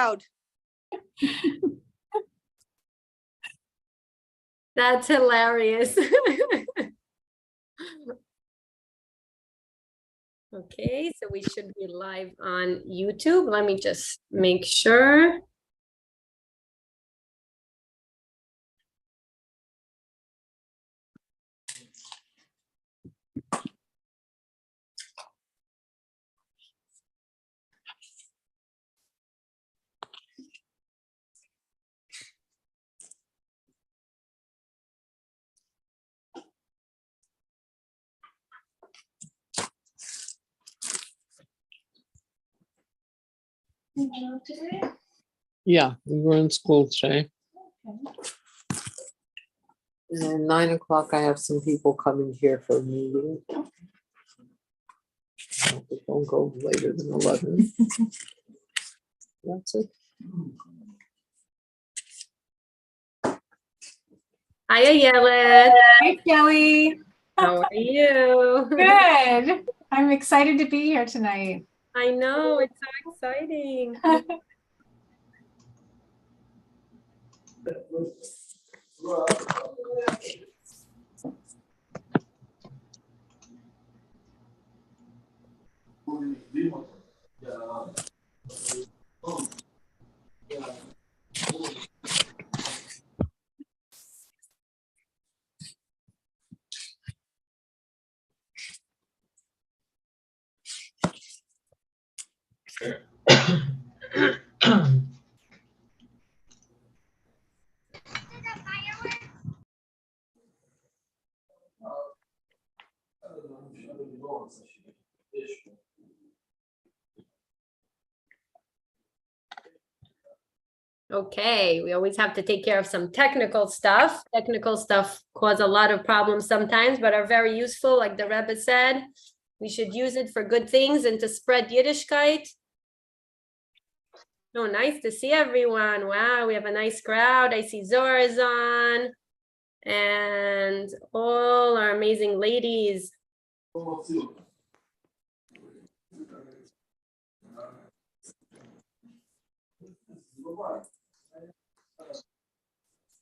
crowd. That's hilarious. Okay, so we should be live on YouTube. Let me just make sure. Yeah, we were in school today. And at 9 o'clock, I have some people coming here for a meeting. I hope it don't go later than 11. That's it. Hiya, Yelet. Hi, Kelly. How are you? Good. I'm excited to be here tonight. I know, it's so exciting. Okay, we always have to take care of some technical stuff. Technical stuff cause a lot of problems sometimes, but are very useful. Like the Rebbe said, we should use it for good things and to spread Yiddishkeit. Oh, nice to see everyone. Wow, we have a nice crowd. I see Zohar is on and all our amazing ladies.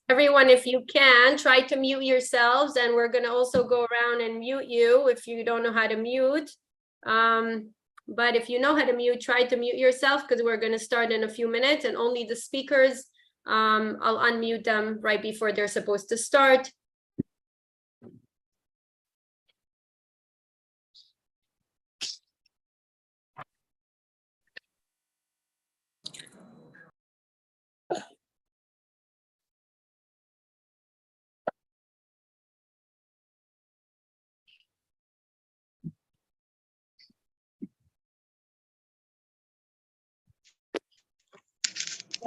Everyone, if you can, try to mute yourselves, and we're going to also go around and mute you if you don't know how to mute. But if you know how to mute, try to mute yourself because we're going to start in a few minutes, and only the speakers, I'll unmute them right before they're supposed to start.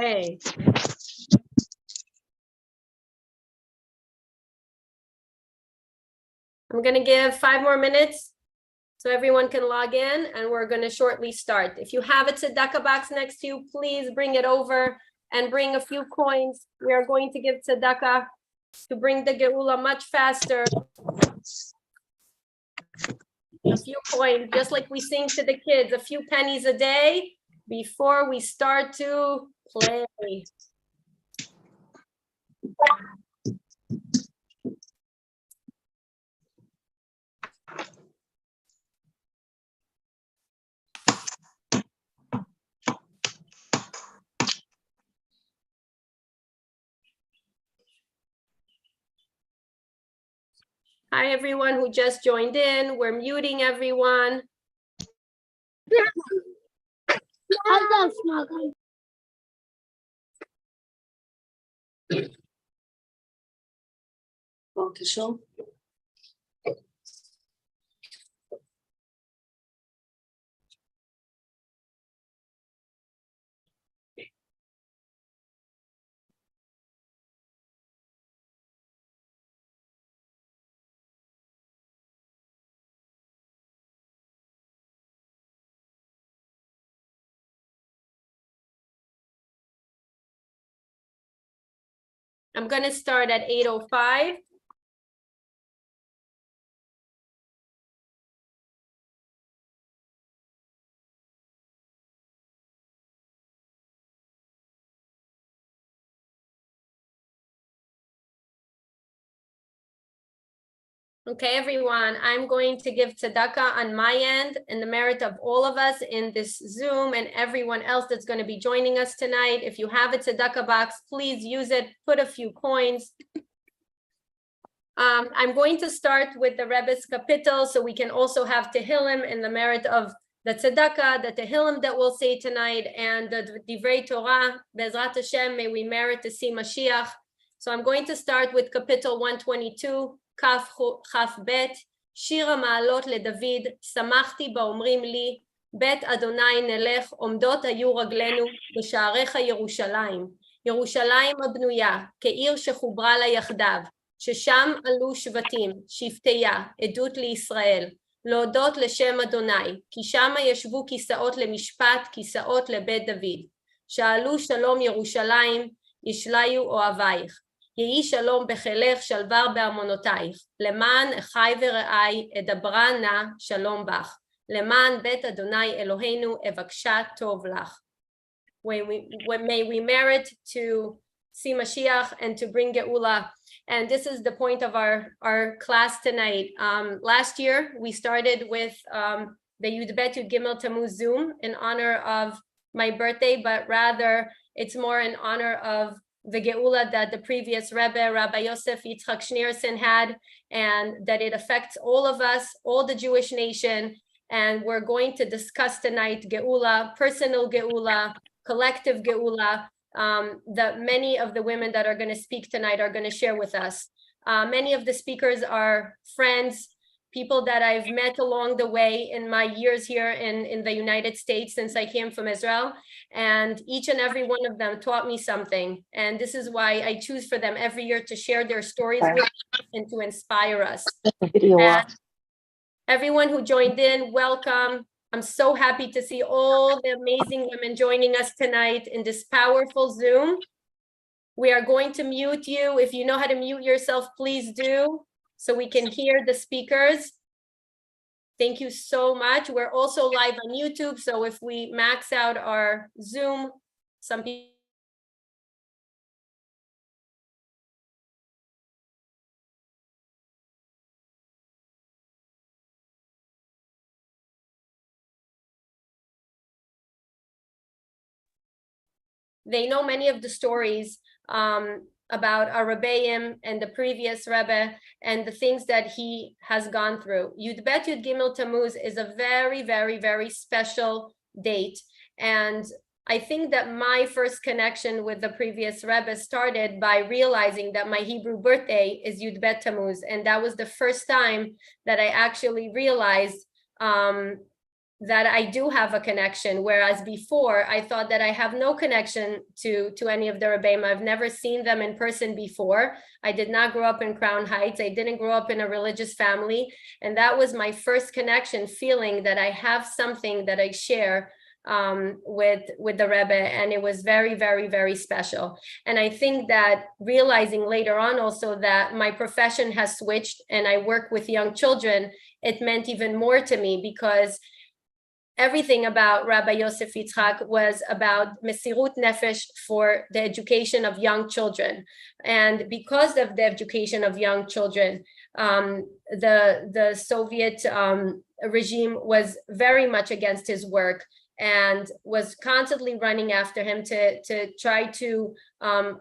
Okay. I'm going to give 5 more minutes so everyone can log in, and we're going to shortly start. If you have a tzedakah box next to you, please bring it over and bring a few coins. We are going to give tzedakah to bring the geula much faster. A few coins, just like we sing to the kids, a few pennies a day before we start to play. Hi, everyone who just joined in. We're muting everyone. I'm going to start at 8:05. Okay, everyone, I'm going to give tzedakah on my end in the merit of all of us in this Zoom and everyone else that's going to be joining us tonight. If you have a tzedakah box, please use it, put a few coins. I'm going to start with the Rebbe's kapitel so we can also have Tehillim in the merit of the tzedakah, the Tehillim that we'll say tonight, and the Divrei Torah. Bezrat Hashem, may we merit to see Mashiach. So I'm going to start with kapitel 122. כ"ב שיר המעלות לדוד, שמחתי באומרים לי, בית אדוני נלך, עומדות היו רגלינו בשעריך ירושלים. ירושלים הבנויה, כעיר שחוברה לה יחדיו, ששם עלו שבטים, שבטיה, עדות לישראל, להודות לשם אדוני, כי שמה ישבו כיסאות למשפט, כיסאות לבית דוד. שאלו שלום ירושלים, ישליו אוהבייך. יהי שלום בחילך, שלבר בארמונותייך. למען אחי ורעי, אדברה נא שלום בך. למען בית אדוני אלוהינו, אבקשה טוב לך. May we merit to see Mashiach and to bring Geula. And this is the point of our class tonight. Last year, we started with the Yud Bet Yud Gimmel Tammuz Zoom in honor of my birthday, but rather it's more in honor of the Geula that the previous Rebbe, Rabbi Yosef Yitzchak Schneerson had, and that it affects all of us, all the Jewish nation. And we're going to discuss tonight Geula, personal Geula, collective Geula, that many of the women that are going to speak tonight are going to share with us. Many of the speakers are friends, people that I've met along the way in my years here in the United States since I came from Israel. And each and every one of them taught me something. And this is why I choose for them every year to share their stories with us and to inspire us. And everyone who joined in, welcome. I'm so happy to see all the amazing women joining us tonight in this powerful Zoom. We are going to mute you. If you know how to mute yourself, please do, so we can hear the speakers. Thank you so much. We're also live on YouTube, so if we max out our Zoom, some people they know many of the stories about our Rebbeim and the previous Rebbe and the things that he has gone through. Yud Bet Yud Gimel Tammuz is a very, very, very special date. And I think that my first connection with the previous Rebbe started by realizing that my Hebrew birthday is Yud Bet Tammuz. And that was the first time that I actually realized that I do have a connection, whereas before I thought that I have no connection to any of the Rebbeim. I've never seen them in person before. I did not grow up in Crown Heights. I didn't grow up in a religious family. And that was my first connection, feeling that I have something that I share with the Rebbe. And it was very, very, very special. And I think that realizing later on also that my profession has switched and I work with young children, it meant even more to me, because everything about Rabbi Yosef Yitzchak was about Mesirut Nefesh for the education of young children. And because of the education of young children, the Soviet regime was very much against his work and was constantly running after him to try to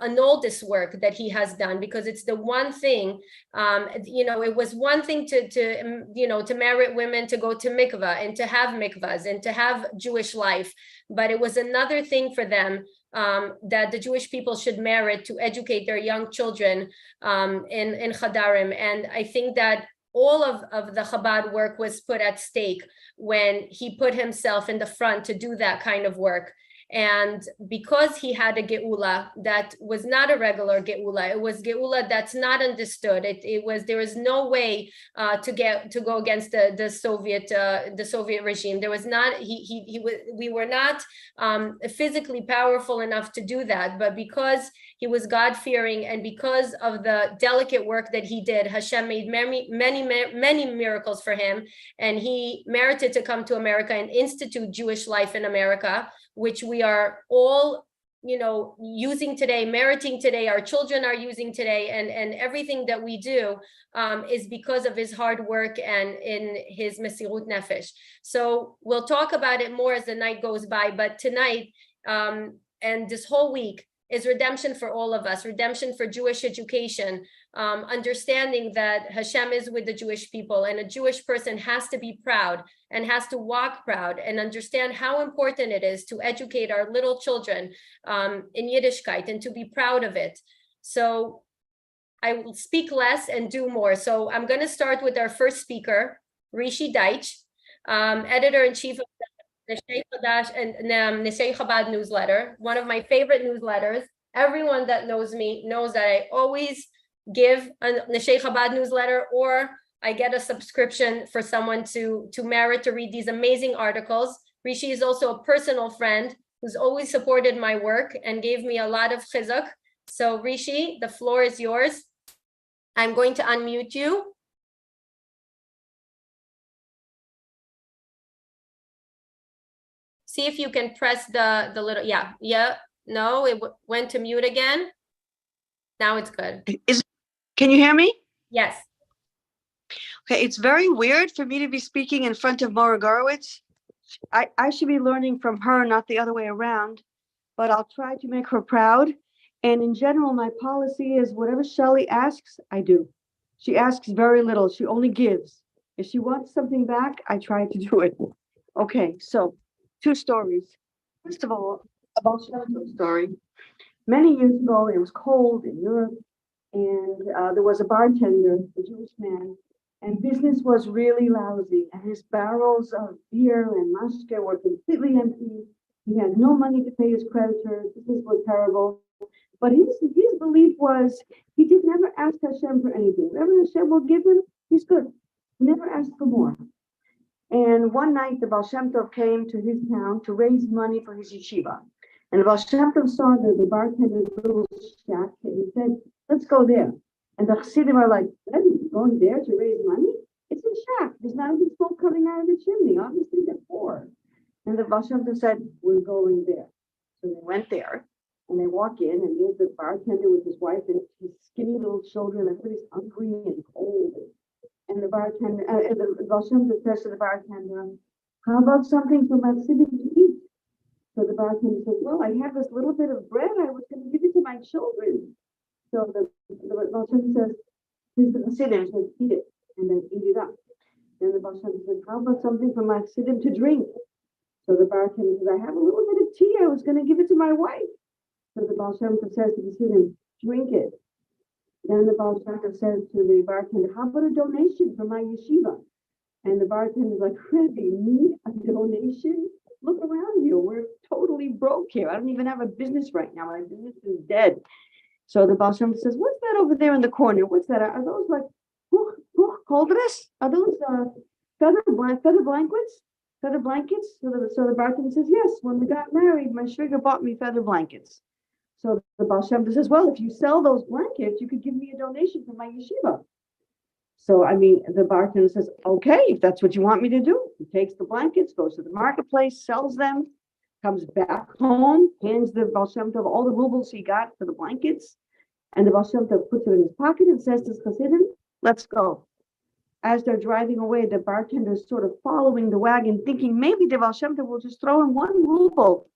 annul this work that he has done, because it's the one thing, it was one thing to merit women to go to mikvah and to have mikvahs and to have Jewish life, but it was another thing for them that the Jewish people should merit to educate their young children in Chadarim. And I think that all of the Chabad work was put at stake when he put himself in the front to do that kind of work. And because he had a geula that was not a regular geula, it was geula that's not understood. There was no way to go against the Soviet regime. There was not we were not physically powerful enough to do that, but because he was God-fearing and because of the delicate work that he did, Hashem made many miracles for him, and he merited to come to America and institute Jewish life in America, which we are all using today, meriting today, our children are using today, and everything that we do is because of his hard work and in his mesirut nefesh. So we'll talk about it more as the night goes by, but tonight and this whole week is redemption for all of us, redemption for Jewish education, understanding that Hashem is with the Jewish people, and a Jewish person has to be proud and has to walk proud and understand how important it is to educate our little children in Yiddishkeit and to be proud of it. So I will speak less and do more. So I'm going to start with our first speaker, Rishi Deitch, editor-in-chief of the Neshei Chabad newsletter, one of my favorite newsletters. Everyone that knows me knows that I always give a Neshei Chabad newsletter, or I get a subscription for someone to merit to read these amazing articles. Rishi is also a personal friend who's always supported my work and gave me a lot of chizuk. So Rishi, the floor is yours. I'm going to unmute you. See if you can press the little, no, it went to mute again. Now it's good. Can you hear me? Yes. Okay, it's very weird for me to be speaking in front of Maura Gorowitz. I should be learning from her, not the other way around, but I'll try to make her proud. And in general, my policy is whatever Shelley asks, I do. She asks very little. She only gives. If she wants something back, I try to do it. Okay, so 2 stories. First of all, a Baal Shem Tov story. Many years ago, it was cold in Europe, and there was a bartender, a Jewish man, and business was really lousy, and his barrels of beer and mashke were completely empty. He had no money to pay his creditors. Business was terrible. But his belief was he did never ask Hashem for anything. Whatever Hashem will give him, he's good. He never asked for more. And one night, the Baal Shem Tov came to his town to raise money for his yeshiva. And the Baal Shem Tov saw the bartender's little shack, and he said, let's go there. And the Chassidim are like, what, going there to raise money? It's a shack. There's not even smoke coming out of the chimney. Obviously, they're poor. And the Baal Shem Tov said, we're going there. So they went there, and they walk in, and there's the bartender with his wife and his skinny little children. Everybody's hungry and cold. And the bartender, the Baal Shem Tov says to the bartender, how about something from Chassidim to eat? So the bartender says, well, I have this little bit of bread. I was going to give it to my children. So the Baal Shem Tov says, here's the Chassidim, says, eat it, and then eat it up. Then the Baal Shem Tov says, how about something from my Chassidim to drink? So the bartender says, I have a little bit of tea. I was going to give it to my wife. So the Baal Shem Tov says to the Chassidim, drink it. Then the Baal Shem Tov says to the bartender, how about a donation for my yeshiva? And the bartender's like, Rebbe, me? A donation? Look around you. We're totally broke here. I don't even have a business right now. My business is dead. So the Baal Shem Tov says, what's that over there in the corner? What's that? Are those like coldress? Are those feather blankets? Feather blankets? So the bartender says, yes, when we got married, my shviga bought me feather blankets. So the Baal Shem Tov says, well, if you sell those blankets, you could give me a donation for my yeshiva. So, the bartender says, okay, if that's what you want me to do. He takes the blankets, goes to the marketplace, sells them, comes back home, hands the Baal Shem Tov all the rubles he got for the blankets. And the Baal Shem Tov puts it in his pocket and says to his Chassidim, let's go. As they're driving away, the bartender is sort of following the wagon, thinking maybe the Baal Shem Tov will just throw in 1 ruble,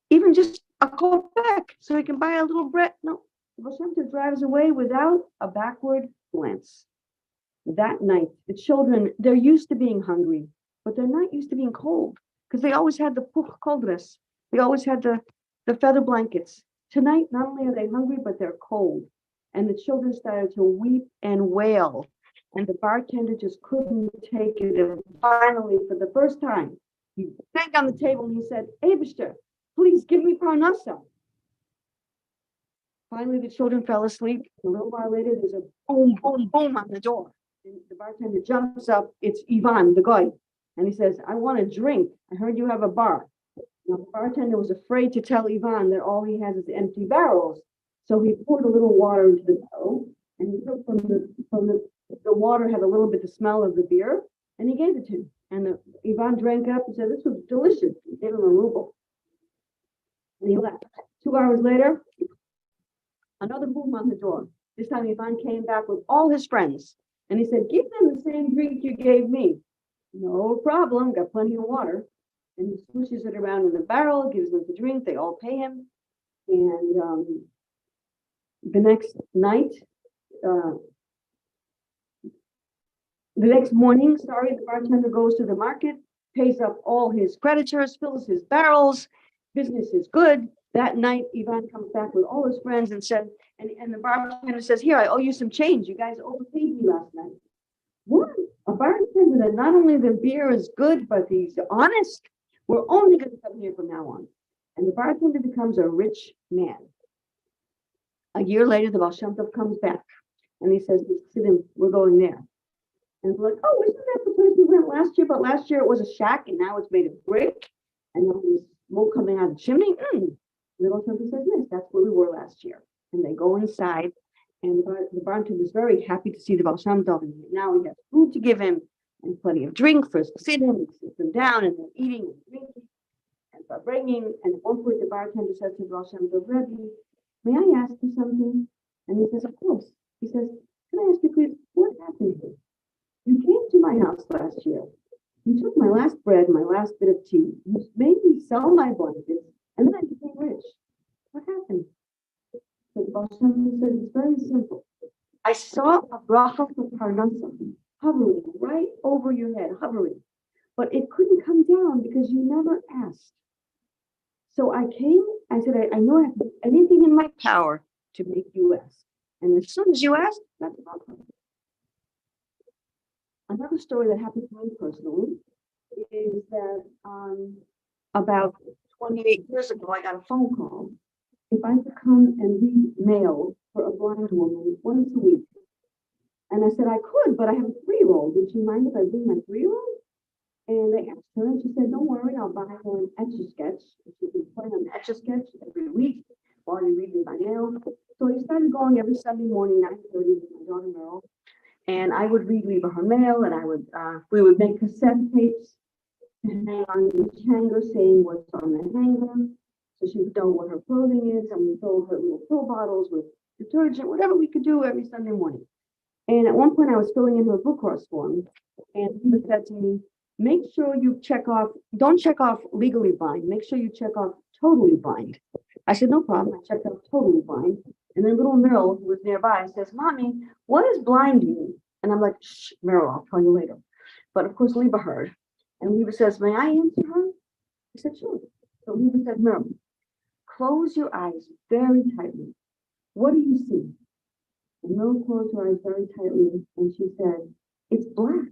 even just a kopeck, so he can buy a little bread. No, the Baal Shem Tov drives away without a backward glance. That night, the children, they're used to being hungry, but they're not used to being cold, because they always had the puch coldress. They always had the feather blankets. Tonight, not only are they hungry, but they're cold. And the children started to weep and wail. And the bartender just couldn't take it. And finally, for the first time, he banged on the table and he said, Eibishter, please give me parnasa. Finally, the children fell asleep. A little while later, there's a boom, boom, boom on the door. And the bartender jumps up. It's Ivan, the guy. And he says, I want a drink. I heard you have a bar. Now, the bartender was afraid to tell Ivan that all he has is empty barrels. So he poured a little water into the barrel. And he took from the water had a little bit the smell of the beer. And he gave it to him. And Ivan drank up and said, this was delicious. He gave him a ruble. And he left. 2 hours later, another boom on the door. This time Ivan came back with all his friends. And he said, give them the same drink you gave me. No problem, got plenty of water. And he swishes it around in the barrel, gives them the drink, they all pay him. And the next night, the next morning, the bartender goes to the market, pays up all his creditors, fills his barrels, business is good. That night, Ivan comes back with all his friends and said, and the bartender says, here, I owe you some change. You guys overpaid me last night. What? A bartender that not only the beer is good, but he's honest? We're only going to come here from now on. And the bartender becomes a rich man. A year later, the Baal Shem Tov comes back and he says, Chassidim, we're going there. And we're like, oh, isn't that the place we went last year? But last year it was a shack and now it's made of brick. And now there's smoke coming out of the chimney. And the Baal Shem Tov says, yes, that's where we were last year. And they go inside. And the bartender is very happy to see the Baal Shem Tov. And now he has food to give him and plenty of drink for his Chassidim. He sits them down and they're eating and drinking and bringing. And at one point the bartender says to the Baal Shem Tov, Rebbe, may I ask you something? And he says, of course. He says, can I ask you please, what happened here? You came to my house last year. You took my last bread, my last bit of tea. You made me sell my blankets, and then I became rich. What happened? So the Baal Shem Tov says, it's very simple. I saw a bracha for Parnasa hovering right over your head, hovering. But it couldn't come down because you never asked. So I came, I said, I know I have to do anything in my power to make you ask. And as soon as you ask, that's about it. Another story that happened to me personally is that about 28 years ago, I got a phone call if I could come and read mail for a blind woman once a week. And I said I could, but I have a 3-year-old. Would you mind if I bring my 3-year-old? And I asked her, and she said, don't worry, I'll buy her an Etch-a-Sketch. She can play on the Etch-a-Sketch every week while you read me my mail. So I started going every Sunday morning, 9:30 with my daughter Meryl. And I would read her mail, and we would make cassette tapes and hang on each hanger saying what's on the hanger. So she would know what her clothing is, and we filled her little pill bottles with detergent, whatever we could do every Sunday morning. And at one point I was filling in her Blue Cross form, and he said to me, make sure you don't check off legally blind, make sure you check off totally blind. I said, no problem. I checked off totally blind. And then little Meryl, who was nearby, says, Mommy, what does blind mean? And I'm like, shh, Meryl, I'll tell you later. But of course, Liba heard. And Liba says, may I answer her? I said, sure. So Liba said, Meryl, close your eyes very tightly. What do you see? And Meryl closed her eyes very tightly, and she said, it's black.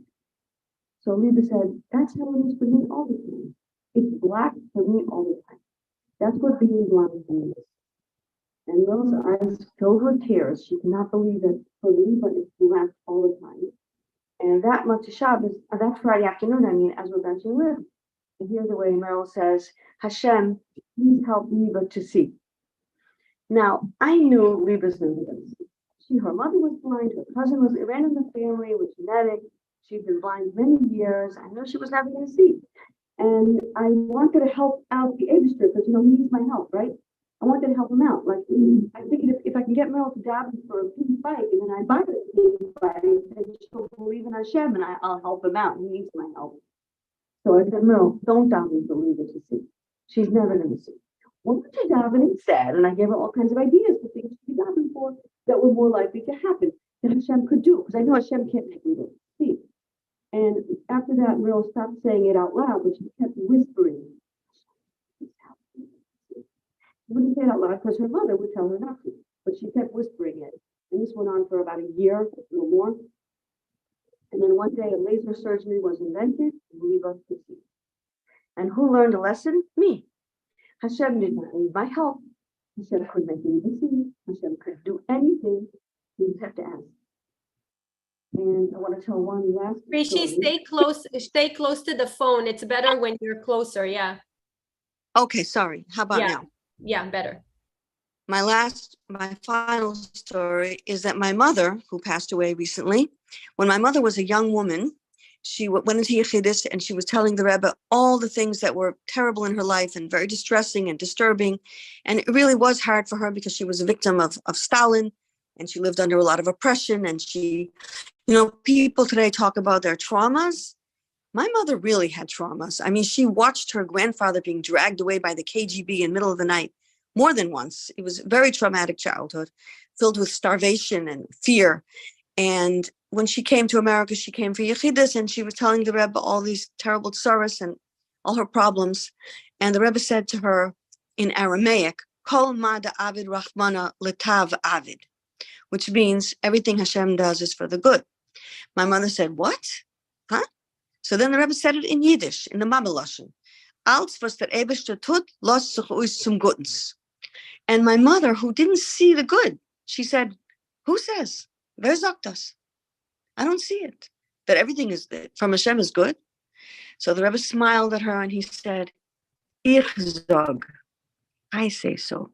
So Liba said, that's how it is for me all the time. It's black for me all the time. That's what being blind means. And Meryl's eyes filled with tears. She could not believe that for Liba it's black all the time. And that Motzei Shabbos, that Friday afternoon, as we're about to live. And here's the way Meryl says, Hashem, please help Liba to see. Now, I knew Liba's never going to see. Her mother was blind, her cousin ran in the family with genetic. She'd been blind many years. I knew she was never going to see. And I wanted to help out the Eibster because, he needs my help, right? I wanted to help him out. Like, I figured if I can get Meryl to daven for a pink bike, and then I buy the pink bike, and she'll believe in Hashem, and I'll help him out. He needs my help. So I said, Meryl, don't daven for Liba to see. She's never going to see. What would you daven instead? And I gave her all kinds of ideas for things to be daven for that were more likely to happen that Hashem could do, because I know Hashem can't make Liba see. And after that, Meryl stopped saying it out loud, but she kept whispering. She wouldn't say it out loud because her mother would tell her not to, but she kept whispering it. And this went on for about a year, a little more. And then one day, a laser surgery was invented, and Liba could see. And who learned a lesson? Me. Hashem did not need my help. Hashem could make Liba see. Hashem could do anything. You just have to ask. And I want to tell one last Rishi, stay close to the phone. It's better when you're closer. Yeah. Okay, sorry. How about now? Yeah, better. My final story is that my mother, who passed away recently, when my mother was a young woman, she went into Yechidus and she was telling the Rebbe all the things that were terrible in her life and very distressing and disturbing. And it really was hard for her because she was a victim of Stalin, and she lived under a lot of oppression. And she, people today talk about their traumas. My mother really had traumas. I mean, she watched her grandfather being dragged away by the KGB in the middle of the night more than once. It was a very traumatic childhood, filled with starvation and fear. And when she came to America, she came for Yechidus, and she was telling the Rebbe all these terrible tsaras and all her problems. And the Rebbe said to her in Aramaic, Kol ma da avid rachmana letav avid, which means everything Hashem does is for the good. My mother said, what? Huh? So then the Rebbe said it in Yiddish, in the Mabeloshen. Als was der Eberste tut, los sich uns zum Gutens. And my mother, who didn't see the good, she said, who says? Wer sagt das? I don't see it. That everything is from Hashem is good. So the Rebbe smiled at her and he said, Ich sag, I say so.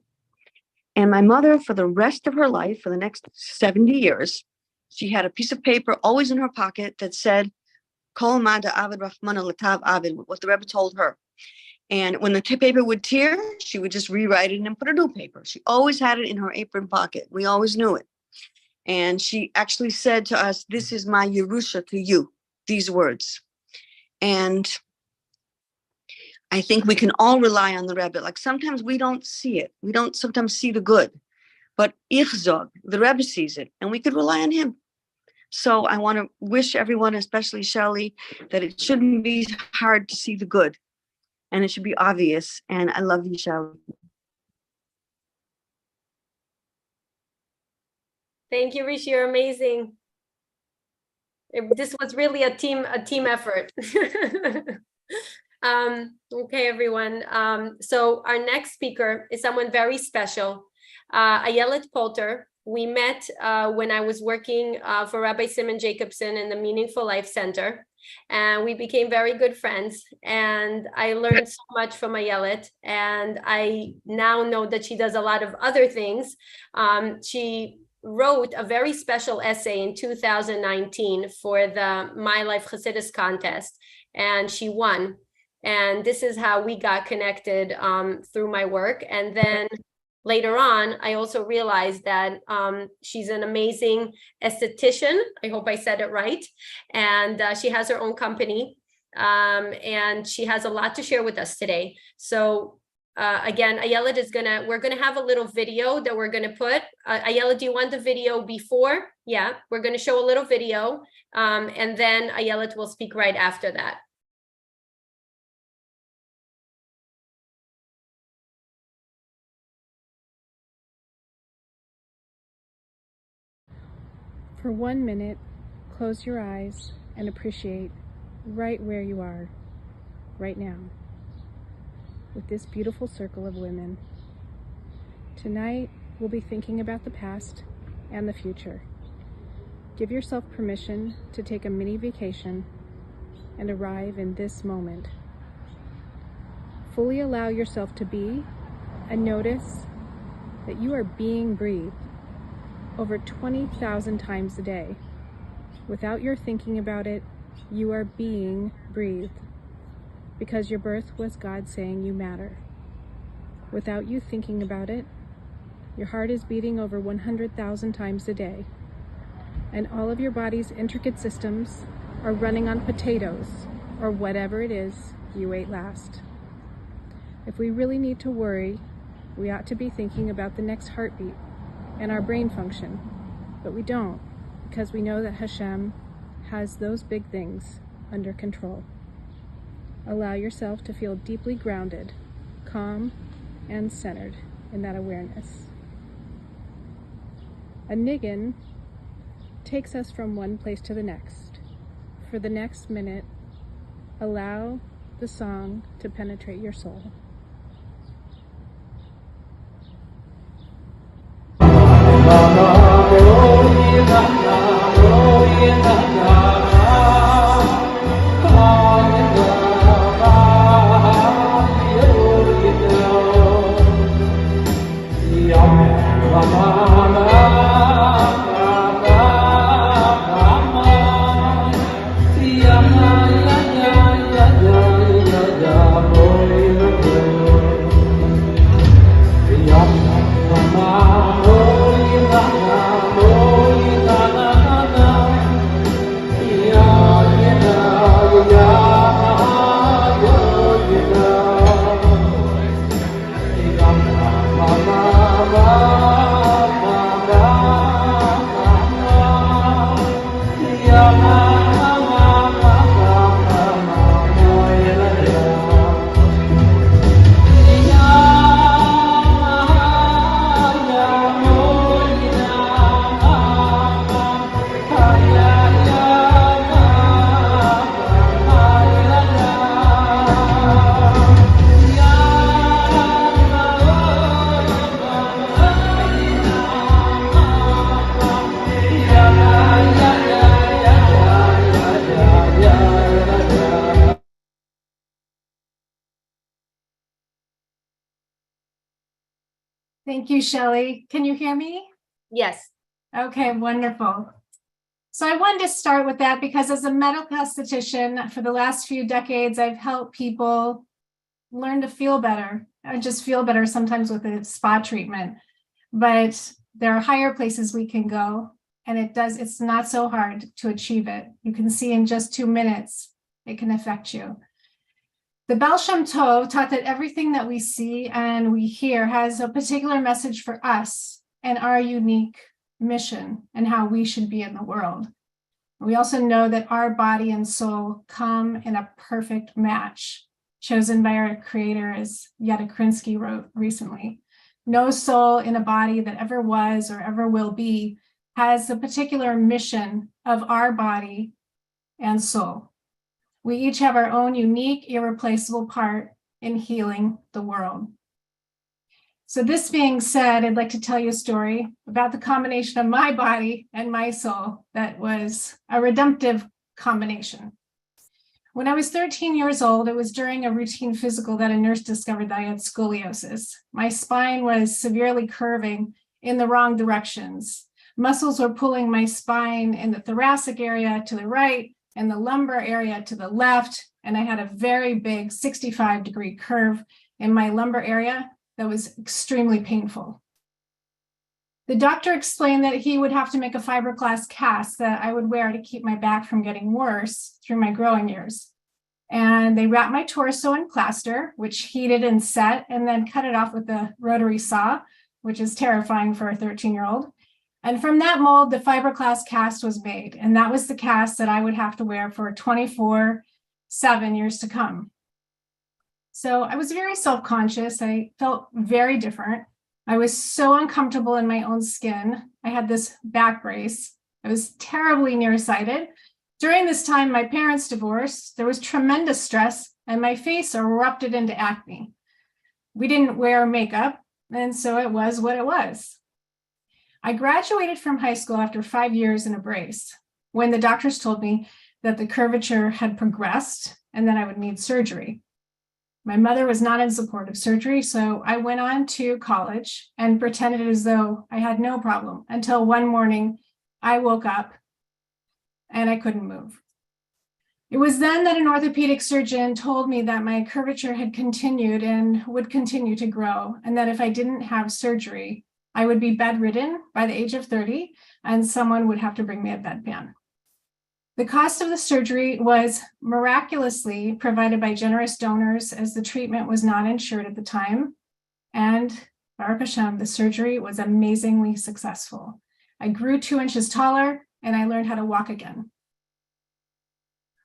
And my mother, for the rest of her life, for the next 70 years, she had a piece of paper always in her pocket that said, Kol ma da avid rachmana letav avid, what the Rebbe told her. And when the paper would tear, she would just rewrite it and put a new paper. She always had it in her apron pocket. We always knew it. And she actually said to us, this is my Yerusha to you, these words. And I think we can all rely on the Rebbe. Like sometimes we don't see it. We don't sometimes see the good. But Ich Zog, the Rebbe sees it, and we could rely on him. So I want to wish everyone, especially Shelley, that it shouldn't be hard to see the good. And it should be obvious. And I love you, Shelley. Thank you, Rishi. You're amazing. This was really a team effort. Okay, everyone. So our next speaker is someone very special, Ayelet Polter. We met when I was working for Rabbi Simon Jacobson in the Meaningful Life Center, and we became very good friends. And I learned so much from Ayelet, and I now know that she does a lot of other things. She wrote a very special essay in 2019 for the My Life Chassidus contest, and she won. And this is how we got connected through my work. And then later on, I also realized that she's an amazing esthetician. I hope I said it right. And she has her own company. And she has a lot to share with us today. So again, Ayelet we're gonna have a little video that we're gonna put. Ayelet, do you want the video before? Yeah, we're gonna show a little video. And then Ayelet will speak right after that. For 1 minute, close your eyes and appreciate right where you are, right now, with this beautiful circle of women. Tonight, we'll be thinking about the past and the future. Give yourself permission to take a mini vacation and arrive in this moment. Fully allow yourself to be and notice that you are being breathed over 20,000 times a day. Without your thinking about it, you are being breathed, because your birth was God saying you matter. Without you thinking about it, your heart is beating over 100,000 times a day, and all of your body's intricate systems are running on potatoes or whatever it is you ate last. If we really need to worry, we ought to be thinking about the next heartbeat and our brain function, but we don't, because we know that Hashem has those big things under control. Allow yourself to feel deeply grounded, calm, and centered in that awareness. A niggin takes us from one place to the next. For the next minute, allow the song to penetrate your soul. Yeah. Thank you, Shelley. Can you hear me? Yes. Okay, wonderful. So I wanted to start with that because as a medical esthetician for the last few decades, I've helped people learn to feel better. I just feel better sometimes with a spa treatment, but there are higher places we can go, and it's not so hard to achieve it. You can see in just 2 minutes, it can affect you. The Baal Shem Tov taught that everything that we see and we hear has a particular message for us and our unique mission and how we should be in the world. We also know that our body and soul come in a perfect match, chosen by our creator, as Yetta Krinsky wrote recently. No soul in a body that ever was or ever will be has a particular mission of our body and soul. We each have our own unique, irreplaceable part in healing the world. So this being said, I'd like to tell you a story about the combination of my body and my soul that was a redemptive combination. When I was 13 years old, it was during a routine physical that a nurse discovered that I had scoliosis. My spine was severely curving in the wrong directions. Muscles were pulling my spine in the thoracic area to the right and the lumbar area to the left, and I had a very big 65-degree curve in my lumbar area that was extremely painful. The doctor explained that he would have to make a fiberglass cast that I would wear to keep my back from getting worse through my growing years. And they wrapped my torso in plaster, which heated and set, and then cut it off with a rotary saw, which is terrifying for a 13-year-old. And from that mold, the fiberglass cast was made. And that was the cast that I would have to wear for 24/7 years to come. So I was very self-conscious. I felt very different. I was so uncomfortable in my own skin. I had this back brace. I was terribly nearsighted. During this time, my parents divorced. There was tremendous stress, and my face erupted into acne. We didn't wear makeup, and so it was what it was. I graduated from high school after 5 years in a brace, when the doctors told me that the curvature had progressed and that I would need surgery. My mother was not in support of surgery, so I went on to college and pretended as though I had no problem until one morning I woke up and I couldn't move. It was then that an orthopedic surgeon told me that my curvature had continued and would continue to grow, and that if I didn't have surgery, I would be bedridden by the age of 30, and someone would have to bring me a bedpan. The cost of the surgery was miraculously provided by generous donors, as the treatment was not insured at the time. And Baruch Hashem, the surgery was amazingly successful. I grew 2 inches taller, and I learned how to walk again.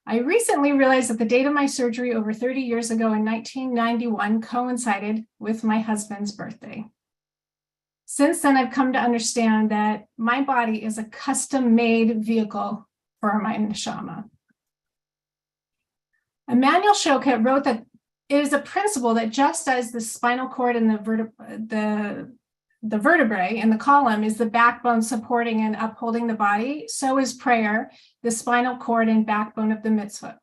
I recently realized that the date of my surgery over 30 years ago in 1991 coincided with my husband's birthday. Since then, I've come to understand that my body is a custom-made vehicle for my neshama. Emmanuel Choquette wrote that it is a principle that just as the spinal cord and the vertebrae in the column is the backbone supporting and upholding the body, so is prayer, the spinal cord and backbone of the mitzvah.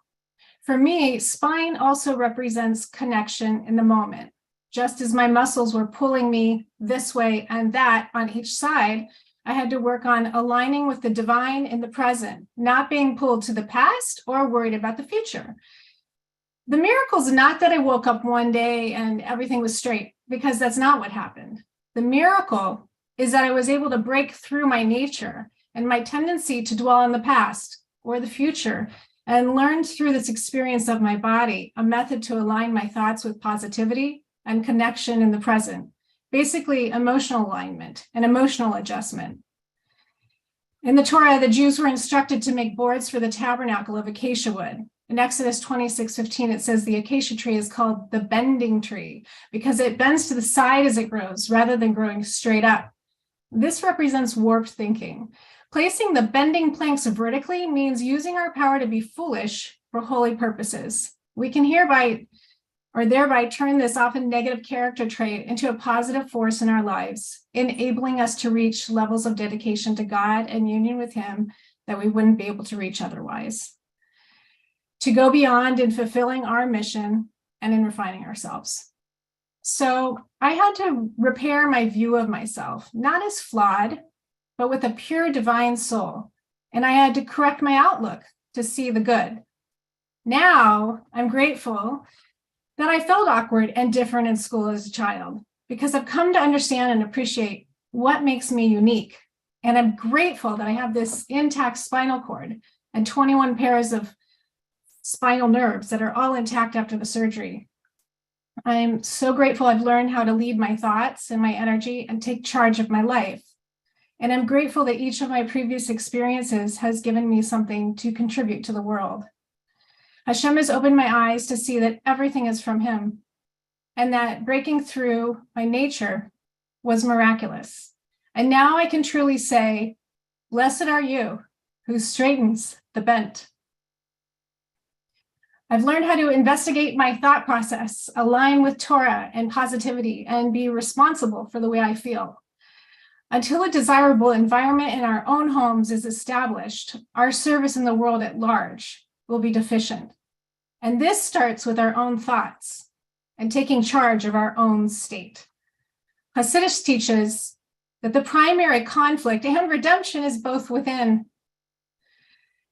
For me, spine also represents connection in the moment. Just as my muscles were pulling me this way and that on each side, I had to work on aligning with the divine in the present, not being pulled to the past or worried about the future. The miracle is not that I woke up one day and everything was straight, because that's not what happened. The miracle is that I was able to break through my nature and my tendency to dwell on the past or the future, and learn through this experience of my body a method to align my thoughts with positivity and connection in the present. Basically, emotional alignment and emotional adjustment. In the Torah, the Jews were instructed to make boards for the tabernacle of acacia wood. In Exodus 26:15, it says the acacia tree is called the bending tree because it bends to the side as it grows rather than growing straight up. This represents warped thinking. Placing the bending planks vertically means using our power to be foolish for holy purposes. We can thereby turn this often negative character trait into a positive force in our lives, enabling us to reach levels of dedication to God and union with Him that we wouldn't be able to reach otherwise. To go beyond in fulfilling our mission and in refining ourselves. So I had to repair my view of myself, not as flawed, but with a pure divine soul. And I had to correct my outlook to see the good. Now I'm grateful that I felt awkward and different in school as a child, because I've come to understand and appreciate what makes me unique. And I'm grateful that I have this intact spinal cord and 21 pairs of spinal nerves that are all intact after the surgery. I'm so grateful I've learned how to lead my thoughts and my energy and take charge of my life. And I'm grateful that each of my previous experiences has given me something to contribute to the world. Hashem has opened my eyes to see that everything is from him, and that breaking through my nature was miraculous. And now I can truly say, blessed are you who straightens the bent. I've learned how to investigate my thought process, align with Torah and positivity, and be responsible for the way I feel. Until a desirable environment in our own homes is established, our service in the world at large will be deficient. And this starts with our own thoughts and taking charge of our own state. Hasidus teaches that the primary conflict and redemption is both within.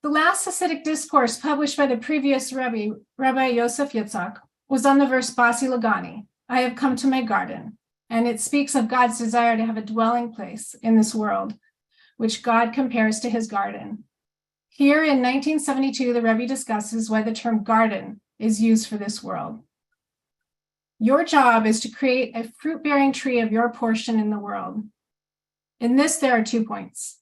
The last Hasidic discourse published by the previous Rabbi Yosef Yitzhak, was on the verse Basi Lagani, I have come to my garden. And it speaks of God's desire to have a dwelling place in this world, which God compares to his garden. Here in 1972, the Rebbe discusses why the term garden is used for this world. Your job is to create a fruit-bearing tree of your portion in the world. In this, there are 2 points.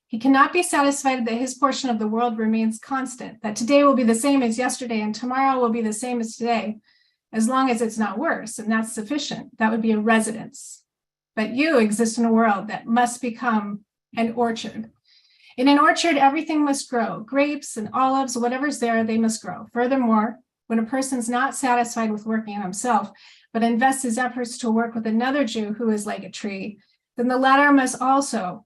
He cannot be satisfied that his portion of the world remains constant, that today will be the same as yesterday and tomorrow will be the same as today, as long as it's not worse, and that's sufficient. That would be a residence. But you exist in a world that must become an orchard. In an orchard, everything must grow. Grapes and olives, whatever's there, they must grow. Furthermore, when a person's not satisfied with working on himself, but invests his efforts to work with another Jew who is like a tree, then the latter must also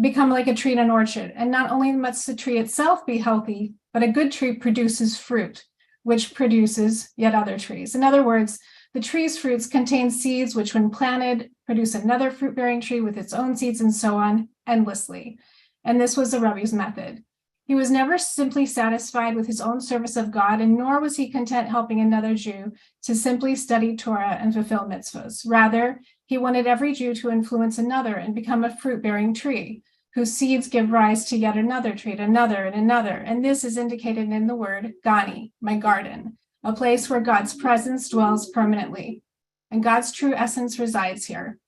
become like a tree in an orchard. And not only must the tree itself be healthy, but a good tree produces fruit, which produces yet other trees. In other words, the tree's fruits contain seeds, which when planted, produce another fruit-bearing tree with its own seeds and so on, endlessly. And this was the Rebbe's method. He was never simply satisfied with his own service of God, and nor was he content helping another Jew to simply study Torah and fulfill mitzvahs. Rather, he wanted every Jew to influence another and become a fruit-bearing tree, whose seeds give rise to yet another tree, another and another. And this is indicated in the word Gani, my garden, a place where God's presence dwells permanently, and God's true essence resides here.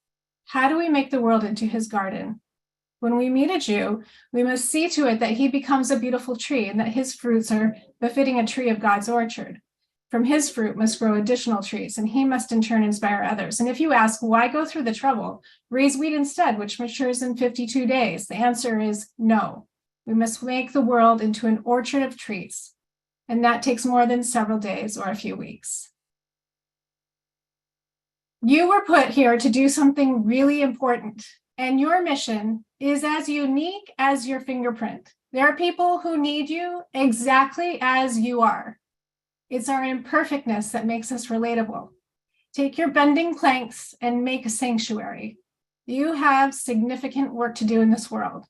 How do we make the world into his garden? When we meet a Jew, we must see to it that he becomes a beautiful tree and that his fruits are befitting a tree of God's orchard. From his fruit must grow additional trees, and he must in turn inspire others. And if you ask, why go through the trouble? Raise wheat instead, which matures in 52 days. The answer is no. We must make the world into an orchard of trees, and that takes more than several days or a few weeks. You were put here to do something really important, and your mission is as unique as your fingerprint. There are people who need you exactly as you are. It's our imperfectness that makes us relatable. Take your bending planks and make a sanctuary. You have significant work to do in this world.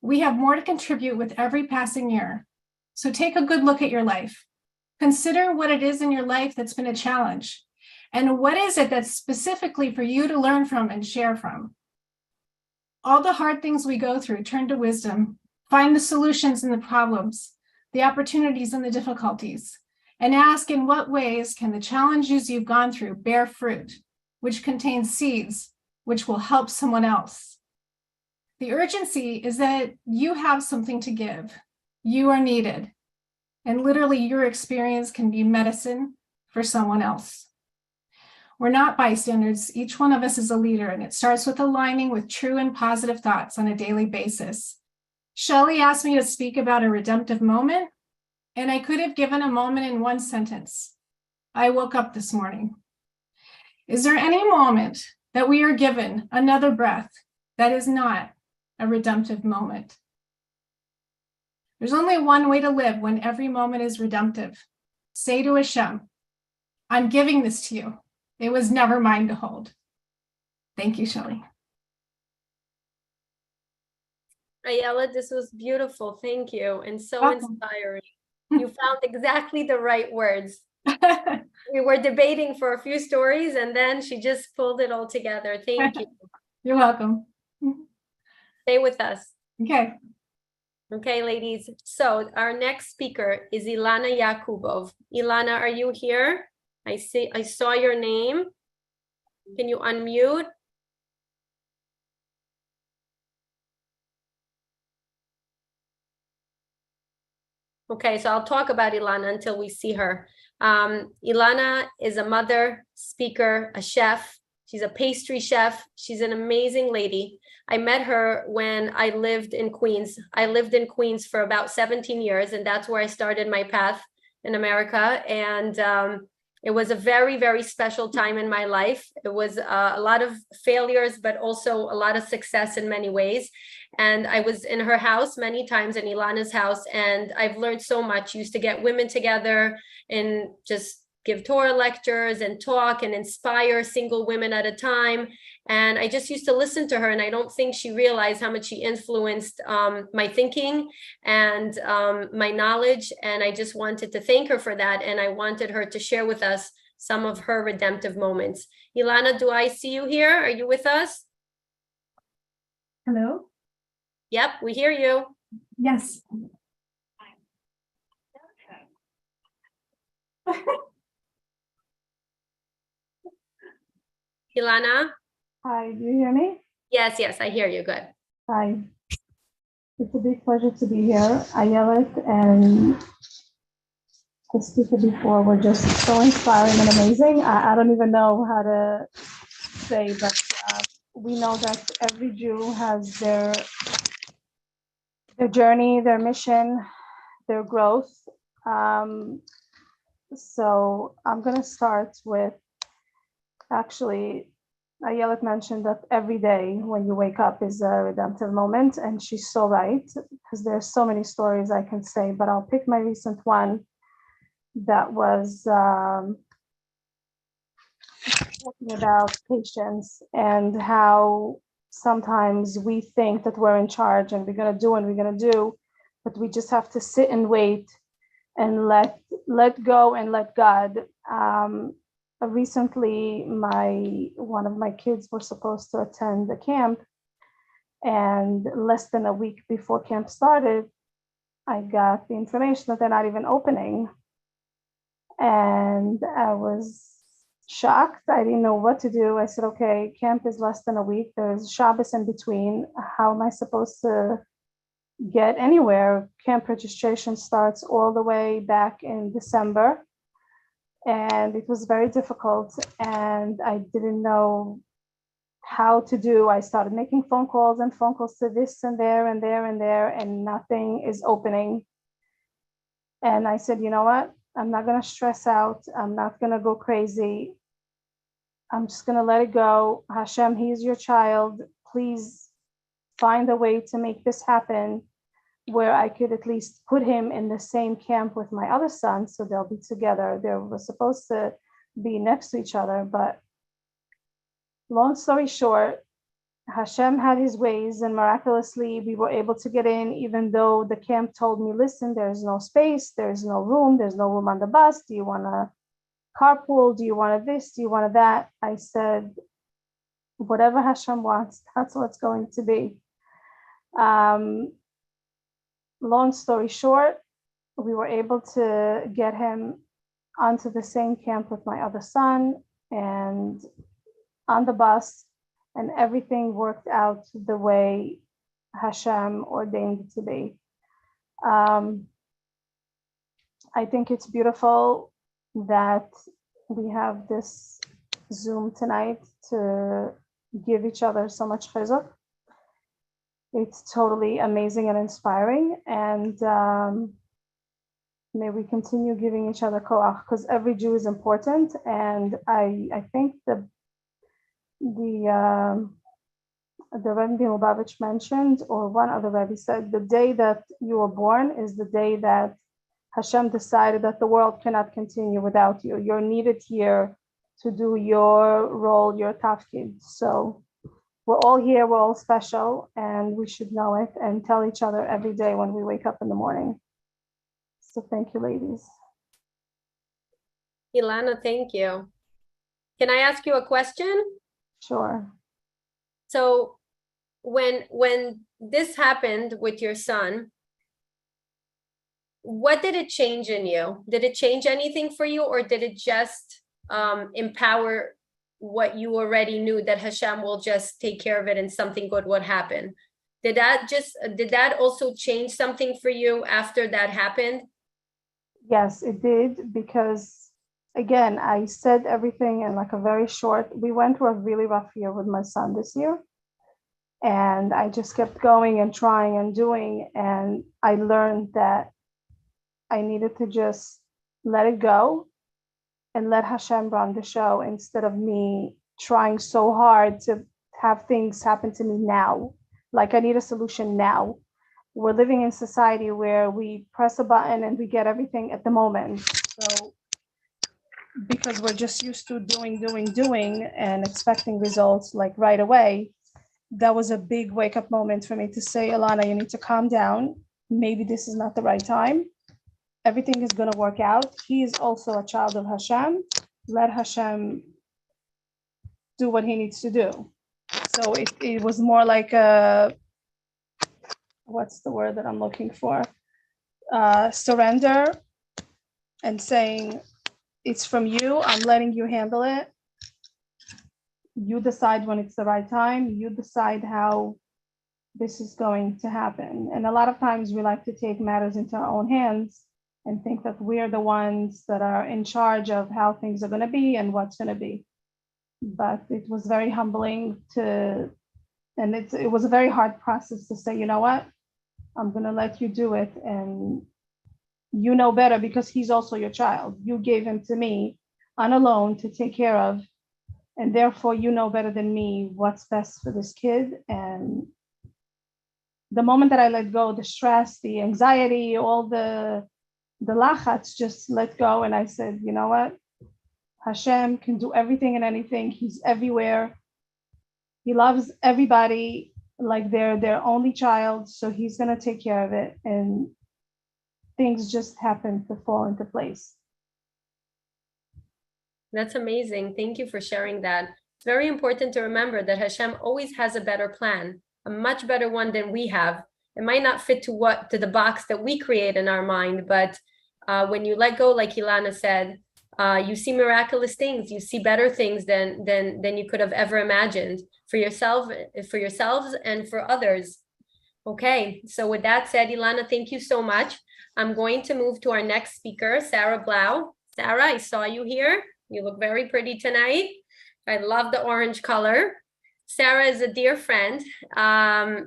We have more to contribute with every passing year. So take a good look at your life. Consider what it is in your life that's been a challenge. And what is it that's specifically for you to learn from and share from? All the hard things we go through, turn to wisdom. Find the solutions in the problems, the opportunities and the difficulties. And ask, in what ways can the challenges you've gone through bear fruit, which contains seeds, which will help someone else? The urgency is that you have something to give. You are needed. And literally your experience can be medicine for someone else. We're not bystanders. Each one of us is a leader, and it starts with aligning with true and positive thoughts on a daily basis. Shelley asked me to speak about a redemptive moment, and I could have given a moment in one sentence. I woke up this morning. Is there any moment that we are given another breath that is not a redemptive moment? There's only one way to live when every moment is redemptive. Say to Hashem, I'm giving this to you. It was never mine to hold. Thank you, Shelley. Ayala, this was beautiful. Thank you. And so Welcome. inspiring. You found exactly the right words. We were debating for a few stories and then she just pulled it all together. Thank you. You're welcome. Stay with us. Okay. Okay, ladies. So our next speaker is Ilana Yakubov. Ilana, are you here? I saw your name. Can you unmute? Okay, so I'll talk about Ilana until we see her. Ilana is a mother, speaker, a chef. She's a pastry chef. She's an amazing lady. I met her when I lived in Queens. I lived in Queens for about 17 years, and that's where I started my path in America. And it was a very, very special time in my life. It was a lot of failures, but also a lot of success in many ways. And I was in her house many times, in Ilana's house, and I've learned so much. Used to get women together and just give Torah lectures and talk and inspire single women at a time. And I just used to listen to her, and I don't think she realized how much she influenced my thinking and my knowledge. And I just wanted to thank her for that. And I wanted her to share with us some of her redemptive moments. Ilana, do I see you here? Are you with us? Hello. Yep, we hear you. Yes. Ilana? Hi, do you hear me? Yes, I hear you. Good. Hi. It's a big pleasure to be here. Ayelet and the speaker before were just so inspiring and amazing. I don't even know how to say, but we know that every Jew has their journey, their mission, their growth. So I'm going to start with, actually, Ayelet mentioned that every day when you wake up is a redemptive moment, and she's so right, because there's so many stories I can say, but I'll pick my recent one that was talking about patience and how sometimes we think that we're in charge and we're going to do and we're going to do, but we just have to sit and wait and let go and let God. Recently, one of my kids were supposed to attend the camp, and less than a week before camp started, I got the information that they're not even opening. And I was shocked. I didn't know what to do. I said, okay, camp is less than a week. There's Shabbos in between. How am I supposed to get anywhere? Camp registration starts all the way back in December. And it was very difficult, and I didn't know how to do. I started making phone calls to this and there and there and there, and nothing is opening. And I said, you know what? I'm not going to stress out. I'm not going to go crazy. I'm just going to let it go. Hashem, he's your child. Please find a way to make this happen, where I could at least put him in the same camp with my other son, so they'll be together. They were supposed to be next to each other, but long story short, Hashem had his ways, and miraculously we were able to get in, even though the camp told me, listen, there's no space, there's no room on the bus. Do you want to carpool? Do you want this? Do you want that? I said, whatever Hashem wants, that's what's going to be. Long story short, we were able to get him onto the same camp with my other son and on the bus, and everything worked out the way Hashem ordained it to be. I think it's beautiful that we have this Zoom tonight to give each other so much chizuk. It's totally amazing and inspiring, and may we continue giving each other koach, because every Jew is important. And I think the Rebbe Lubavitch mentioned, or one other Rebbe said, the day that you were born is the day that Hashem decided that the world cannot continue without you. You're needed here to do your role, your tafkid. So we're all here, we're all special, and we should know it and tell each other every day when we wake up in the morning. So thank you, ladies. Ilana, thank you. Can I ask you a question? Sure. So when this happened with your son, what did it change in you? Did it change anything for you, or did it just empower what you already knew, that Hashem will just take care of it and something good would happen? Did that also change something for you after that happened? Yes, it did, because again, I said everything in like a very short, we went through a really rough year with my son this year. And I just kept going and trying and doing. And I learned that I needed to just let it go and let Hashem run the show instead of me trying so hard to have things happen to me now. Like I need a solution now. We're living in society where we press a button and we get everything at the moment. So because we're just used to doing and expecting results like right away, that was a big wake up moment for me to say, Ilana, you need to calm down. Maybe this is not the right time. Everything is going to work out. He is also a child of Hashem. Let Hashem do what he needs to do. So it was more like a, what's the word that I'm looking for? Surrender and saying, it's from you. I'm letting you handle it. You decide when it's the right time. You decide how this is going to happen. And a lot of times we like to take matters into our own hands and think that we're the ones that are in charge of how things are going to be and what's going to be. But it was very humbling and it was a very hard process to say, you know what, I'm going to let you do it. And you know better because he's also your child. You gave him to me on a loan to take care of. And therefore, you know better than me what's best for this kid. And the moment that I let go, the stress, the anxiety, all the lachats just let go. And I said, you know what? Hashem can do everything and anything. He's everywhere. He loves everybody like they're their only child. So he's going to take care of it. And things just happen to fall into place. That's amazing. Thank you for sharing that. It's very important to remember that Hashem always has a better plan, a much better one than we have. It might not fit to the box that we create in our mind, but when you let go, like Ilana said, you see miraculous things. You see better things than you could have ever imagined for yourselves and for others. Okay, so with that said, Ilana, thank you so much. I'm going to move to our next speaker, Sarah Blau. Sarah, I saw you here. You look very pretty tonight. I love the orange color. Sarah is a dear friend. A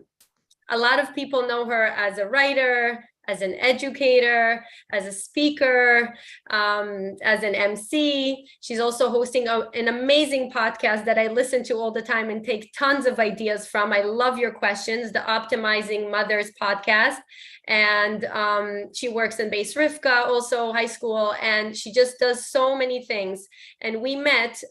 lot of people know her as a writer, as an educator, as a speaker, as an MC. She's also hosting an amazing podcast that I listen to all the time and take tons of ideas from. I love your questions, the Optimizing Mothers podcast. And she works in Beis Rivka, also high school, and she just does so many things. And we met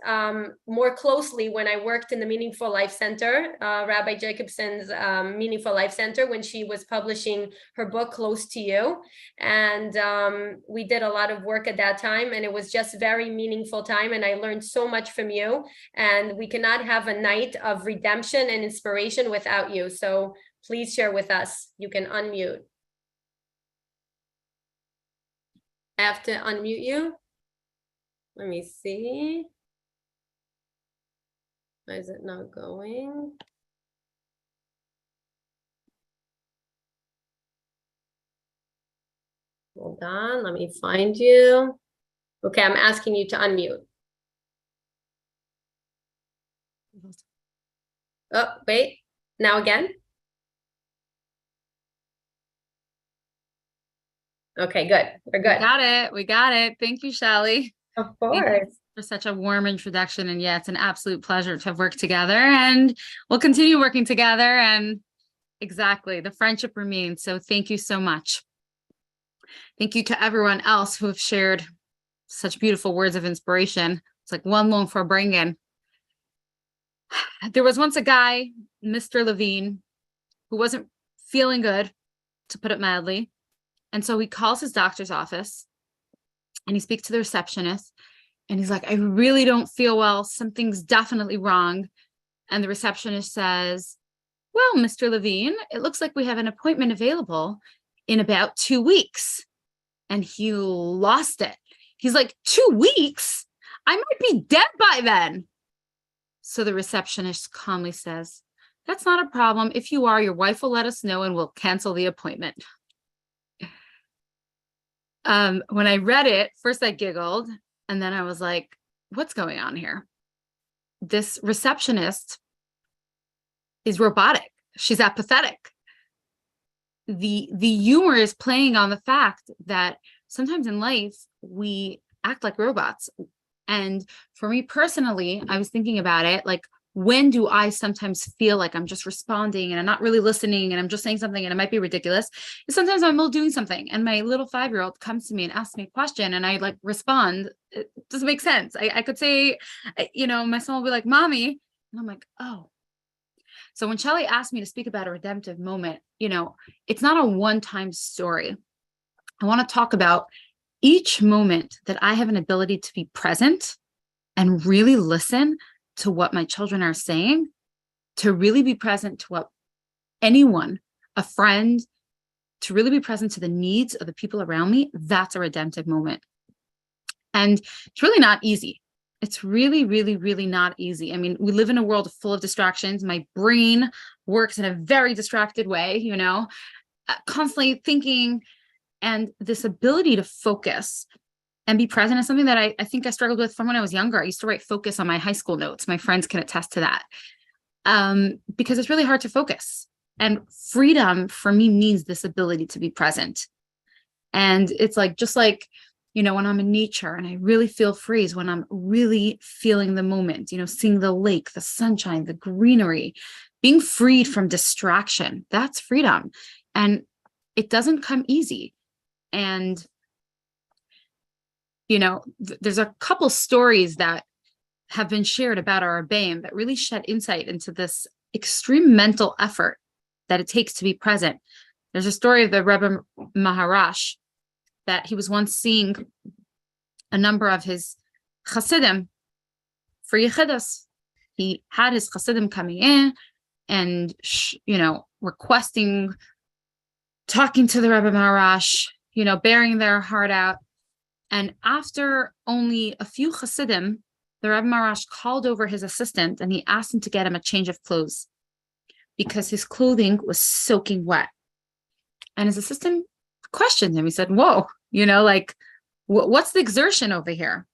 more closely when I worked in the Meaningful Life Center, Rabbi Jacobson's Meaningful Life Center, when she was publishing her book, Close to You. And we did a lot of work at that time, and it was just very meaningful time. And I learned so much from you. And we cannot have a night of redemption and inspiration without you. So please share with us. You can unmute. I have to unmute you. Let me see. Why is it not going? Hold on, let me find you. Okay, I'm asking you to unmute. Oh, wait, now again? Okay, good. We're good. We got it. Thank you, Shelly. Of Thank you course. for such a warm introduction. And yeah, it's an absolute pleasure to have worked together, and we'll continue working together. And exactly, the friendship remains. So thank you so much. Thank you to everyone else who have shared such beautiful words of inspiration. It's like one loan for bringing. There was once a guy, Mr. Levine, who wasn't feeling good, to put it mildly. And so he calls his doctor's office and he speaks to the receptionist and he's like, I really don't feel well. Something's definitely wrong. And the receptionist says, well, Mr. Levine, it looks like we have an appointment available in about 2 weeks. And he lost it. He's like, 2 weeks? I might be dead by then. So the receptionist calmly says, that's not a problem. If you are, your wife will let us know and we'll cancel the appointment. When I read it, first I giggled, and then I was like, what's going on here? This receptionist is robotic. She's apathetic. The humor is playing on the fact that sometimes in life we act like robots. And for me personally, I was thinking about it, like, when do I sometimes feel like I'm just responding and I'm not really listening and I'm just saying something and it might be ridiculous? And sometimes I'm doing something and my little 5-year-old comes to me and asks me a question and I like respond. It doesn't make sense. I could say, my son will be like, mommy. And I'm like, oh. So when Shelley asked me to speak about a redemptive moment, it's not a one-time story. I want to talk about each moment that I have an ability to be present and really listen to what my children are saying, to really be present to what anyone, a friend, to really be present to the needs of the people around me. That's a redemptive moment. And it's really not easy. It's really, really, really not easy. I mean, we live in a world full of distractions. My brain works in a very distracted way, constantly thinking. And this ability to focus and be present is something that I think I struggled with from when I was younger. I used to write focus on my high school notes. My friends can attest to that, because it's really hard to focus. And freedom for me means this ability to be present. And it's like, just like, when I'm in nature and I really feel free is when I'm really feeling the moment, seeing the lake, the sunshine, the greenery, being freed from distraction. That's freedom. And it doesn't come easy. And there's a couple stories that have been shared about our Rebbeim that really shed insight into this extreme mental effort that it takes to be present. There's a story of the Rebbe Maharash that he was once seeing a number of his Hasidim for Yechidus. He had his Hasidim coming in and, requesting, talking to the Rebbe Maharash, bearing their heart out. And after only a few Hasidim, the Rebbe Maharash called over his assistant and he asked him to get him a change of clothes because his clothing was soaking wet. And his assistant questioned him. He said, whoa, what's the exertion over here?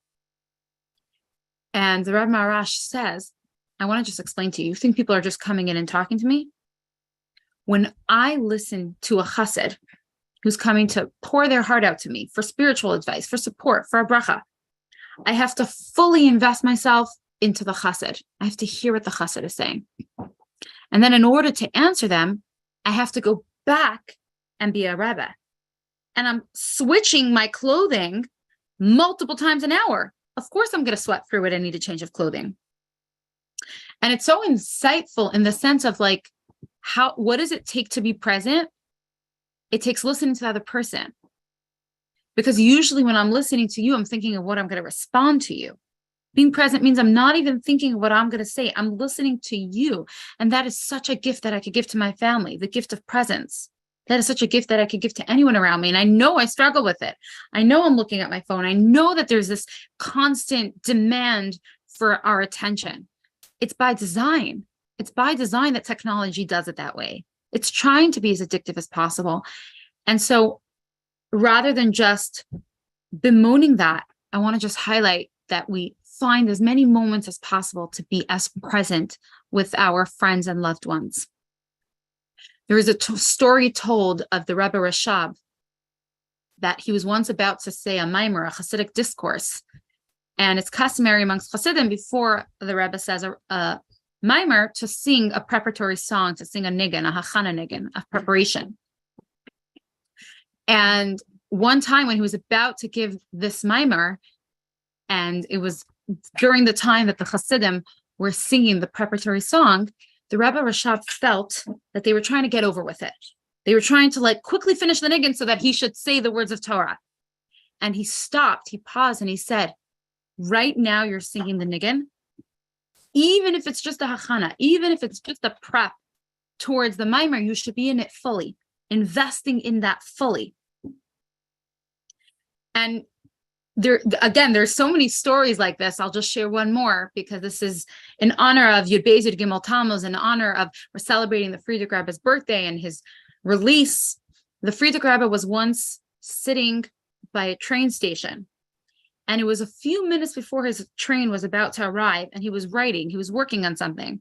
And the Rebbe Maharash says, I want to just explain to you. You think people are just coming in and talking to me? When I listen to a chassid who's coming to pour their heart out to me for spiritual advice, for support, for a bracha, I have to fully invest myself into the chassid. I have to hear what the chassid is saying. And then in order to answer them, I have to go back and be a rebbe. And I'm switching my clothing multiple times an hour. Of course, I'm going to sweat through it and need a change of clothing. And it's so insightful in the sense of what does it take to be present? It takes listening to the other person. Because usually when I'm listening to you, I'm thinking of what I'm going to respond to you. Being present means I'm not even thinking of what I'm going to say. I'm listening to you. And that is such a gift that I could give to my family, the gift of presence. That is such a gift that I could give to anyone around me. And I know I struggle with it. I know I'm looking at my phone. I know that there's this constant demand for our attention. It's by design. It's by design that technology does it that way. It's trying to be as addictive as possible. And so rather than just bemoaning that, I want to just highlight that we find as many moments as possible to be as present with our friends and loved ones. There is a story told of the Rebbe Rashab that he was once about to say a mimer, a Hasidic discourse. And it's customary amongst Hasidim before the Rebbe says a mimer to sing a preparatory song, to sing a niggin, a hachana niggin, of preparation. And one time when he was about to give this mimer, and it was during the time that the Hasidim were singing the preparatory song, the Rebbe Rashab felt that they were trying to get over with it. They were trying to like quickly finish the niggin so that he should say the words of Torah. And he stopped, he paused, and he said, right now you're singing the niggin, even if it's just a hachana, even if it's just a prep towards the mimer, you should be in it fully, investing in that fully. And there, again, there's so many stories like this. I'll just share one more because this is in honor of Yud Beis Yud Gimmel Tammuz, in honor of we're celebrating the Frierdiker Rebbe's birthday and his release. The Frierdiker Rebbe was once sitting by a train station, and it was a few minutes before his train was about to arrive, and he was writing, he was working on something.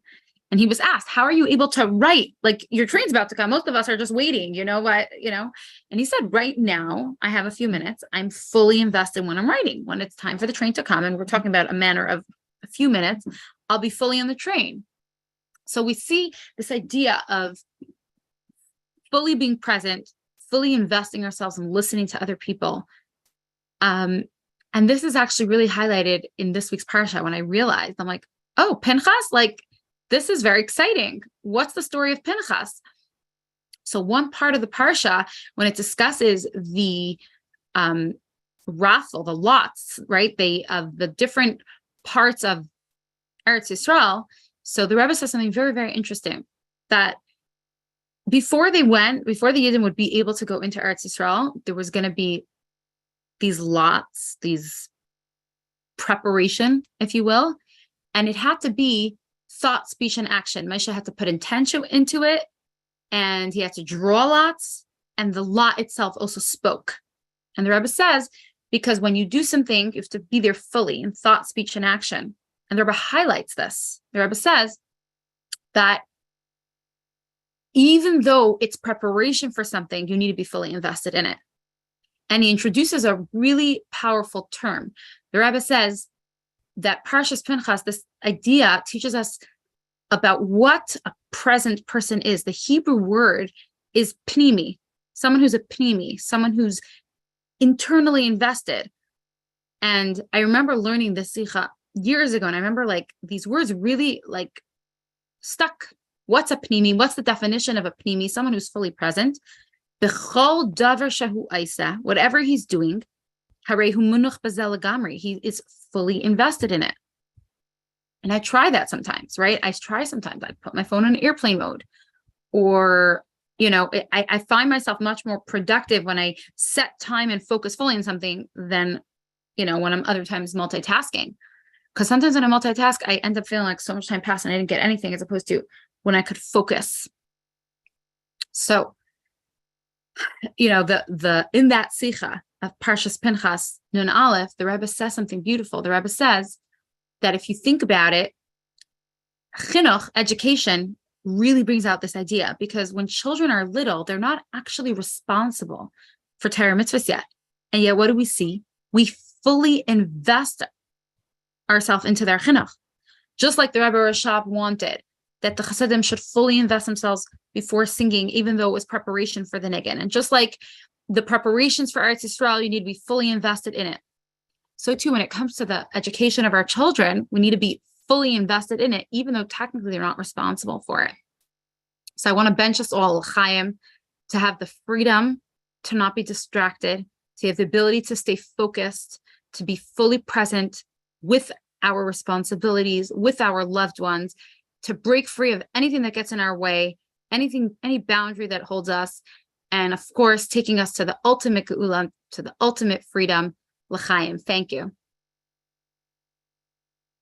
And he was asked, how are you able to write? Like, your train's about to come. Most of us are just waiting, and he said, right now, I have a few minutes. I'm fully invested when I'm writing. When it's time for the train to come, and we're talking about a matter of a few minutes, I'll be fully on the train. So we see this idea of fully being present, fully investing ourselves and listening to other people. And this is actually really highlighted in this week's parsha when I realized, I'm like, oh, Pinchas, like, this is very exciting. What's the story of Pinchas? So one part of the parsha, when it discusses the raffle, the lots, right? Of the different parts of Eretz Yisrael. So the Rebbe says something very, very interesting, that before the Yidden would be able to go into Eretz Yisrael, there was going to be these lots, these preparation, if you will, and it had to be thought, speech, and action. Moshe had to put intention into it, and he had to draw lots, and the lot itself also spoke. And the Rebbe says, because when you do something, you have to be there fully in thought, speech, and action. And the Rebbe highlights this. The Rebbe says that even though it's preparation for something, you need to be fully invested in it. And he introduces a really powerful term. The Rebbe says that Parshas Pinchas, this idea teaches us about what a present person is. The Hebrew word is pnimi, someone who's a pnimi, someone who's internally invested. And I remember learning this sikha years ago, and I remember like these words really like stuck. What's a pnimi? What's the definition of a pnimi? Someone who's fully present. B'chol davar shehu aisa, whatever he's doing, harehu munuch b'zel gamri, he is fully invested in it. And I try that sometimes, right? I put my phone on airplane mode, or, I find myself much more productive when I set time and focus fully on something than, when I'm other times multitasking. Because sometimes when I multitask, I end up feeling like so much time passed and I didn't get anything, as opposed to when I could focus. So, the in that sicha of Parshas Pinchas Nun Aleph, the Rebbe says something beautiful. The Rebbe says that if you think about it, chinuch, education, really brings out this idea, because when children are little, they're not actually responsible for Torah mitzvahs yet. And yet, what do we see? We fully invest ourselves into their chinuch. Just like the Rebbe Rashab wanted that the Chassidim should fully invest themselves before singing, even though it was preparation for the niggin. And just like the preparations for Eretz Yisrael, you need to be fully invested in it. So too, when it comes to the education of our children, we need to be fully invested in it, even though technically they're not responsible for it. So I want to bench us all, l'chaim, to have the freedom to not be distracted, to have the ability to stay focused, to be fully present with our responsibilities, with our loved ones, to break free of anything that gets in our way, any boundary that holds us, and of course, taking us to the ultimate geula, to the ultimate freedom. L'chaim, thank you.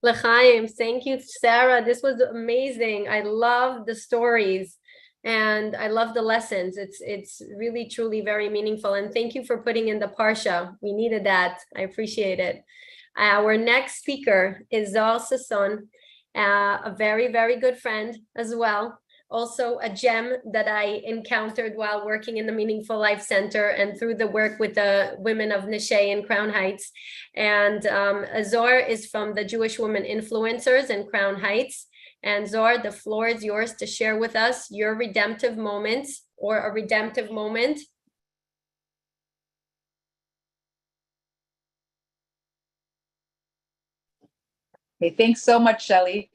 L'chaim, thank you, Sarah. This was amazing. I love the stories and I love the lessons. It's really, truly very meaningful. And thank you for putting in the parsha. We needed that. I appreciate it. Our next speaker is Zohar Sasson, a very, very good friend as well. Also a gem that I encountered while working in the Meaningful Life Center and through the work with the women of Nishay in Crown Heights. And Zohar is from the Jewish Women Influencers in Crown Heights. And Zohar, the floor is yours to share with us your redemptive moments or a redemptive moment. Okay, thanks so much, Shelley.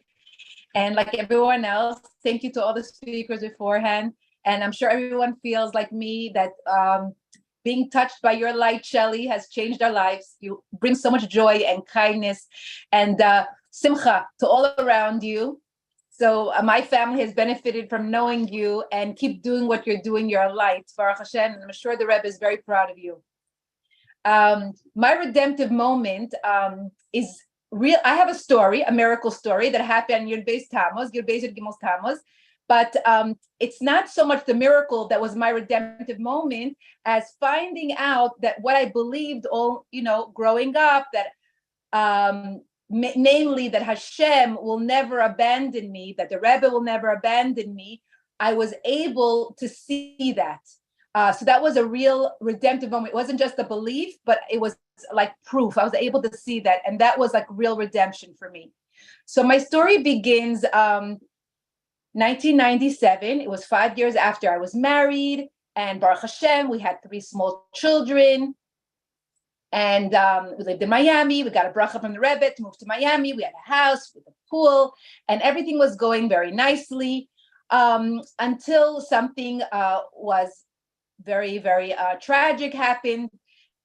And like everyone else, thank you to all the speakers beforehand. And I'm sure everyone feels like me that being touched by your light, Shelley, has changed our lives. You bring so much joy and kindness and simcha to all around you. So my family has benefited from knowing you, and keep doing what you're doing. You're a light, Baruch Hashem, and I'm sure the Rebbe is very proud of you. My redemptive moment is real. I have a story, a miracle story that happened on Beis Tammuz, Beis Gimmel Tammuz. But it's not so much the miracle that was my redemptive moment as finding out that what I believed all, growing up, that namely that Hashem will never abandon me, that the Rebbe will never abandon me. I was able to see that. So that was a real redemptive moment. It wasn't just a belief, but it was like proof. I was able to see that. And that was like real redemption for me. So my story begins 1997. It was 5 years after I was married. And Baruch Hashem, we had 3 small children. And we lived in Miami. We got a bracha from the Rebbe to move to Miami. We had a house with a pool, and everything was going very nicely until something was very, very tragic happened.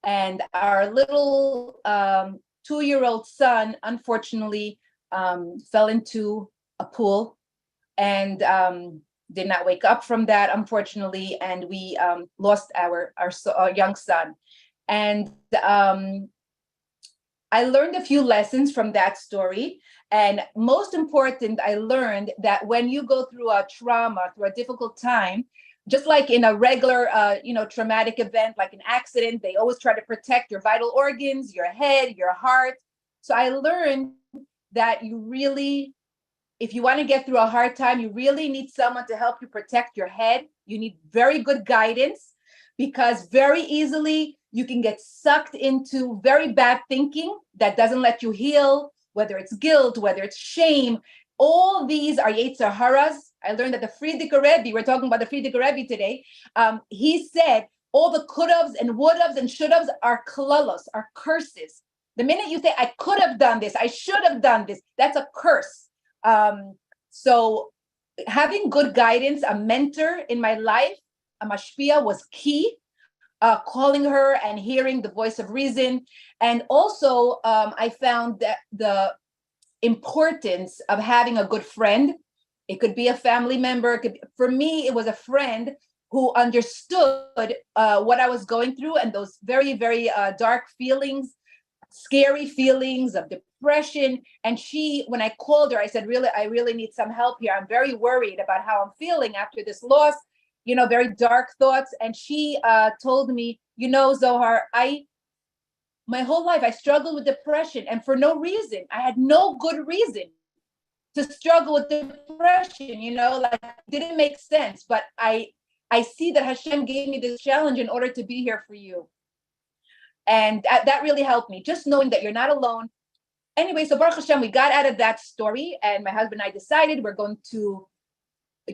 And our little 2-year-old son, unfortunately, fell into a pool and did not wake up from that, unfortunately. And we lost our young son. And I learned a few lessons from that story. And most important, I learned that when you go through a trauma, through a difficult time, just like in a regular, traumatic event, like an accident, they always try to protect your vital organs, your head, your heart. So I learned that you really, if you want to get through a hard time, you really need someone to help you protect your head. You need very good guidance, because very easily you can get sucked into very bad thinking that doesn't let you heal, whether it's guilt, whether it's shame. All these are Yetzer Haras. I learned that the Frierdiker Rebbe, we're talking about the Frierdiker Rebbe today, he said all the could'ves and would'ves and should'ves are klalos, are curses. The minute you say, I could have done this, I should have done this, that's a curse. So having good guidance, a mentor in my life, a mashpia, was key. Calling her and hearing the voice of reason. And also, I found that the importance of having a good friend. It could be a family member. For me, it was a friend who understood what I was going through and those very, very dark feelings, scary feelings of depression. And she, when I called her, I said, I really need some help here. I'm very worried about how I'm feeling after this loss. Very dark thoughts. And she told me, Zohar, my whole life, I struggled with depression, and for no reason. I had no good reason to struggle with depression, it didn't make sense. But I see that Hashem gave me this challenge in order to be here for you. And that really helped me, just knowing that you're not alone. Anyway, so Baruch Hashem, we got out of that story, and my husband and I decided we're going to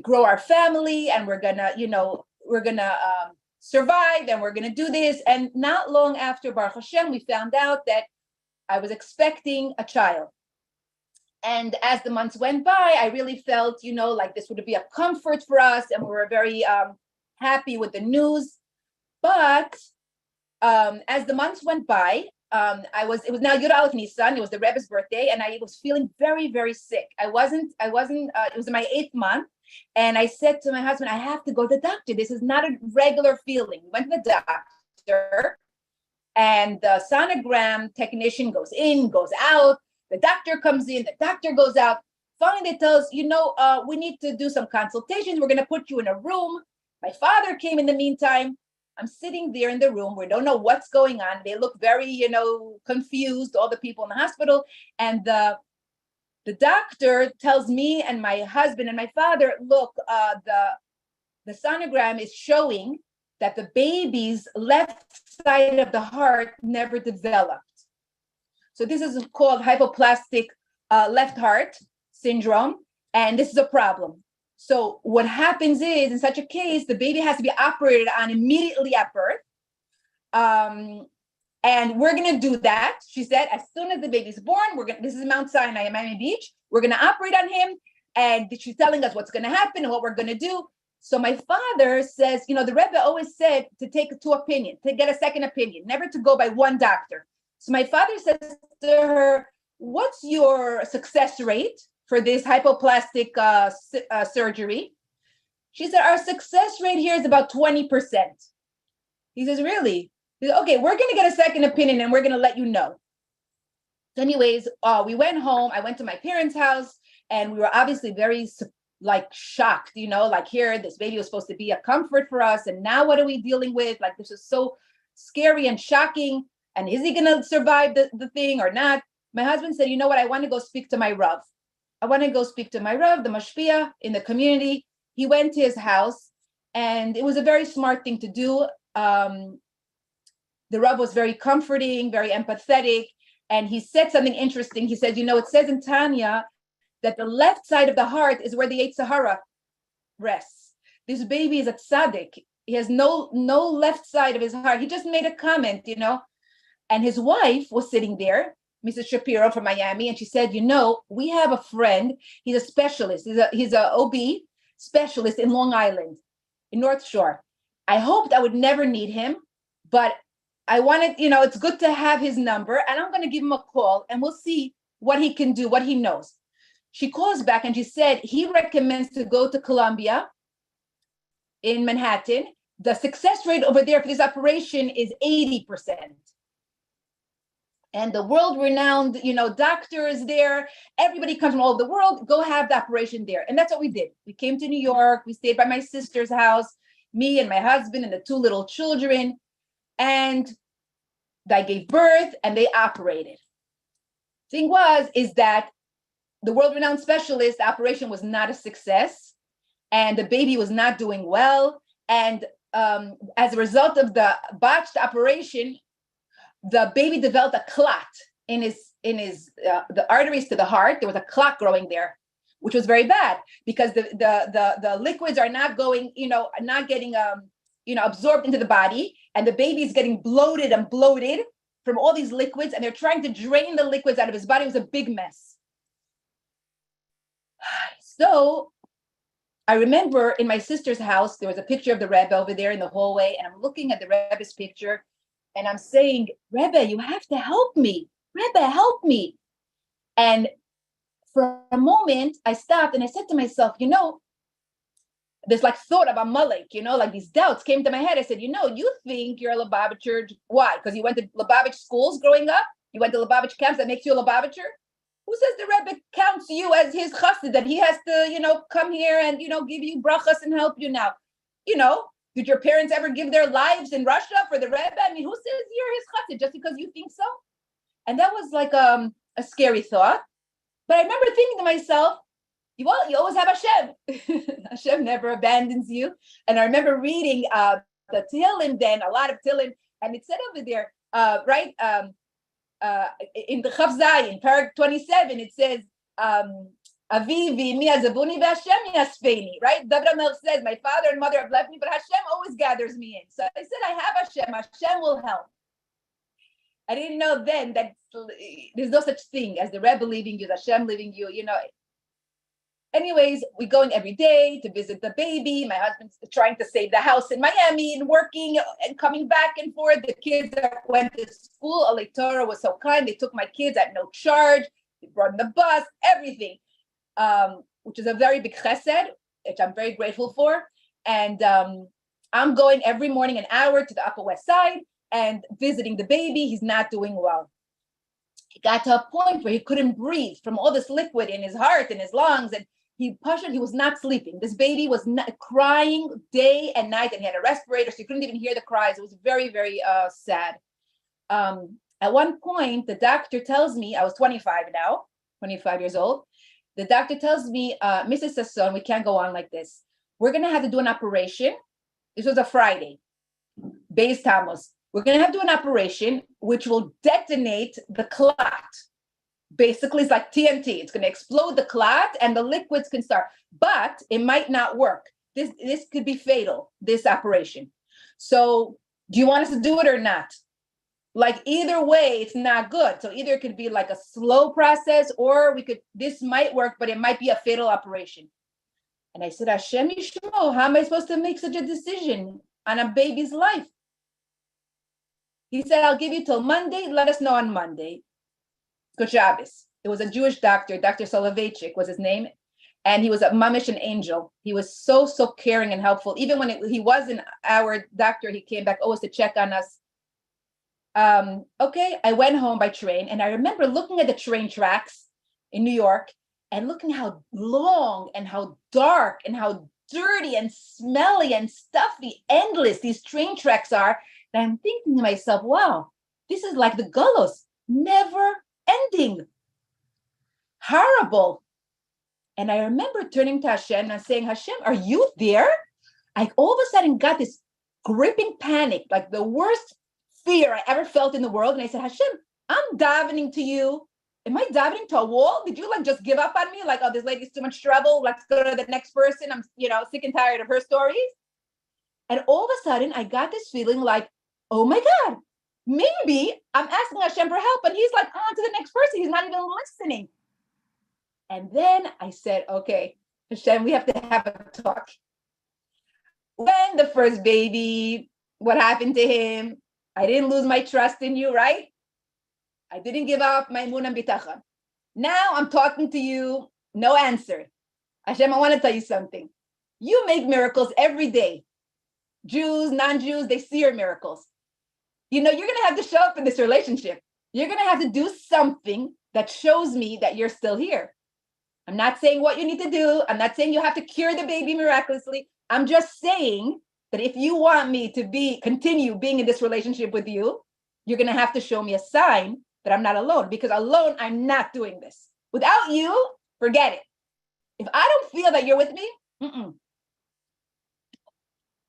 grow our family, and we're gonna survive, and we're gonna do this. And not long after, Baruch Hashem, we found out that I was expecting a child. And as the months went by, I really felt, like this would be a comfort for us, and we were very happy with the news. But as the months went by, it was now Yud Aleph Nisan, it was the Rebbe's birthday, and I was feeling very, very sick. It was in my 8th month. And I said to my husband, I have to go to the doctor. This is not a regular feeling. We went to the doctor, and the sonogram technician goes in, goes out. The doctor comes in, the doctor goes out. Finally, they tell us, we need to do some consultations. We're going to put you in a room. My father came in the meantime. I'm sitting there in the room. We don't know what's going on. They look very, confused, all the people in the hospital. And the doctor tells me and my husband and my father, look, the sonogram is showing that the baby's left side of the heart never developed. So this is called hypoplastic left heart syndrome, and this is a problem. So what happens is, in such a case, the baby has to be operated on immediately at birth. And we're going to do that. She said, as soon as the baby's born, this is Mount Sinai in Miami Beach. We're going to operate on him. And she's telling us what's going to happen and what we're going to do. So my father says, the Rebbe always said to take two opinions, to get a second opinion, never to go by one doctor. So my father says to her, what's your success rate for this hypoplastic surgery? She said, our success rate here is about 20%. He says, really? He said, okay, we're going to get a second opinion and we're going to let you know. So anyways, we went home. I went to my parents' house and we were obviously very shocked, here, this baby was supposed to be a comfort for us. And now what are we dealing with? Like, this is so scary and shocking. And is he going to survive the thing or not? My husband said, you know what? I want to go speak to my Rav. I want to go speak to my Rav, the Mashpia in the community. He went to his house and it was a very smart thing to do. The Rav was very comforting, very empathetic. And he said something interesting. He said, it says in Tanya that the left side of the heart is where the Yetzer Hara rests. This baby is a tzaddik. He has no left side of his heart. He just made a comment, and his wife was sitting there, Mrs. Shapiro from Miami, and she said, we have a friend. He's a specialist. He's a OB specialist in Long Island, in North Shore. I hoped I would never need him, but I wanted, it's good to have his number, and I'm going to give him a call, and we'll see what he can do, what he knows. She calls back and she said he recommends to go to Columbia in Manhattan. The success rate over there for this operation is 80%. And the world-renowned, doctors there, everybody comes from all over the world, go have the operation there. And that's what we did. We came to New York. We stayed by my sister's house, me and my husband and the two little children. And I gave birth and they operated. Thing is that the world-renowned specialist operation was not a success, and the baby was not doing well. And as a result of the botched operation, the baby developed a clot in the arteries to the heart. There was a clot growing there, which was very bad because the liquids are not going, not getting absorbed into the body, and the baby is getting bloated and bloated from all these liquids, and they're trying to drain the liquids out of his body. It was a big mess. So I remember in my sister's house, there was a picture of the Rebbe over there in the hallway, and I'm looking at the Rebbe's picture, and I'm saying, Rebbe, you have to help me. Rebbe, help me. And for a moment, I stopped and I said to myself, this thought about Malek, these doubts came to my head. I said, you think you're a Lubavitcher. Why? Because you went to Lubavitch schools growing up? You went to Lubavitch camps, that makes you a Lubavitcher? Who says the Rebbe counts you as his chassid, that he has to, come here and, give you brachas and help you now? Did your parents ever give their lives in Russia for the Rebbe? I mean, who says you're his chassid just because you think so? And that was like a scary thought. But I remember thinking to myself, you always have Hashem. Hashem never abandons you. And I remember reading the Tehillim then, a lot of Tehillim, and it said over there, in the Chav Zayin, Parak 27, it says, Avivi mi azabuni v'Hashem yasfeini, right? David HaMelech says, my father and mother have left me, but Hashem always gathers me in. So I said, I have Hashem. Hashem will help. I didn't know then that there's no such thing as the Rebbe leaving you, Hashem leaving you, Anyways, we're going every day to visit the baby. My husband's trying to save the house in Miami and working and coming back and forth. The kids that went to school, Alei Torah was so kind. They took my kids at no charge. They brought in the bus, everything, which is a very big chesed, which I'm very grateful for. And I'm going every morning an hour to the Upper West Side and visiting the baby. He's not doing well. He got to a point where he couldn't breathe from all this liquid in his heart and his lungs, and he was not sleeping. This baby was crying day and night, and he had a respirator, so he couldn't even hear the cries. It was very, very sad. At one point, the doctor tells me, I was 25 now, 25 years old. The doctor tells me, Mrs. Sasson, we can't go on like this. We're going to have to do an operation. This was a Friday, Beis Tammuz. We're going to have to do an operation which will detonate the clot. Basically, it's like TNT. It's going to explode the clot and the liquids can start, but it might not work. This could be fatal, this operation. So do you want us to do it or not? like either way, it's not good. So either it could be like a slow process, or this might work, but it might be a fatal operation. And I said, Hashem Yishmo, how am I supposed to make such a decision on a baby's life? He said, I'll give you till Monday. Let us know on Monday. Good Shabbos. It was a Jewish doctor, Dr. Soloveitchik was his name. And he was a mamish, an angel. He was so, so caring and helpful. Even when he wasn't our doctor, he came back always to check on us. Okay, I went home by train, and I remember looking at the train tracks in New York and looking how long and how dark and how dirty and smelly and stuffy, endless these train tracks are. And I'm thinking to myself, wow, this is like the Gullus, never ending, horrible. And I remember turning to Hashem and saying, Hashem, are you there? I all of a sudden got this gripping panic, like the worst fear I ever felt in the world. And I said, Hashem, I'm davening to you. Am I davening to a wall? Did you like just give up on me? Like, oh, this lady's too much trouble. Let's go to the next person. I'm, sick and tired of her stories. And all of a sudden I got this feeling like, oh my God, maybe I'm asking Hashem for help. And he's like, on to the next person. He's not even listening. And then I said, okay, Hashem, we have to have a talk. When the first baby, what happened to him? I didn't lose my trust in you, right? I didn't give up my emunah and bitachon. Now I'm talking to you, no answer. Hashem, I want to tell you something. You make miracles every day. Jews, non-Jews, they see your miracles. You're going to have to show up in this relationship. You're going to have to do something that shows me that you're still here. I'm not saying what you need to do. I'm not saying you have to cure the baby miraculously. I'm just saying that if you want me to continue being in this relationship with you, you're going to have to show me a sign that I'm not alone, because alone, I'm not doing this. Without you, forget it. If I don't feel that you're with me,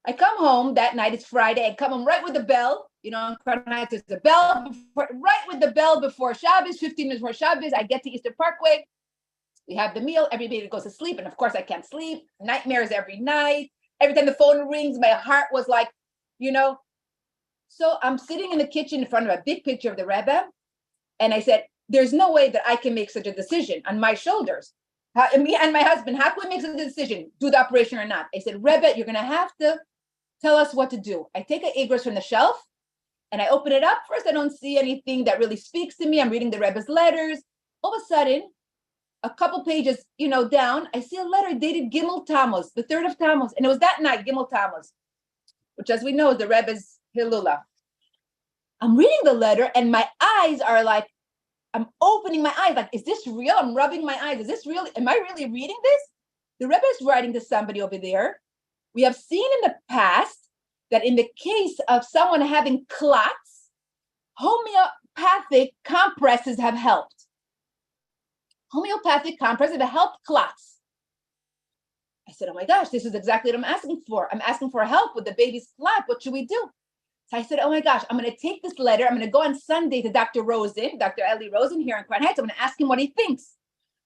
I come home that night, it's Friday, I come home right with the bell, on Friday night, there's the bell, right with the bell before Shabbos, 15 minutes before Shabbos, I get to Eastern Parkway, we have the meal, everybody goes to sleep, and of course I can't sleep, nightmares every night, every time the phone rings, my heart was like, So I'm sitting in the kitchen in front of a big picture of the Rebbe, and I said, there's no way that I can make such a decision on my shoulders. Me and my husband, how can we make such a decision, do the operation or not? I said, Rebbe, you're going to have to tell us what to do. I take an Igros from the shelf, and I open it up. First, I don't see anything that really speaks to me. I'm reading the Rebbe's letters. All of a sudden, a couple pages, down, I see a letter dated Gimmel Tammuz, the 3rd of Tammuz. And it was that night, Gimmel Tammuz, which, as we know, is the Rebbe's Hilula. I'm reading the letter, and my eyes are like, I'm opening my eyes. Like, is this real? I'm rubbing my eyes. Is this real? Am I really reading this? The Rebbe is writing to somebody over there. We have seen in the past that in the case of someone having clots, homeopathic compresses have helped. Homeopathic compresses have helped clots. I said, oh my gosh, this is exactly what I'm asking for. I'm asking for help with the baby's clot. What should we do? So I said, oh my gosh, I'm going to take this letter. I'm going to go on Sunday to Dr. Eli Rosen here in Crown Heights. I'm going to ask him what he thinks.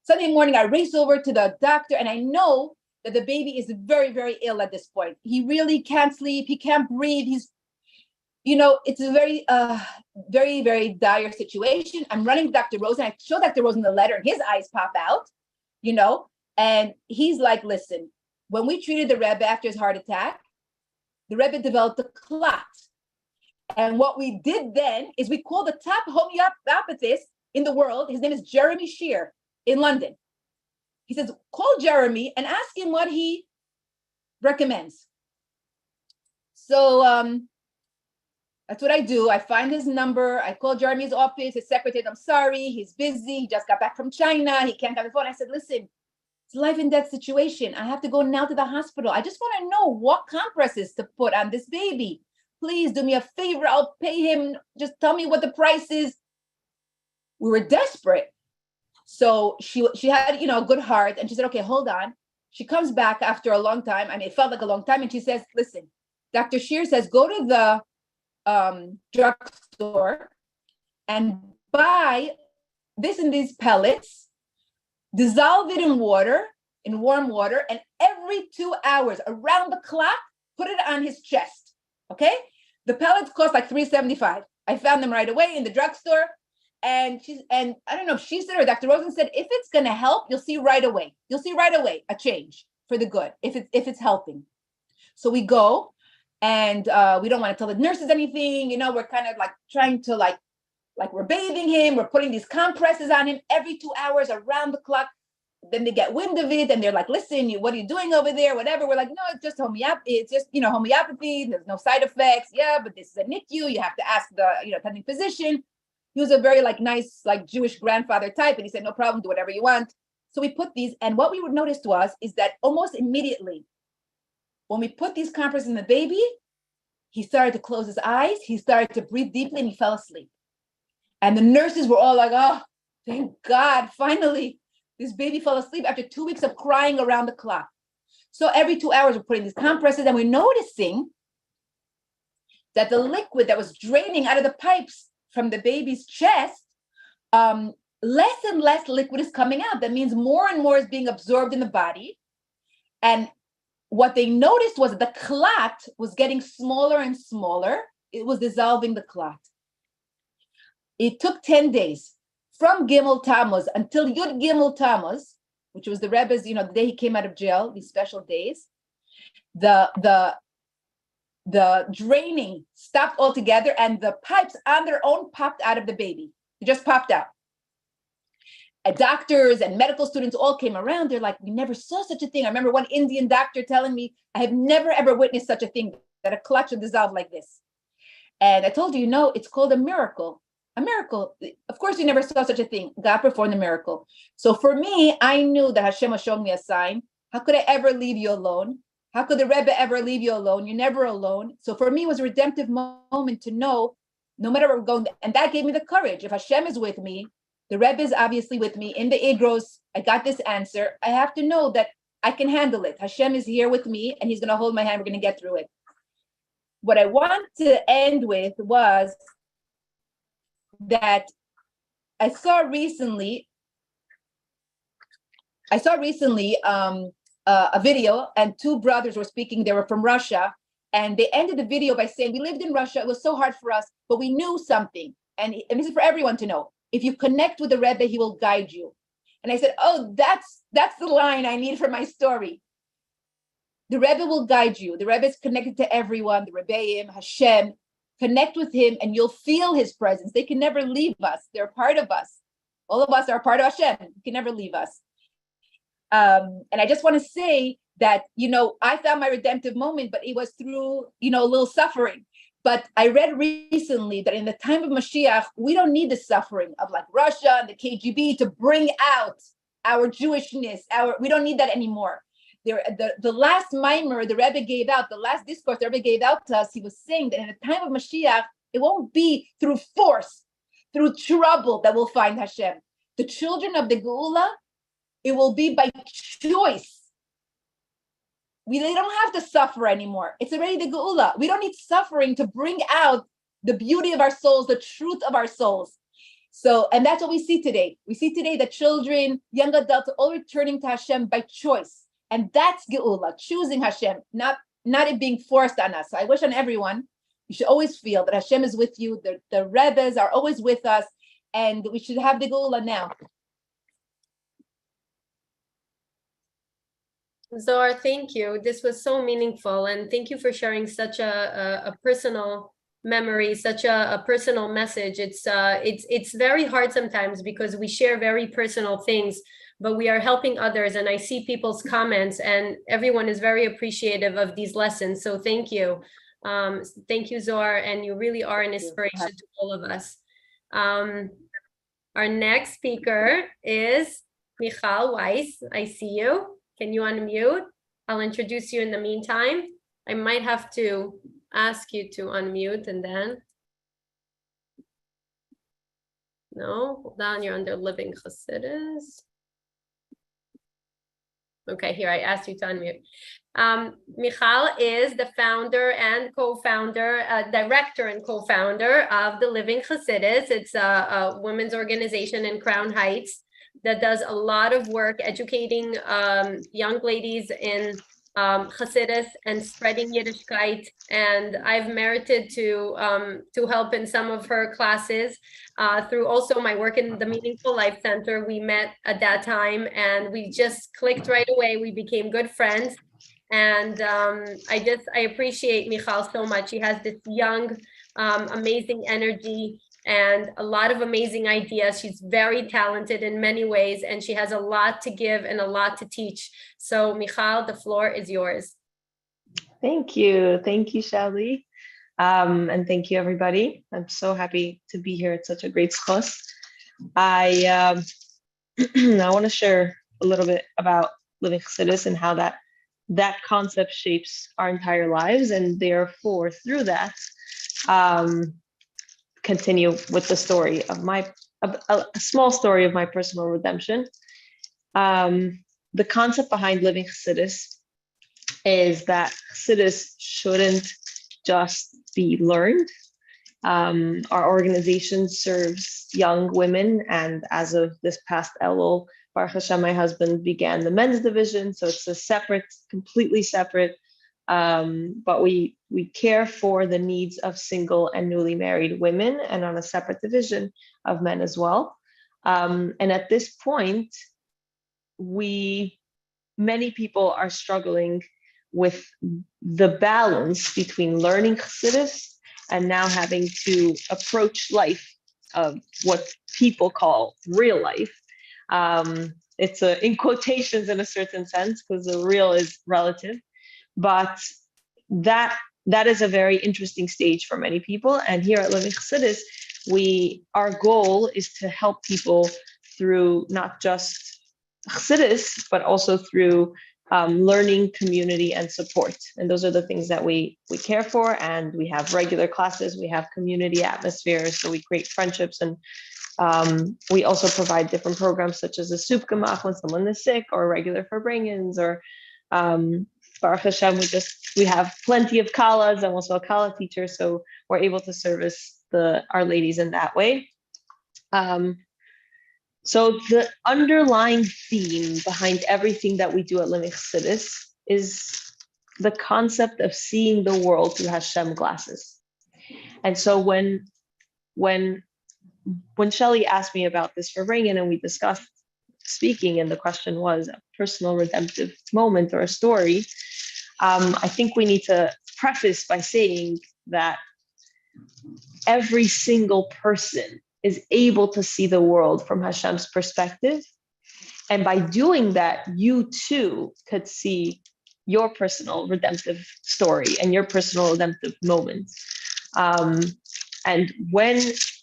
Sunday morning, I race over to the doctor, and I know that the baby is very, very ill at this point. He really can't sleep. He can't breathe. He's, it's a very, very, very dire situation. I'm running to Dr. Rosen. I show Dr. Rosen the letter, and his eyes pop out, and he's like, listen, when we treated the Rebbe after his heart attack, the Rebbe developed a clot. And what we did then is we called the top homeopathist in the world. His name is Jeremy Shear in London. He says, call Jeremy and ask him what he recommends. So that's what I do. I find his number. I call Jeremy's office. His secretary, I'm sorry, he's busy. He just got back from China. He can't get the phone. I said, listen, it's a life and death situation. I have to go now to the hospital. I just want to know what compresses to put on this baby. Please do me a favor. I'll pay him. Just tell me what the price is. We were desperate. So she had, a good heart. And she said, okay, hold on. She comes back after a long time. I mean, it felt like a long time. And she says, listen, Dr. Shear says, go to the drugstore and buy this in these pellets, dissolve it in water, in warm water. And every 2 hours around the clock, put it on his chest. Okay, the pellets cost like $3.75. I found them right away in the drugstore. And I don't know if she said or Dr. Rosen said, if it's going to help, you'll see right away. You'll see right away a change for the good if it's helping. So we go, and we don't want to tell the nurses anything. We're kind of like trying to like we're bathing him. We're putting these compresses on him every 2 hours around the clock. Then they get wind of it and they're like, listen, what are you doing over there? Whatever. We're like, no, it's just homeopathy. It's just, homeopathy. There's no side effects. Yeah, but this is a NICU. You have to ask the, attending physician. He was a very nice, Jewish grandfather type. And he said, no problem, do whatever you want. So we put these, and what we would notice is that almost immediately, when we put these compresses in the baby, he started to close his eyes. He started to breathe deeply and he fell asleep. And the nurses were all like, oh, thank God, finally, this baby fell asleep after 2 weeks of crying around the clock. So every 2 hours, we're putting these compresses, and we're noticing that the liquid that was draining out of the pipes from the baby's chest, less and less liquid is coming out. That means more and more is being absorbed in the body. And what they noticed was that the clot was getting smaller and smaller. It was dissolving the clot. It took 10 days. From Gimmel Tammuz until Yud Gimmel Tammuz, which was the Rebbe's, the day he came out of jail, these special days, the draining stopped altogether, and the pipes on their own popped out of the baby. It just popped out. And doctors and medical students all came around. They're like, we never saw such a thing. I remember one Indian doctor telling me, I have never, ever witnessed such a thing, that a clot should dissolve like this. And I told you, it's called a miracle. A miracle. Of course, you never saw such a thing. God performed the miracle. So for me, I knew that Hashem was showing me a sign. How could I ever leave you alone? How could the Rebbe ever leave you alone? You're never alone. So for me, it was a redemptive moment to know, no matter where we're going, and that gave me the courage. If Hashem is with me, the Rebbe is obviously with me in the Igros. I got this answer. I have to know that I can handle it. Hashem is here with me, and he's going to hold my hand. We're going to get through it. What I want to end with was that I saw recently a video, and two brothers were speaking. They were from Russia, and they ended the video by saying, we lived in Russia. It was so hard for us, but we knew something. And this is for everyone to know. If you connect with the Rebbe, he will guide you. And I said, oh, that's the line I need for my story. The Rebbe will guide you. The Rebbe is connected to everyone, the Rebbeim, Hashem. Connect with him and you'll feel his presence. They can never leave us. They're part of us. All of us are part of Hashem. He can never leave us. And I just want to say that, I found my redemptive moment, but it was through, a little suffering. But I read recently that in the time of Mashiach, we don't need the suffering of Russia and the KGB to bring out our Jewishness. We don't need that anymore. The last mimer the Rebbe gave out, the last discourse the Rebbe gave out to us, he was saying that in the time of Mashiach, it won't be through force, through trouble that we'll find Hashem. The children of the Geula, it will be by choice. They don't have to suffer anymore. It's already the Geula. We don't need suffering to bring out the beauty of our souls, the truth of our souls. So, and that's what we see today. We see today that children, young adults are all returning to Hashem by choice. And that's Geula, choosing Hashem, not it being forced on us. So I wish on everyone, you should always feel that Hashem is with you. The Rebbes are always with us, and we should have the Geula now. Zohar, thank you. This was so meaningful, and thank you for sharing such a personal memory, such a personal message. It's very hard sometimes because we share very personal things, but we are helping others, and I see people's comments, and everyone is very appreciative of these lessons. So thank you. Thank you, Zohar, and you really are an inspiration to all of us. Our next speaker is Michal Weiss. I see you. Can you unmute? I'll introduce you in the meantime. I might have to ask you to unmute and then. No, hold on, you're under Living Chassidus. Okay, here, I asked you to unmute. Michal is the founder and co-founder, director and co-founder of the Living Chassidus. It's a women's organization in Crown Heights that does a lot of work educating young ladies in Chassidus and spreading Yiddishkeit, and I've merited to help in some of her classes through also my work in the Meaningful Life Center. We met at that time, and we just clicked right away. We became good friends, and I appreciate Michal so much. She has this young, amazing energy and a lot of amazing ideas. She's very talented in many ways, and she has a lot to give and a lot to teach. So Michal, the floor is yours. Thank you. Thank you, Shali. And thank you, everybody. I'm so happy to be here. It's such a great schos. I want to share a little bit about living Chassidus and how that concept shapes our entire lives, and therefore through that, continue with the story of a small story of my personal redemption. The concept behind living Chassidus is that Chassidus shouldn't just be learned. Our organization serves young women, and as of this past Elul, Baruch Hashem, my husband began the men's division, so it's a separate, completely separate. But we care for the needs of single and newly married women, and on a separate division of men as well. And at this point, many people are struggling with the balance between learning Chassidus and now having to approach life of what people call real life. It's in quotations in a certain sense, because the real is relative. But that is a very interesting stage for many people. And here at Living Chassidus, our goal is to help people through not just Chassidus, but also through learning, community, and support. And those are the things that we care for. And we have regular classes, we have community atmospheres, so we create friendships. And we also provide different programs such as a soup gemach when someone is sick, or regular for bring-ins, or Baruch Hashem, we have plenty of kalas. I'm also a kala teacher, so we're able to service our ladies in that way. So the underlying theme behind everything that we do at Living Chassidus is the concept of seeing the world through Hashem glasses. And so when Shelley asked me about this for bring-in, and we discussed speaking, and the question was a personal redemptive moment or a story, I think we need to preface by saying that every single person is able to see the world from Hashem's perspective. And by doing that, you too could see your personal redemptive story and your personal redemptive moments. And when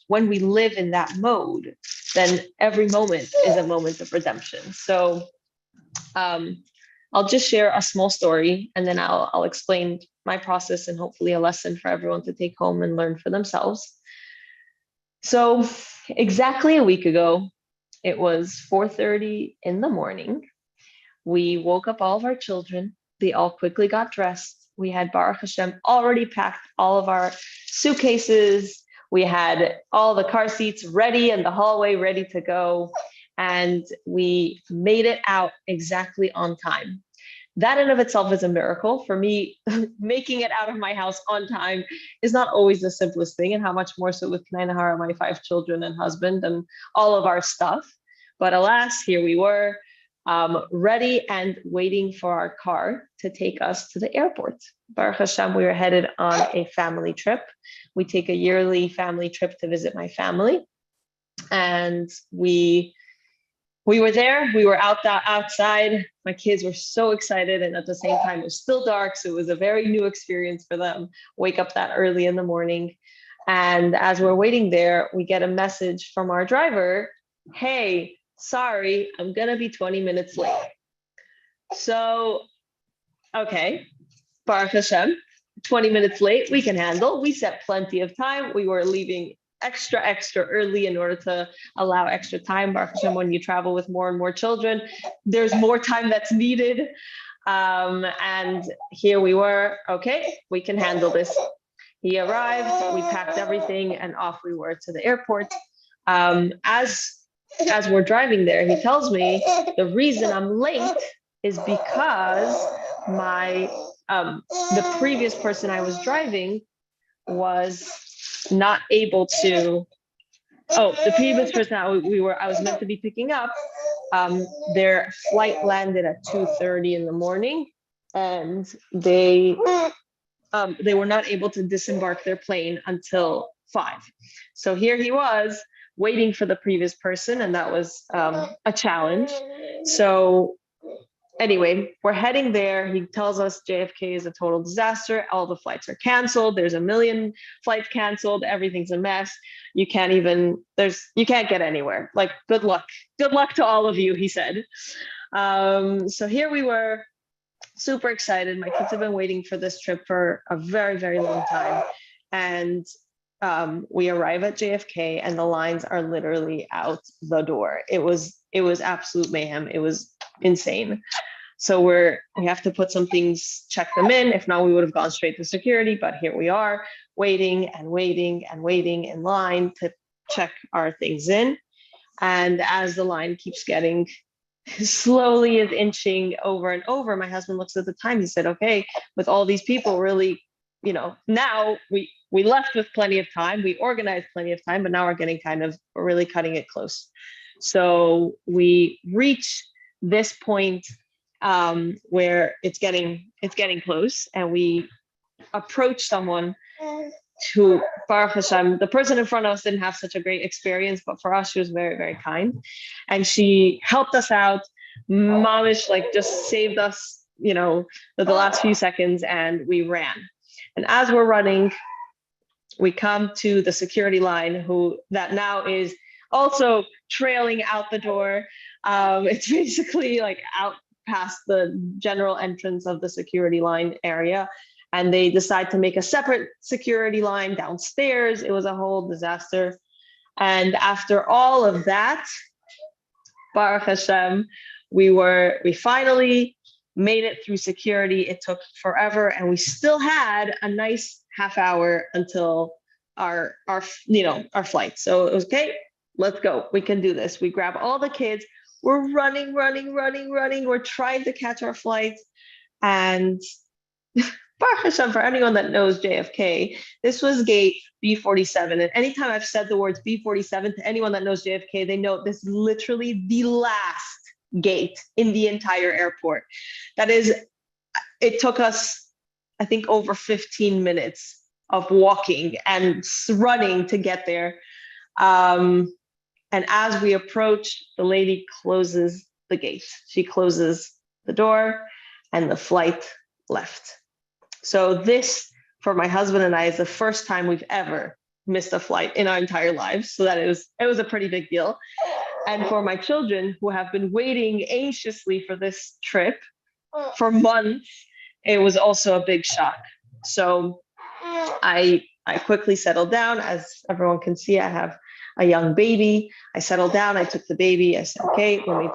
we live in that mode, then every moment is a moment of redemption. So I'll just share a small story, and then I'll explain my process and hopefully a lesson for everyone to take home and learn for themselves. So exactly a week ago, it was 4:30 in the morning. We woke up all of our children. They all quickly got dressed. We had Baruch Hashem already packed all of our suitcases. We had all the car seats ready in the hallway, ready to go. And we made it out exactly on time. That in of itself is a miracle. For me, making it out of my house on time is not always the simplest thing, and how much more so with Knei Nahara, my 5 children and husband, and all of our stuff. But alas, here we were, ready and waiting for our car to take us to the airport. Baruch Hashem, we were headed on a family trip. We take a yearly family trip to visit my family. And we were there, we were outside. My kids were so excited, and at the same time, it was still dark, so it was a very new experience for them. Wake up that early in the morning. And as we're waiting there, we get a message from our driver, hey, sorry, I'm gonna be 20 minutes late. So, okay, Baruch Hashem, 20 minutes late, we can handle. We set plenty of time. We were leaving extra early in order to allow extra time. Baruch Hashem, when you travel with more and more children, there's more time that's needed. And here we were, okay, we can handle this. He arrived, we packed everything, and off we were to the airport. As we're driving there, he tells me the reason I'm late is because my the previous person I was driving was not able to. Oh, the previous person I was meant to be picking up, their flight landed at 2:30 in the morning, and they were not able to disembark their plane until 5. So here he was waiting for the previous person, and that was a challenge. So anyway, we're heading there. He tells us JFK is a total disaster. All the flights are canceled. There's a million flights canceled. Everything's a mess. You can't get anywhere. Like, good luck. Good luck to all of you, he said. So here we were, super excited. My kids have been waiting for this trip for a very, very long time. And we arrive at JFK and the lines are literally out the door. It was absolute mayhem. It was insane. So we have to put some things, check them in. If not, we would have gone straight to security, but here we are waiting and waiting and waiting in line to check our things in. And as the line keeps getting slowly is inching over and over, my husband looks at the time. He said, okay, with all these people, really, now we left with plenty of time. We organized plenty of time, but now we're really cutting it close. So we reach this point where it's getting close, and we approach someone who, Baruch Hashem, the person in front of us didn't have such a great experience, but for us, she was very, very kind. And she helped us out, mamish, like just saved us, the last few seconds, and we ran. And as we're running, we come to the security line, that now is also trailing out the door. It's basically like out past the general entrance of the security line area. And they decide to make a separate security line downstairs. It was a whole disaster. And after all of that, Baruch Hashem, we finally made it through security. It took forever, and we still had a nice half hour until our flight. So it was okay, let's go. We can do this. We grab all the kids. We're running. We're trying to catch our flight. And Baruch Hashem, for anyone that knows JFK, this was gate B47. And anytime I've said the words B47 to anyone that knows JFK, they know this is literally the last gate in the entire airport. That is, it took us, I think, over 15 minutes of walking and running to get there. And as we approach, the lady closes the gate. She closes the door, and the flight left. So this, for my husband and I, is the first time we've ever missed a flight in our entire lives. So that it was a pretty big deal. And for my children, who have been waiting anxiously for this trip for months, it was also a big shock. So I quickly settled down. As everyone can see, I have a young baby. I settled down. I took the baby. I said, okay, let me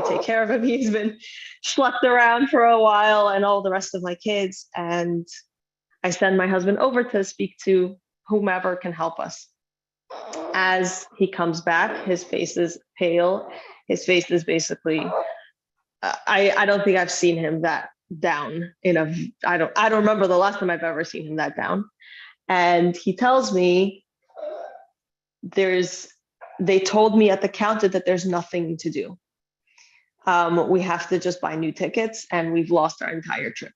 take care of him. He's been schlepped around for a while, and all the rest of my kids. And I send my husband over to speak to whomever can help us. As he comes back, his face is pale. His face is basically, I don't think I've seen him that down I don't remember the last time I've ever seen him that down. And he tells me, they told me at the counter that there's nothing to do. We have to just buy new tickets, and we've lost our entire trip.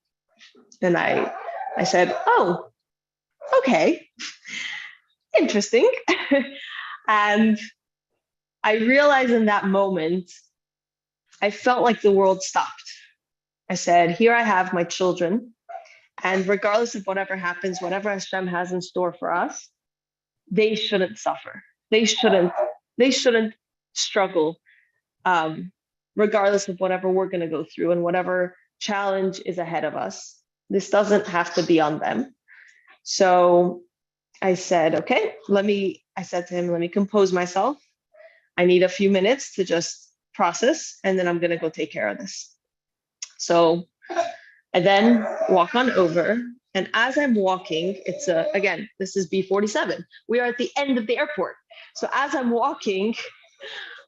And I said, oh, okay, interesting. And I realized in that moment, I felt like the world stopped. I said, here I have my children, and regardless of whatever happens, whatever Hashem has in store for us, they shouldn't suffer. They shouldn't struggle, regardless of whatever we're going to go through and whatever challenge is ahead of us. This doesn't have to be on them. So I said, okay, I said to him, let me compose myself. I need a few minutes to just process, and then I'm going to go take care of this. So I then walk on over. And as I'm walking, again, this is B47. We are at the end of the airport. So as I'm walking,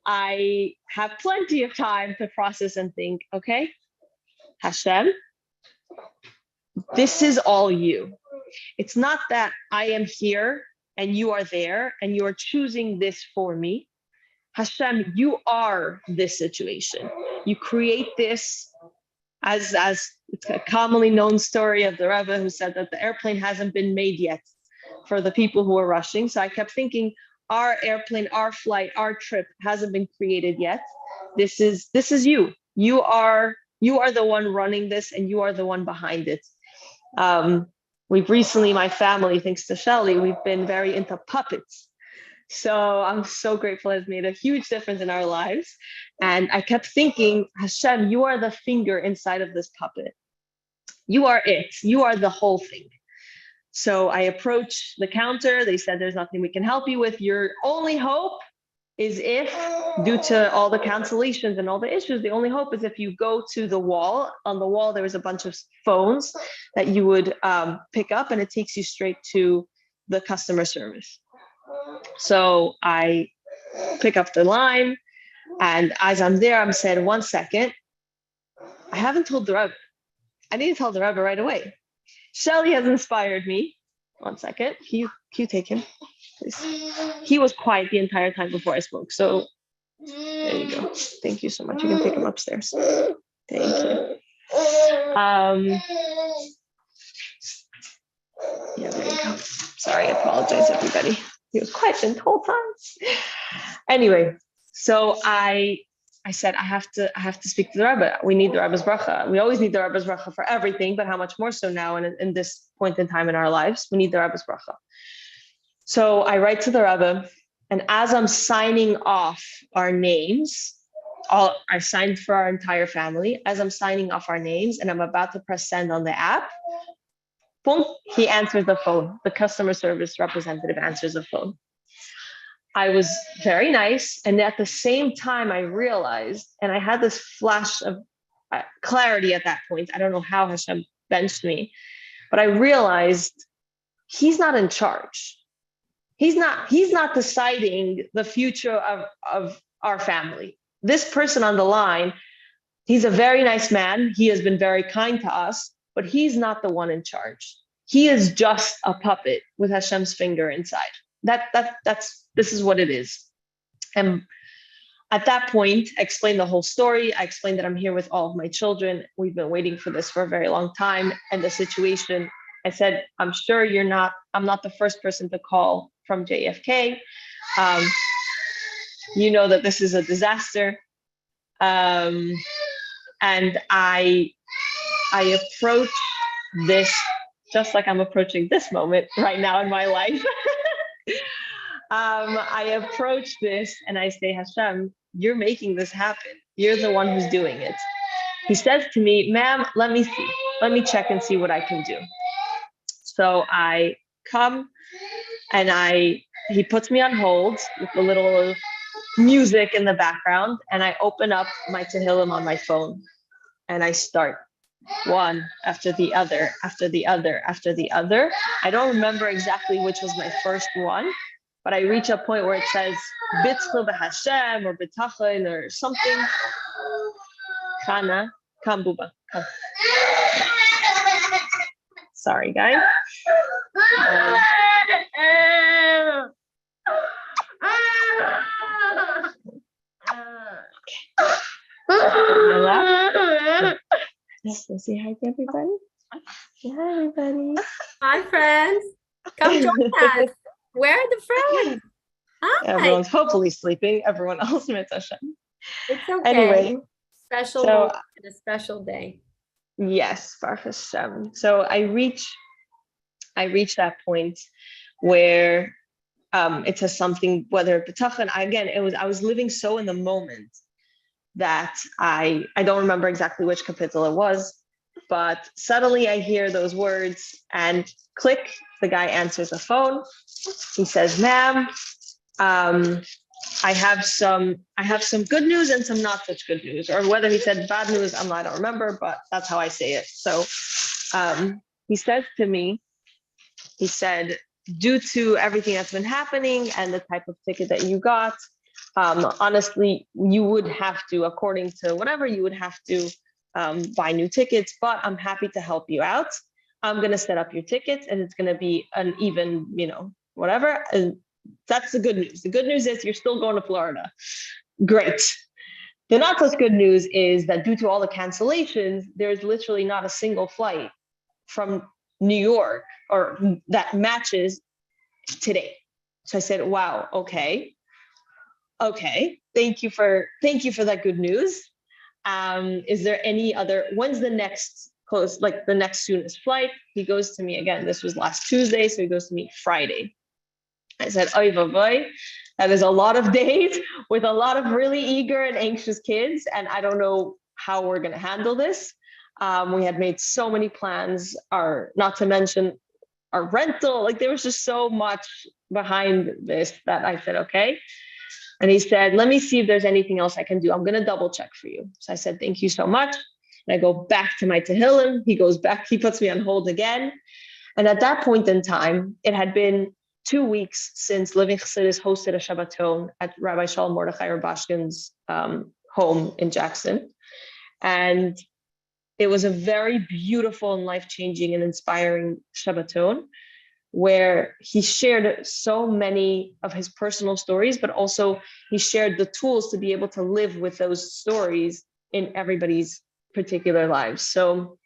I have plenty of time to process and think, okay, Hashem, this is all you. It's not that I am here and you are there and you are choosing this for me. Hashem, you are this situation. You create this as it's a commonly known story of the Rebbe who said that the airplane hasn't been made yet for the people who are rushing. So I kept thinking, our airplane, our flight, our trip hasn't been created yet. This is you. You are the one running this, and you are the one behind it. We've recently, my family, thanks to Shelly, we've been very into puppets. So I'm so grateful. It's made a huge difference in our lives. And I kept thinking, Hashem, you are the finger inside of this puppet. You are it. You are the whole thing. So I approached the counter. They said, there's nothing we can help you with. Your only hope is if, due to all the cancellations and all the issues, the only hope is if you go to the wall. On the wall, there was a bunch of phones that you would pick up, and it takes you straight to the customer service. So I pick up the line, and as I'm there, I'm saying, 1 second, I haven't told the Rebbe. I need to tell the Rebbe right away. Shelly has inspired me. 1 second, can you take him, please? He was quiet the entire time before I spoke, so there you go. Thank you so much. You can take him upstairs. Thank you. Yeah, there you go. Sorry, I apologize, everybody. He was quiet the whole time. Anyway, so I said, I have to speak to the Rebbe. We need the Rebbe's bracha. We always need the Rebbe's bracha for everything, but how much more so now in this point in time in our lives, we need the Rebbe's bracha. So I write to the Rebbe, and as I'm signing off our names, I signed for our entire family. As I'm signing off our names and I'm about to press send on the app, boom, he answers the phone. The customer service representative answers the phone. I was very nice. And at the same time, I realized, and I had this flash of clarity at that point. I don't know how Hashem benched me, but I realized he's not in charge. He's not deciding the future of our family. This person on the line, he's a very nice man. He has been very kind to us, but he's not the one in charge. He is just a puppet with Hashem's finger inside. This is what it is. And at that point, I explained the whole story. I explained that I'm here with all of my children. We've been waiting for this for a very long time. And the situation, I said, I'm sure I'm not the first person to call from JFK. You know that this is a disaster. And I approach this just like I'm approaching this moment right now in my life. I approach this and I say, Hashem, you're making this happen. You're the one who's doing it. He says to me, ma'am, let me see. Let me check and see what I can do. So I come and he puts me on hold with a little music in the background, and I open up my Tehillim on my phone and I start one after the other, after the other, after the other. I don't remember exactly which was my first one, but I reach a point where it says Bitzcha b'Hashem or B'tachin or something. Kana, come Buba, come. Sorry, guys. Let's say hi to everybody. Hi, everybody. Hi, friends. Come join us. Where are the friends? Hi. Everyone's hopefully sleeping. Everyone else, Mitzvah Hashem. It's okay. Anyway, Special so moment, a special day. yes, Baruch Hashem. So I reach that point where it says something, whether B'tachan, again, I was living so in the moment that I don't remember exactly which kapitel it was, but suddenly I hear those words and click, the guy answers the phone. He says, ma'am, I have some good news and some not such good news, or whether he said bad news, I don't remember, but that's how I say it. So he says to me, he said, due to everything that's been happening and the type of ticket that you got, honestly, you would have to, according to whatever, you would have to buy new tickets, but I'm happy to help you out. I'm going to set up your tickets and it's going to be an even, whatever. And that's the good news. The good news is you're still going to Florida. Great. The not such good news is that due to all the cancellations, there's literally not a single flight from New York or that matches today. So I said, wow, okay. Thank you for that good news. Is there any other, when's the next close, like the next soonest flight? He goes to me again, this was last Tuesday, so he goes to me Friday. I said, oy vavoy, that is a lot of days with a lot of really eager and anxious kids, and I don't know how we're gonna handle this. We had made so many plans, not to mention our rental, like there was just so much behind this that I said, okay. And he said, let me see if there's anything else I can do. I'm going to double check for you. So I said, thank you so much. And I go back to my Tehillim. He goes back, he puts me on hold again. And at that point in time, it had been 2 weeks since Living Chassidus hosted a Shabbaton at Rabbi Shalom Mordechai Rabashkin's home in Jackson. And it was a very beautiful and life-changing and inspiring Shabbaton, where he shared so many of his personal stories, but also he shared the tools to be able to live with those stories in everybody's particular lives. So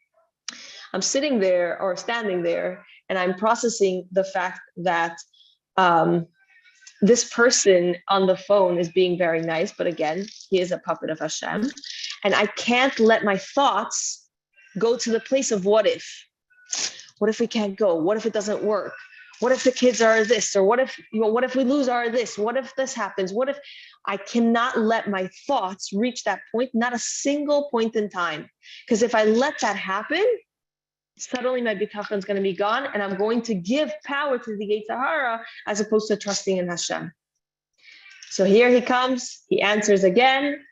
I'm sitting there or standing there, and I'm processing the fact that this person on the phone is being very nice, but again, he is a puppet of Hashem. And I can't let my thoughts go to the place of what if. What if we can't go? What if it doesn't work? What if the kids are this? Or what if we lose our this? What if this happens? What if I cannot let my thoughts reach that point, not a single point in time? Because if I let that happen, suddenly my bitachon is going to be gone, and I'm going to give power to the Yetzer Hara as opposed to trusting in Hashem. So here he comes, he answers again,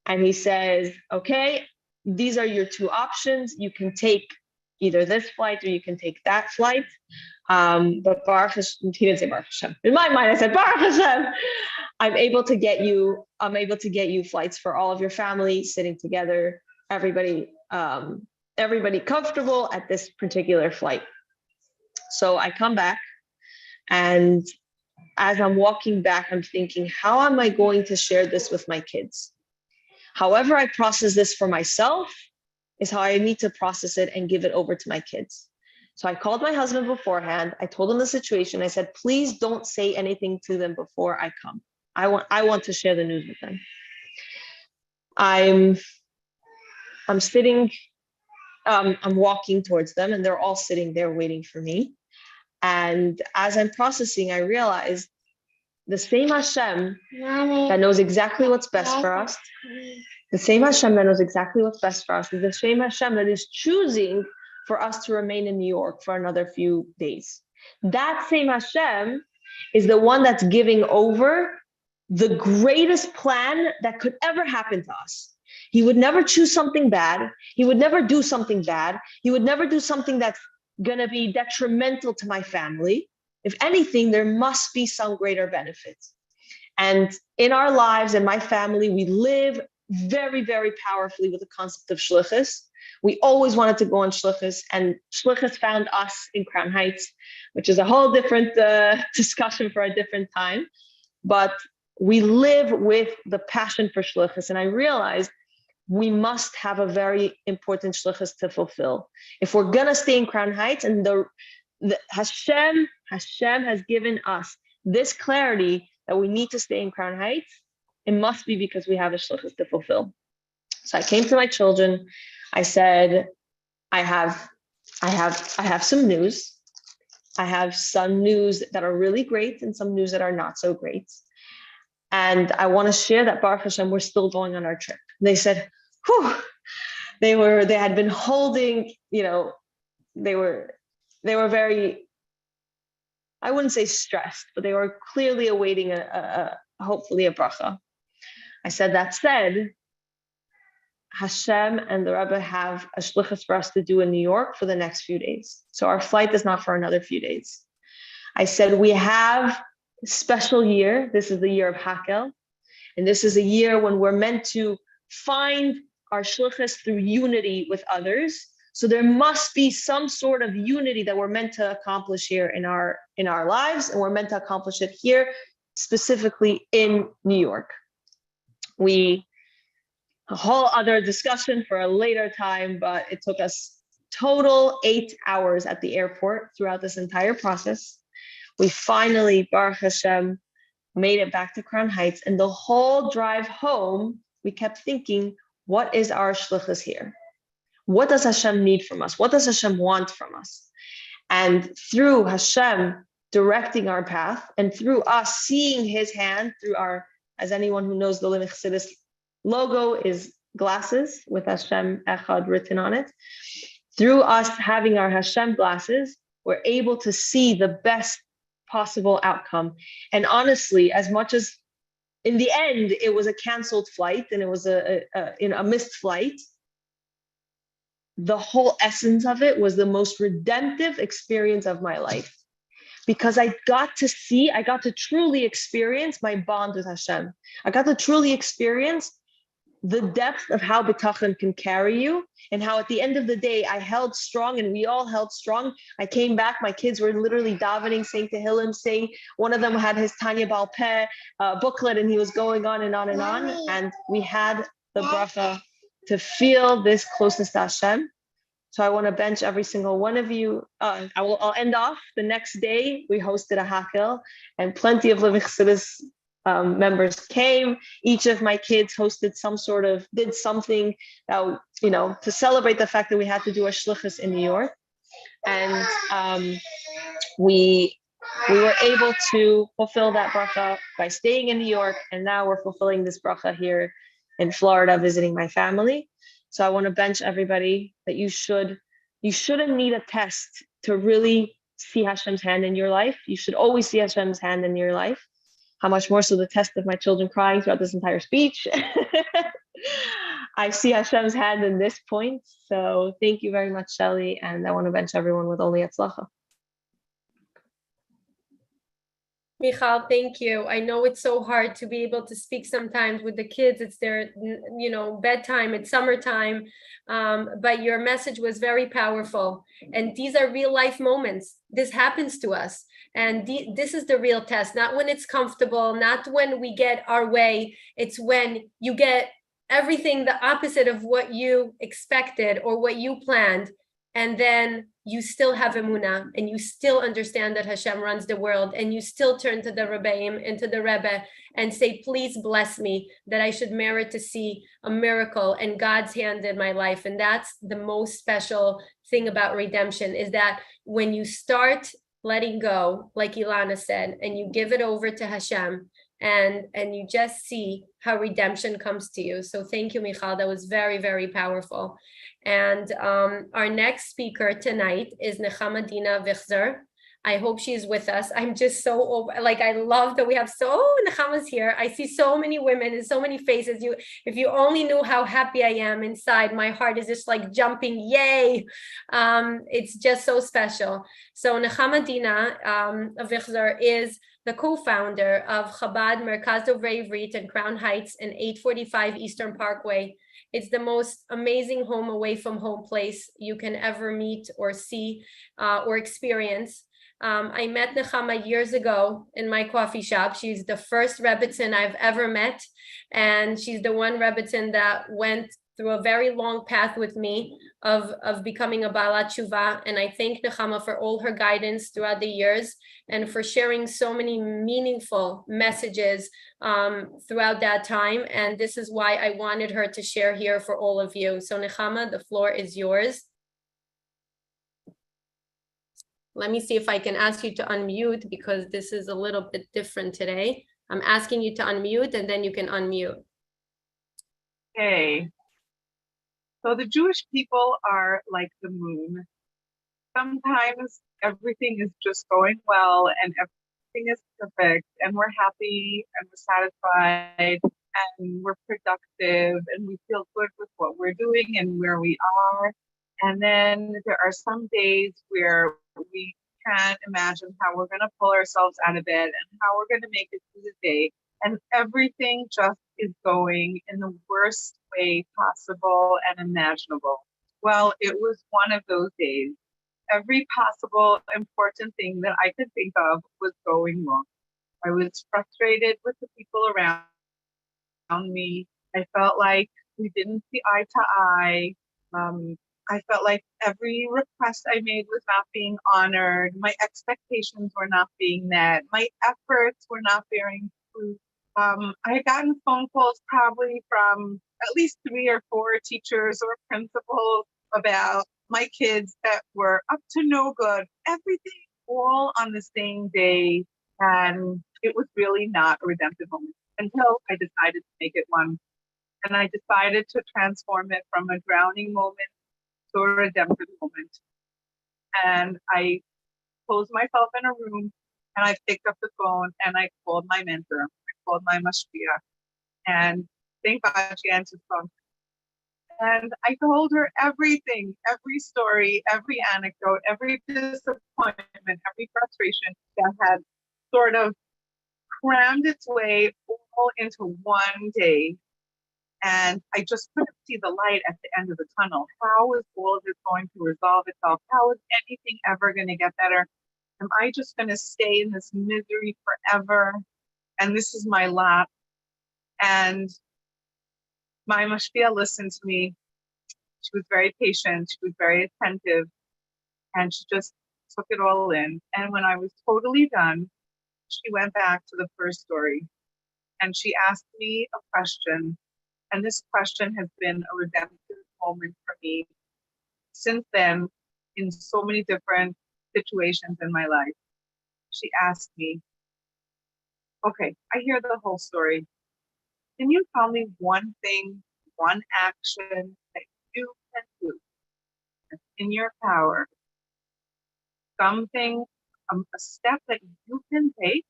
and he says, okay, these are your two options. You can take either this flight or you can take that flight. But Baruch Hashem, he didn't say Baruch Hashem. In my mind, I said, Baruch Hashem, I'm able to get you flights for all of your family sitting together, everybody comfortable at this particular flight. So I come back, and as I'm walking back, I'm thinking, how am I going to share this with my kids? However I process this for myself is how I need to process it and give it over to my kids. So I called my husband beforehand. I told him the situation. I said, please don't say anything to them before I come. I want to share the news with them. I'm sitting, I'm walking towards them, and they're all sitting there waiting for me. And as I'm processing, I realized the same Hashem that knows exactly what's best for us, the same Hashem that knows exactly what's best for us is the same Hashem that is choosing for us to remain in New York for another few days. That same Hashem is the one that's giving over the greatest plan that could ever happen to us. He would never choose something bad. He would never do something bad. He would never do something that's going to be detrimental to my family. If anything, there must be some greater benefit. And in our lives, in my family, we live very, very powerfully with the concept of shlichus. We always wanted to go on shlichus, and shlichus found us in Crown Heights, which is a whole different discussion for a different time. But we live with the passion for shlichus, and I realized we must have a very important shlichus to fulfill. If we're gonna stay in Crown Heights, and the Hashem has given us this clarity that we need to stay in Crown Heights, it must be because we have a shlichus to fulfill. So I came to my children. I said, I have some news. I have some news that are really great and some news that are not so great. And I want to share that Baruch Hashem, we're still going on our trip. They said, whew, they had been holding, they were very, I wouldn't say stressed, but they were clearly awaiting hopefully a bracha. I said, that said, Hashem and the Rebbe have a shlichus for us to do in New York for the next few days. So our flight is not for another few days. I said, we have a special year. This is the year of Hakhel. And this is a year when we're meant to find our shlichus through unity with others. So there must be some sort of unity that we're meant to accomplish here in our lives, and we're meant to accomplish it here, specifically in New York. A whole other discussion for a later time, but it took us total 8 hours at the airport throughout this entire process. We finally, Baruch Hashem, made it back to Crown Heights, and the whole drive home, we kept thinking, what is our shlichus here? What does Hashem need from us? What does Hashem want from us? And through Hashem directing our path, and through us seeing his hand through our, as anyone who knows the Limit Chassidus logo is glasses with Hashem Echad written on it. Through us having our Hashem glasses, we're able to see the best possible outcome. And honestly, as much as in the end, it was a canceled flight and it was a missed flight, the whole essence of it was the most redemptive experience of my life. Because I got to truly experience my bond with Hashem. I got to truly experience the depth of how bitachon can carry you, and how at the end of the day, I held strong and we all held strong. I came back, my kids were literally davening, saying Tehillim, saying, one of them had his Tanya Baal Peh booklet, and he was going on and on and on. And we had the bracha to feel this closeness to Hashem. So I want to bench every single one of you. I'll end off. The next day, we hosted a Hakhel, and plenty of Living Chassidus members came. Each of my kids did something that, to celebrate the fact that we had to do a shlichus in New York. And we were able to fulfill that bracha by staying in New York. And now we're fulfilling this bracha here in Florida, visiting my family. So I want to bench everybody that you shouldn't need a test to really see Hashem's hand in your life. You should always see Hashem's hand in your life. How much more so the test of my children crying throughout this entire speech. I see Hashem's hand in this point. So thank you very much, Shelley. And I want to bench everyone with only Hatzlacha. Michal, thank you. I know it's so hard to be able to speak sometimes with the kids. It's their, bedtime, it's summertime, but your message was very powerful. And these are real life moments. This happens to us. And this is the real test, not when it's comfortable, not when we get our way. It's when you get everything the opposite of what you expected or what you planned. And then you still have emunah, and you still understand that Hashem runs the world, and you still turn to the Rebbeim and to the Rebbe and say, please bless me, that I should merit to see a miracle and God's hand in my life. And that's the most special thing about redemption, is that when you start letting go, like Ilana said, and you give it over to Hashem, and you just see how redemption comes to you. So thank you, Michal. That was very, very powerful. And our next speaker tonight is Nechama Dina Vichzer. I hope she's with us. I'm just so I love that we have Nechama's here. I see so many women and so many faces. If you only knew how happy I am inside, my heart is just like jumping. Yay! It's just so special. So Nechama Dina Vichzer is the co-founder of Chabad Merkaz Dovrei Ivrit in Crown Heights and 845 Eastern Parkway. It's the most amazing home away from home place you can ever meet or see or experience. I met Nechama years ago in my coffee shop. She's the first Rebbitzin I've ever met, and she's the one Rebbitzin that went through a very long path with me of becoming a Baalat Tshuva. And I thank Nechama for all her guidance throughout the years and for sharing so many meaningful messages throughout that time. And this is why I wanted her to share here for all of you. So Nechama, the floor is yours. Let me see if I can ask you to unmute, because this is a little bit different today. I'm asking you to unmute, and then you can unmute. Okay. So the Jewish people are like the moon. Sometimes everything is just going well and everything is perfect and we're happy and we're satisfied and we're productive and we feel good with what we're doing and where we are. And then there are some days where we can't imagine how we're going to pull ourselves out of bed and how we're going to make it through the day. and everything just is going in the worst way possible and imaginable. Well, it was one of those days. Every possible important thing that I could think of was going wrong. I was frustrated with the people around me. I felt like we didn't see eye to eye. I felt like every request I made was not being honored. My expectations were not being met. My efforts were not bearing fruit. I had gotten phone calls probably from at least 3 or 4 teachers or principals about my kids that were up to no good. Everything all on the same day. And it was really not a redemptive moment until I decided to make it one. And I decided to transform it from a drowning moment to a redemptive moment. And I closed myself in a room and I picked up the phone and I called my mentor. I called my mashpia. And thank God she answered the phone. And I told her everything, every story, every anecdote, every disappointment, every frustration that had sort of crammed its way all into one day. And I just couldn't see the light at the end of the tunnel. How is all of this going to resolve itself? How is anything ever going to get better? Am I just going to stay in this misery forever? And this is my lot. And my mashpia listened to me. She was very patient. She was very attentive. And she just took it all in. And when I was totally done, she went back to the first story. And she asked me a question. And this question has been a redemptive moment for me since then in so many different situations in my life. She asked me, okay, I hear the whole story. Can you tell me one thing, one action that you can do that's in your power? Something, a step that you can take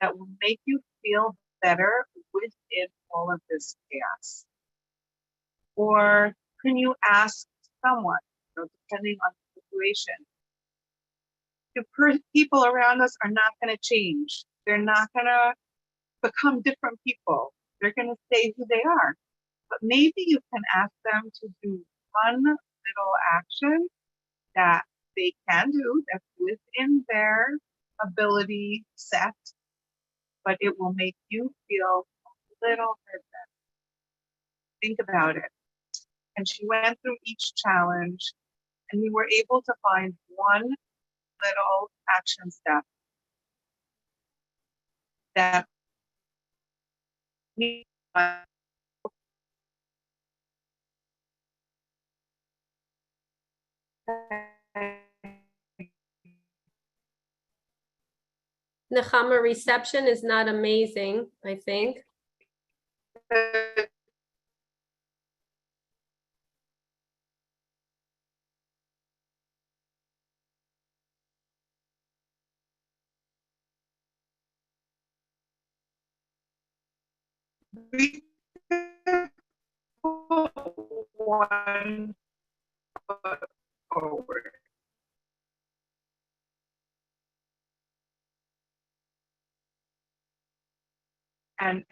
that will make you feel better within all of this chaos? Or can you ask someone, depending on the situation? The people around us are not going to change. They're not going to become different people. They're going to stay who they are. But maybe you can ask them to do one little action that they can do that's within their ability set, but it will make you feel a little bit better. Think about it. And she went through each challenge, and we were able to find one little action step that we Nechama, reception is not amazing, I think. one foot forward. And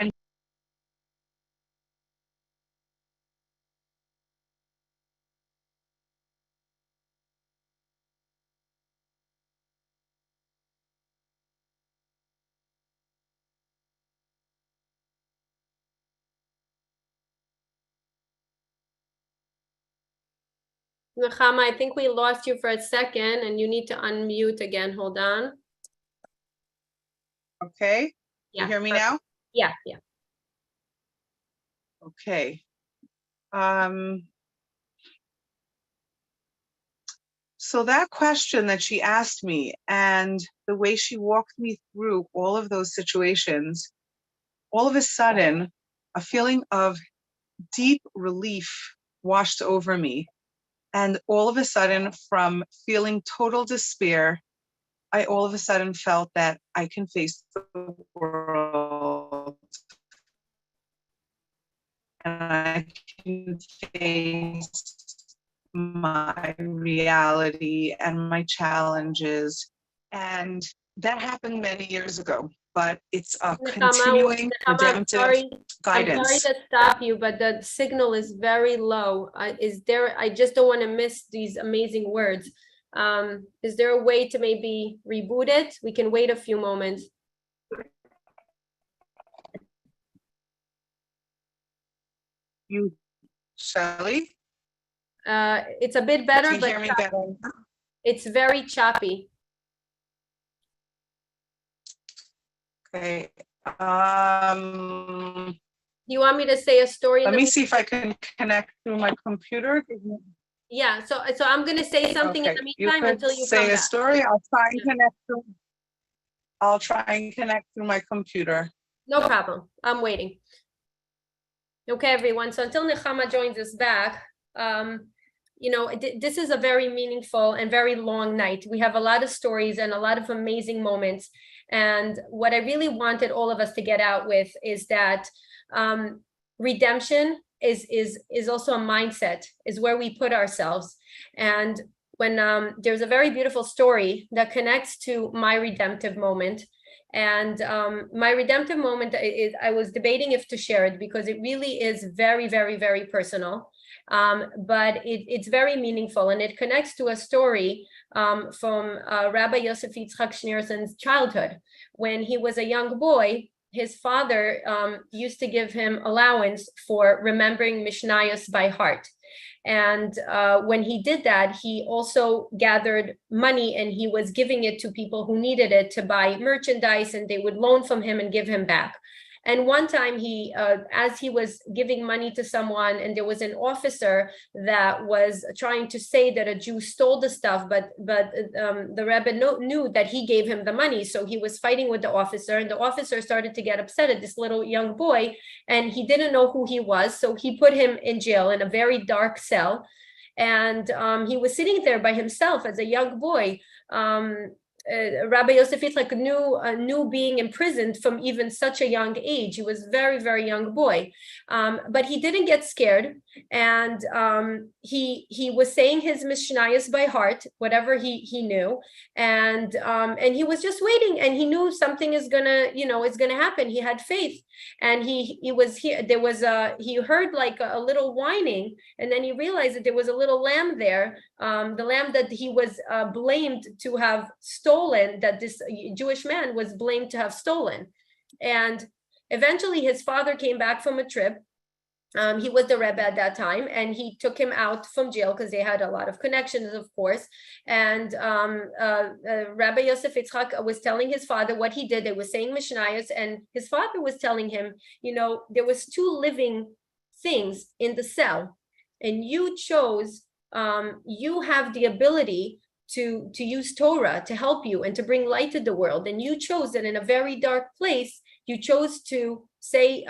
Nechama, I think we lost you for a second and you need to unmute again. Hold on. okay, Yeah. you hear me now? Yeah. Okay. So that question that she asked me and the way she walked me through all of those situations, all of a sudden, a feeling of deep relief washed over me. And all of a sudden, from feeling total despair, I all of a sudden felt that I can face the world. And I can face my reality and my challenges. And that happened many years ago. but it's a Nechama, continuing I'm redemptive sorry guidance. to stop you, but the signal is very low. I just don't want to miss these amazing words. Is there a way to maybe reboot it? We can wait a few moments. You, Shelly, It's a bit better, can you but hear me better? it's very choppy. Okay. Do you want me to say a story? Let me see if I can connect through my computer. Yeah, so I'm gonna say something in Okay, the you meantime could until you say come a back. story. I'll try and connect through my computer. No problem. I'm waiting. Okay, everyone. So until Nechama joins us back, this is a very meaningful and very long night. We have a lot of stories and a lot of amazing moments. And what I really wanted all of us to get out with is that redemption is also a mindset, is where we put ourselves. And when there's a very beautiful story that connects to my redemptive moment. And my redemptive moment is, I was debating if to share it because it really is very, very, very personal. But it's very meaningful, and it connects to a story from Rabbi Yosef Yitzchak Schneerson's childhood. When he was a young boy, his father used to give him allowance for remembering Mishnayos by heart. And when he did that, he also gathered money and he was giving it to people who needed it to buy merchandise, and they would loan from him and give him back. And one time as he was giving money to someone, and there was an officer that was trying to say that a Jew stole the stuff, but the Rebbe knew that he gave him the money. So he was fighting with the officer, and the officer started to get upset at this little young boy, and he didn't know who he was. So he put him in jail in a very dark cell. And he was sitting there by himself as a young boy. Rabbi Yosef Yitzchak knew being imprisoned from even such a young age. He was a very, very young boy, but he didn't get scared, and he was saying his Mishnayos by heart, whatever he knew, and he was just waiting, and he knew something is gonna happen. He had faith, and he heard like a little whining, and then he realized that there was a little lamb there, the lamb that he was blamed to have stolen, that this Jewish man was blamed to have stolen. And eventually his father came back from a trip. He was the Rebbe at that time, and he took him out from jail because they had a lot of connections, of course. And Rabbi Yosef Yitzchak was telling his father what he did. They were saying Mishnayos, and his father was telling him, there was 2 living things in the cell, and you chose, you have the ability to use Torah to help you and to bring light to the world. And you chose that in a very dark place, you chose to say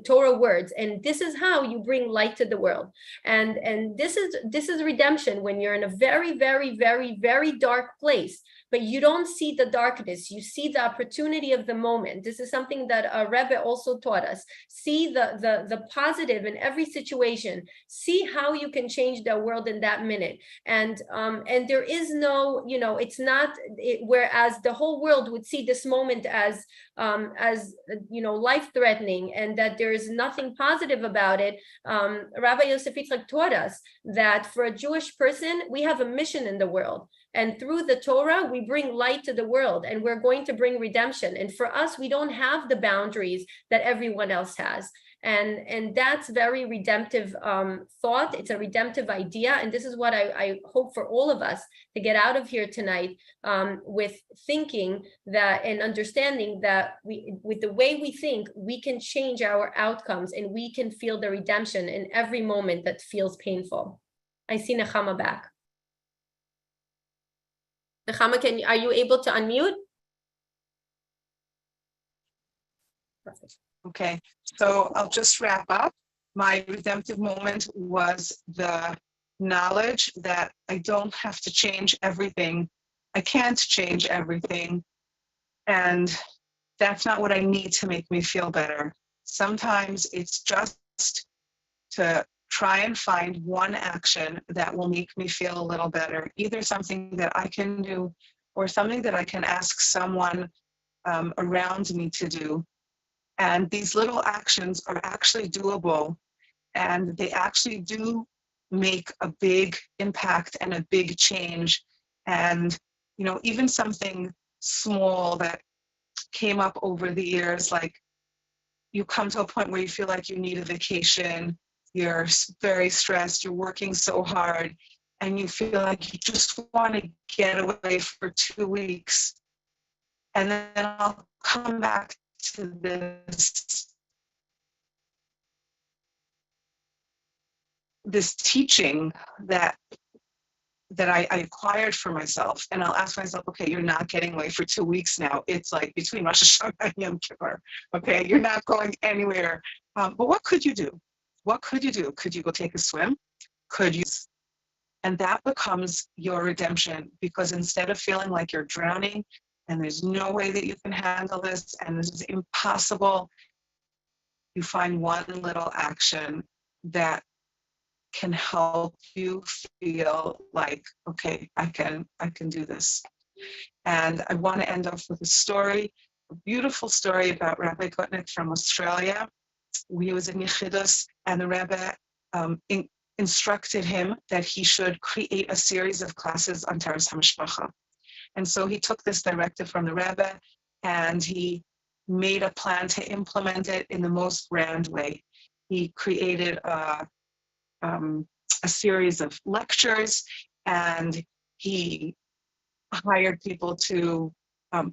Torah words, and this is how you bring light to the world. And this is redemption, when you're in a very, very, very, very dark place, but you don't see the darkness, you see the opportunity of the moment. This is something that Rebbe also taught us. See the positive in every situation. See how you can change the world in that minute. And there is no, it's not, whereas the whole world would see this moment as life-threatening, and that there is nothing positive about it. Rabbi Yosef Yitzchak taught us that for a Jewish person, we have a mission in the world. And through the Torah, we bring light to the world, and we're going to bring redemption. And for us, we don't have the boundaries that everyone else has. And that's very redemptive thought. It's a redemptive idea. And this is what I hope for all of us to get out of here tonight, with thinking that and understanding that with the way we think, we can change our outcomes, and we can feel the redemption in every moment that feels painful. I see Nechama back. Nechama, are you able to unmute? Perfect. Okay, so I'll just wrap up. My redemptive moment was the knowledge that I don't have to change everything. I can't change everything. And that's not what I need to make me feel better. Sometimes it's just to try and find one action that will make me feel a little better, either something that I can do or something that I can ask someone around me to do. And these little actions are actually doable, and they actually do make a big impact and a big change. And, you know, even something small that came up over the years, like you come to a point where you feel like you need a vacation, you're very stressed, you're working so hard, and you feel like you just want to get away for 2 weeks. And then I'll come back to this teaching that I acquired for myself, and I'll ask myself, okay, you're not getting away for 2 weeks now. It's like between Rosh Hashanah and Yom Kippur. Okay, you're not going anywhere. But what could you do? What could you do? Could you go take a swim? Could you? And that becomes your redemption, because instead of feeling like you're drowning and there's no way that you can handle this and this is impossible, you find one little action that can help you feel like, okay, I can do this. And I want to end off with a story, a beautiful story about Rabbi Gutnick from Australia. He was in Yechidus, and the Rebbe instructed him that he should create a series of classes on Taras HaMishpacha. And so he took this directive from the Rebbe, and he made a plan to implement it in the most grand way. He created a series of lectures, and he hired people to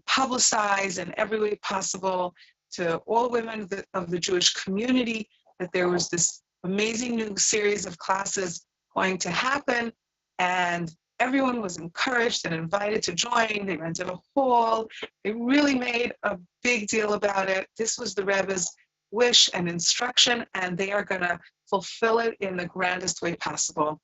publicize in every way possible to all women of the Jewish community that there was this amazing new series of classes going to happen, and everyone was encouraged and invited to join. They rented a hall. They really made a big deal about it. This was the Rebbe's wish and instruction, and they are going to fulfill it in the grandest way possible.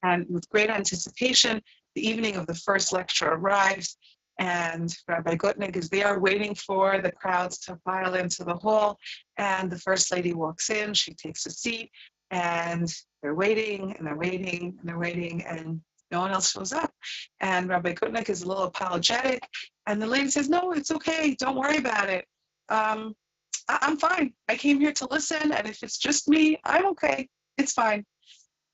And with great anticipation, the evening of the first lecture arrives, and Rabbi Gutnick is there waiting for the crowds to file into the hall. And the First Lady walks in, she takes a seat, and they're waiting, and they're waiting, and they're waiting, and no one else shows up. And Rabbi Gutnick is a little apologetic, and the lady says, no, it's okay, don't worry about it. I'm fine. I came here to listen, and if it's just me, I'm okay. It's fine.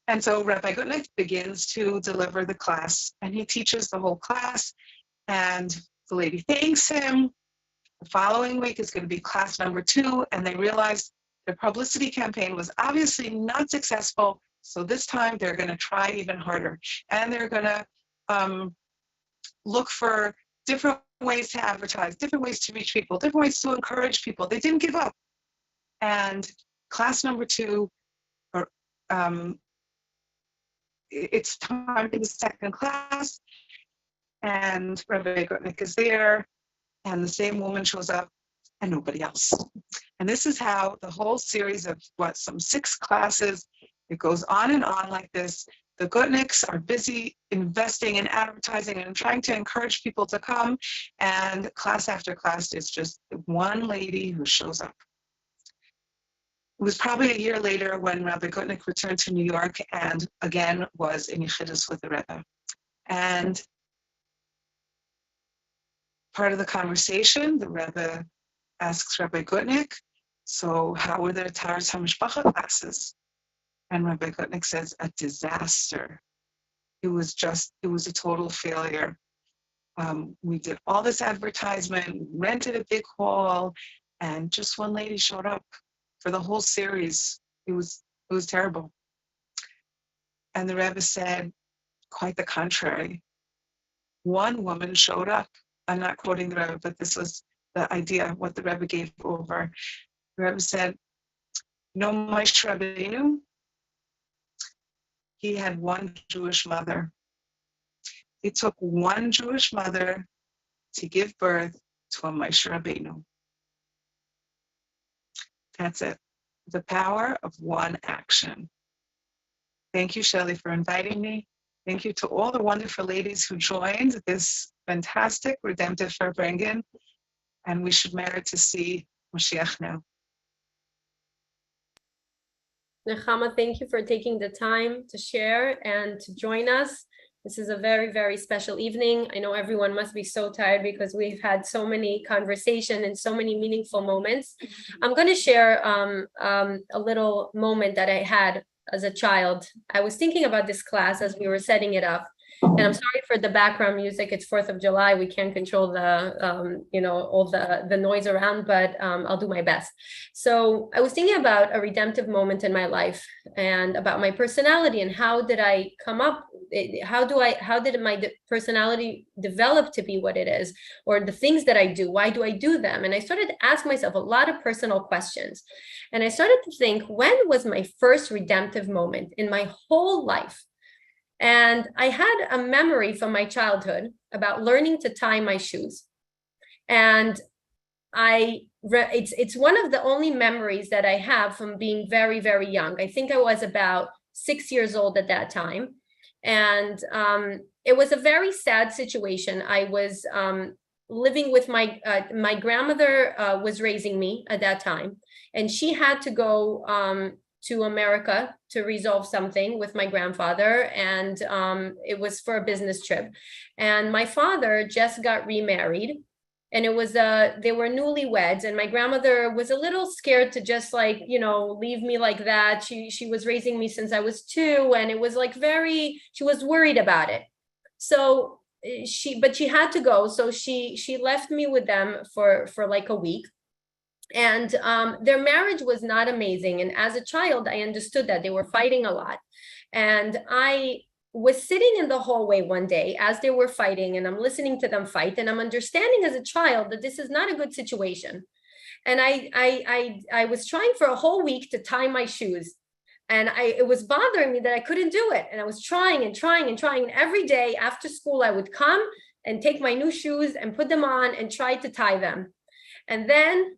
And so Rabbi Gutnick begins to deliver the class, and he teaches the whole class, and the lady thanks him. The following week is going to be class number 2, and they realized the publicity campaign was obviously not successful, so this time they're going to try even harder, and they're going to look for different ways to advertise, different ways to reach people, different ways to encourage people. They didn't give up. And class number 2, it's time for the second class, and Rabbi Gutnick is there, and the same woman shows up, and nobody else. And this is how the whole series of, some 6 classes, it goes on and on like this. The Gutnicks are busy investing in advertising and trying to encourage people to come, and class after class is just one lady who shows up. It was probably a year later when Rabbi Gutnick returned to New York and again was in Yechidus with the Rebbe. And part of the conversation, the Rebbe asks Rabbi Gutnick, so how were the Taras HaMishpacha classes? And Rabbi Gutnick says, a disaster. It was a total failure. We did all this advertisement, rented a big hall, and just one lady showed up for the whole series. It was terrible. And the Rebbe said, quite the contrary. One woman showed up. I'm not quoting the Rebbe, but this was the idea, what the Rebbe gave over. The Rebbe said, Moshe Rabbeinu, he had one Jewish mother. It took one Jewish mother to give birth to a Moshe Rabbeinu. That's it. The power of one action. Thank you, Shelley, for inviting me. Thank you to all the wonderful ladies who joined this fantastic redemptive Farbrengen. And we should merit to see Mashiach now. Nechama, thank you for taking the time to share and to join us. This is a very, very special evening. I know everyone must be so tired because we've had so many conversations and so many meaningful moments. I'm going to share a little moment that I had as a child. I was thinking about this class as we were setting it up. And I'm sorry for the background music. It's 4th of July. We can't control the, all the noise around, but I'll do my best. So I was thinking about a redemptive moment in my life and about my personality and how did I come up? How did my personality develop to be what it is, or the things that I do? Why do I do them? And I started to ask myself a lot of personal questions. And I started to think, when was my first redemptive moment in my whole life? And I had a memory from my childhood about learning to tie my shoes. And it's one of the only memories that I have from being very, very young. I think I was about 6 years old at that time. And it was a very sad situation. I was living with my grandmother was raising me at that time. And she had to go to America to resolve something with my grandfather. And it was for a business trip. And my father just got remarried. And it was they were newlyweds, and my grandmother was a little scared to just leave me like that. She was raising me since I was 2, and it was she was worried about it. So but she had to go. So she left me with them for like a week. And their marriage was not amazing. And as a child, I understood that they were fighting a lot. And I was sitting in the hallway one day as they were fighting, and I'm listening to them fight, and I'm understanding as a child that this is not a good situation. And I was trying for a whole week to tie my shoes, and it was bothering me that I couldn't do it. And I was trying and trying and trying. And every day after school, I would come and take my new shoes and put them on and try to tie them. And then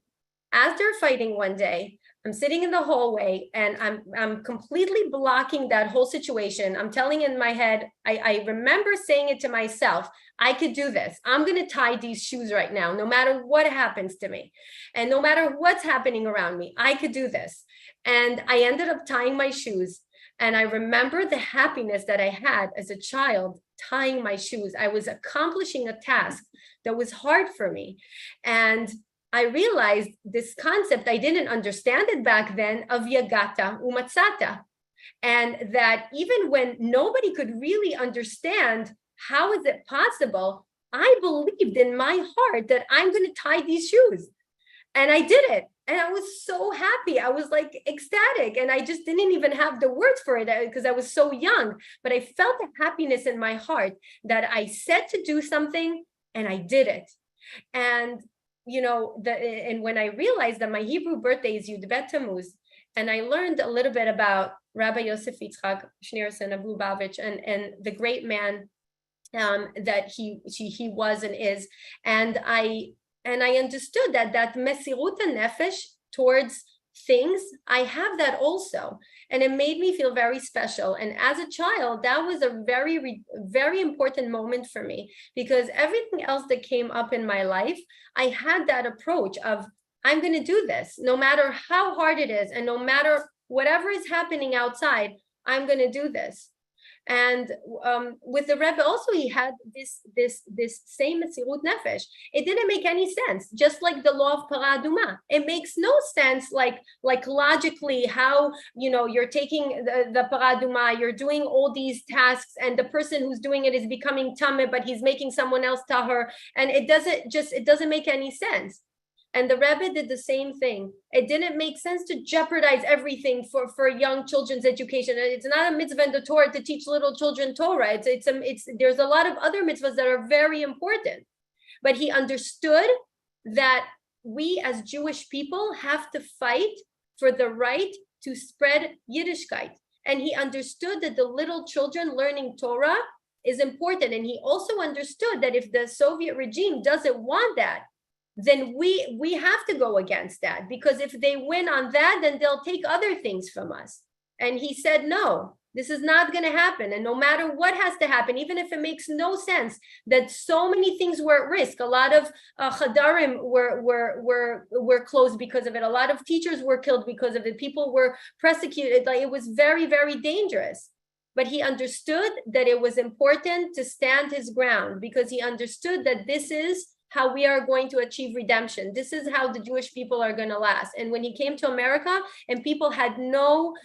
as they're fighting one day, I'm sitting in the hallway, and I'm completely blocking that whole situation. I'm telling in my head, I remember saying it to myself, I could do this. I'm going to tie these shoes right now, no matter what happens to me. And no matter what's happening around me, I could do this. And I ended up tying my shoes. And I remember the happiness that I had as a child tying my shoes. I was accomplishing a task that was hard for me. And I realized this concept, I didn't understand it back then, of yagata umatzata. And that even when nobody could really understand how is it possible, I believed in my heart that I'm going to tie these shoes. And I did it. And I was so happy. I was like ecstatic. And I just didn't even have the words for it because I was so young. But I felt the happiness in my heart that I said to do something and I did it. And and when I realized that my Hebrew birthday is Yud Bet Tammuz, and I learned a little bit about Rabbi Yosef Yitzchak Schneerson of Lubavitch and the great man that he was and is, and I understood that Mesirut Nefesh towards things, I have that also. And it made me feel very special. And as a child, that was a very, very important moment for me, because everything else that came up in my life, I had that approach of, I'm going to do this, no matter how hard it is. And no matter whatever is happening outside, I'm going to do this. And with the Rebbe also, he had this same Mesirut Nefesh. It didn't make any sense, just like the law of Para Aduma. It makes no sense, like logically, how you're taking the Para Aduma, you're doing all these tasks, and the person who's doing it is becoming tameh, but he's making someone else tahor, and it doesn't make any sense. And the Rebbe did the same thing. It didn't make sense to jeopardize everything for young children's education. It's not a mitzvah in the Torah to teach little children Torah. There's a lot of other mitzvahs that are very important. But he understood that we as Jewish people have to fight for the right to spread Yiddishkeit. And he understood that the little children learning Torah is important. And he also understood that if the Soviet regime doesn't want that, then we have to go against that, because if they win on that, then they'll take other things from us. And he said, no, this is not going to happen. And no matter what has to happen, even if it makes no sense, that so many things were at risk. A lot of chadarim were closed because of it. A lot of teachers were killed because of it. People were persecuted. Like, it was very, very dangerous. but he understood that it was important to stand his ground, because he understood that this is how we are going to achieve redemption. This is how the Jewish people are going to last. And when he came to America and people had no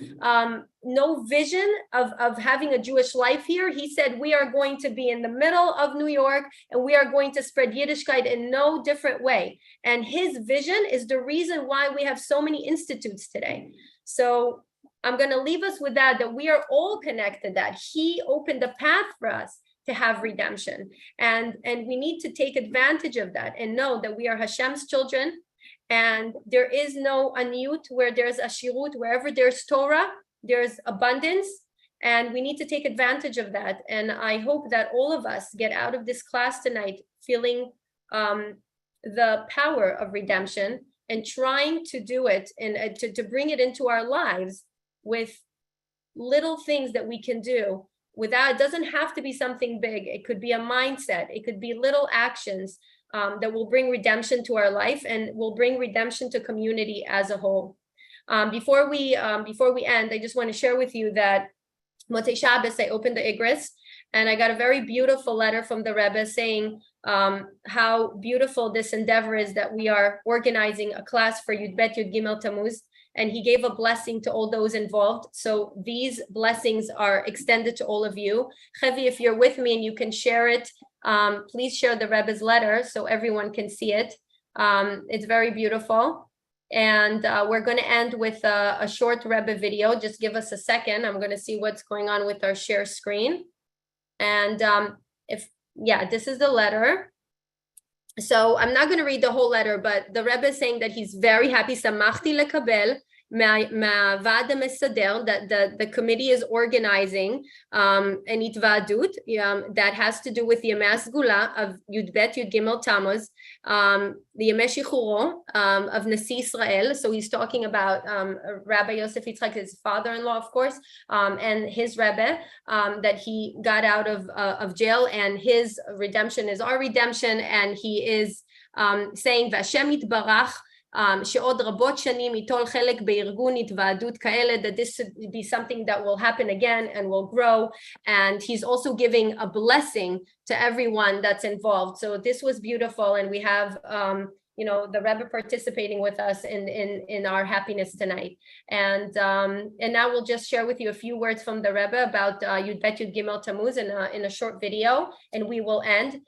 vision of having a Jewish life here, he said, we are going to be in the middle of New York and we are going to spread Yiddishkeit in no different way. And his vision is the reason why we have so many institutes today. So I'm going to leave us with that we are all connected, that he opened the path for us to have redemption. And we need to take advantage of that and know that we are Hashem's children, and there is no aniyut where there's ashirut. Wherever there's Torah, there's abundance, and we need to take advantage of that. And I hope that all of us get out of this class tonight feeling the power of redemption and trying to do it and to bring it into our lives with little things that we can do. Without, it doesn't have to be something big. It could be a mindset. It could be little actions that will bring redemption to our life and will bring redemption to community as a whole. Before we end, I just want to share with you that Motzei Shabbos, I opened the Igris, and I got a very beautiful letter from the Rebbe saying how beautiful this endeavor is, that we are organizing a class for Yud Bet Yud Gimmel Tammuz. And he gave a blessing to all those involved. So these blessings are extended to all of you. Chevi, if you're with me and you can share it, please share the Rebbe's letter so everyone can see it. It's very beautiful. And we're going to end with a short Rebbe video. Just give us a second. I'm going to see what's going on with our share screen. And this is the letter. So I'm not going to read the whole letter, but the Rebbe is saying that he's very happy. Samachti lekabel מהוועד המסדר, that the committee is organizing an התוועדות that has to do with ימי הסגולה of י"ב י"ג Tammuz, the ימי שחרורו of Nasi Israel. So he's talking about Rabbi Yosef Yitzchak, his father-in-law, of course, and his Rebbe that he got out of jail, and his redemption is our redemption, and he is saying והשם יתברך שעוד רבות שנים ייטול חלק בארגון התוועדות כאלה, that this should be something that will happen again and will grow. And he's also giving a blessing to everyone that's involved. So this was beautiful, and we have the Rebbe participating with us in our happiness tonight. And now we'll just share with you a few words from the Rebbe about Yud Bet Yud Gimel Tammuz in a short video, and we will end.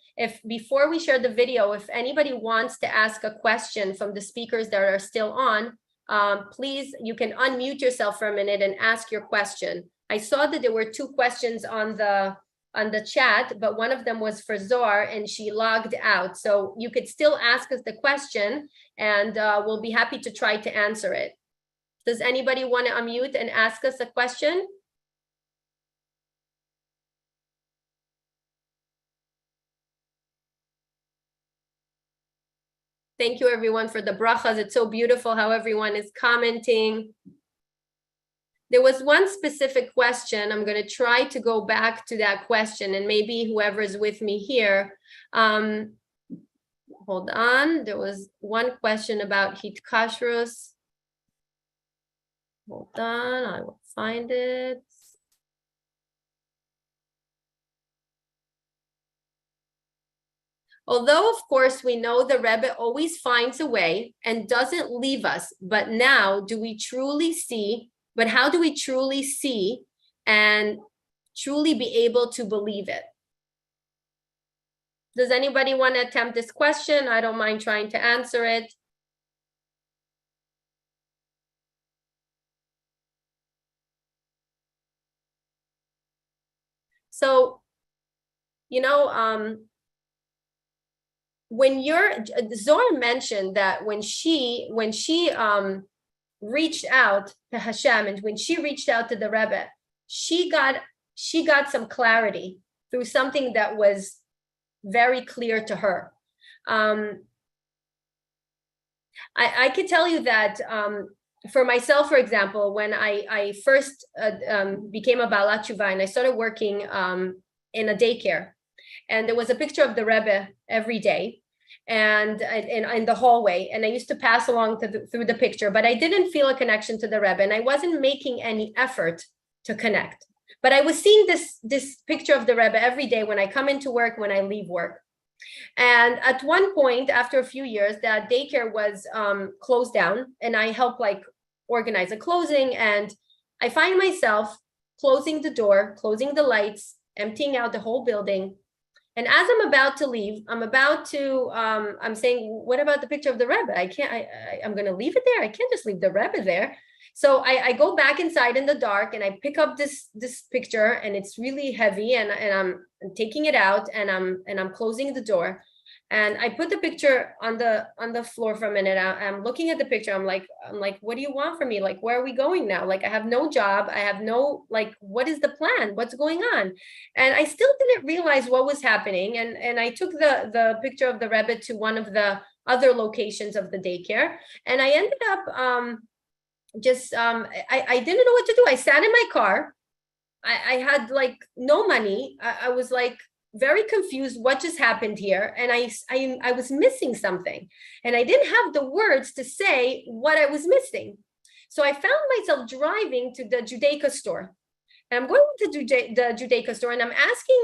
Before we share the video, if anybody wants to ask a question from the speakers that are still on, please, you can unmute yourself for a minute and ask your question. I saw that there were 2 questions on the chat, but one of them was for Zohar and she logged out. So you could still ask us the question, and we'll be happy to try to answer it. Does anybody want to unmute and ask us a question? Thank you everyone for the brachas. It's so beautiful how everyone is commenting. There was one specific question. I'm going to try to go back to that question, and maybe whoever's with me here. Hold on. There was one question about heat kashrus. Hold on, I will find it. Although, of course, we know the Rebbe always finds a way and doesn't leave us, but now do we truly see? But how do we truly see and truly be able to believe it? Does anybody want to attempt this question? I don't mind trying to answer it. So, when Zohar mentioned that when she reached out to Hashem, and when she reached out to the Rebbe, she got some clarity through something that was very clear to her. I could tell you that for myself, for example, when I first became a Baalat Tshuva and I started working in a daycare, and there was a picture of the Rebbe every day, and in the hallway, and I used to pass along through the picture, but I didn't feel a connection to the Rebbe, and I wasn't making any effort to connect. But I was seeing this picture of the Rebbe every day when I come into work, when I leave work. And at one point, after a few years, that daycare was closed down, and I helped like organize a closing. And I find myself closing the door, closing the lights, emptying out the whole building. And as I'm about to leave, I'm saying, what about the picture of the Rebbe? I'm going to leave it there. I can't just leave the Rebbe there. So I go back inside in the dark, and I pick up this picture, and it's really heavy, and I'm taking it out, and I'm closing the door, and I put the picture on the floor for a minute. I'm looking at the picture. I'm like, what do you want from me? Like, where are we going now? Like, I have no job. I have no, like, what is the plan? What's going on? And I still didn't realize what was happening. And I took the picture of the Rebbe to one of the other locations of the daycare, and I ended up I didn't know what to do. I sat in my car. I had like no money. I was like very confused. What just happened here? And I was missing something, and I didn't have the words to say what I was missing. So I found myself driving to the Judaica store, and I'm going to the Judaica store, and I'm asking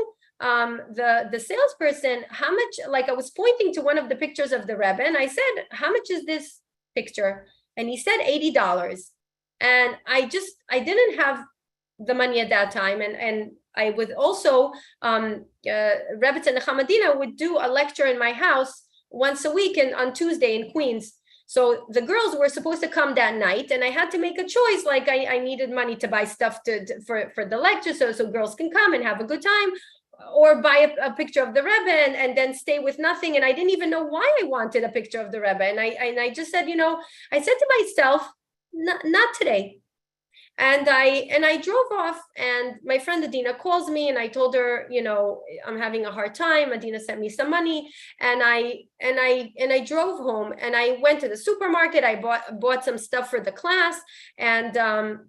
the salesperson how much. Like, I was pointing to one of the pictures of the Rebbe, and I said, "How much is this picture?" And he said $80. And I didn't have the money at that time. And I would also, Rebbe Nechamadina would do a lecture in my house once a week on Tuesday in Queens. So the girls were supposed to come that night, and I had to make a choice. Like, I needed money to buy stuff for the lecture, so girls can come and have a good time, or buy a picture of the Rebbe and then stay with nothing. And I didn't even know why I wanted a picture of the Rebbe. And I just said, I said to myself, not today. And I drove off, and my friend Adina calls me, and I told her, I'm having a hard time. Adina sent me some money, and I drove home, and I went to the supermarket. I bought some stuff for the class, and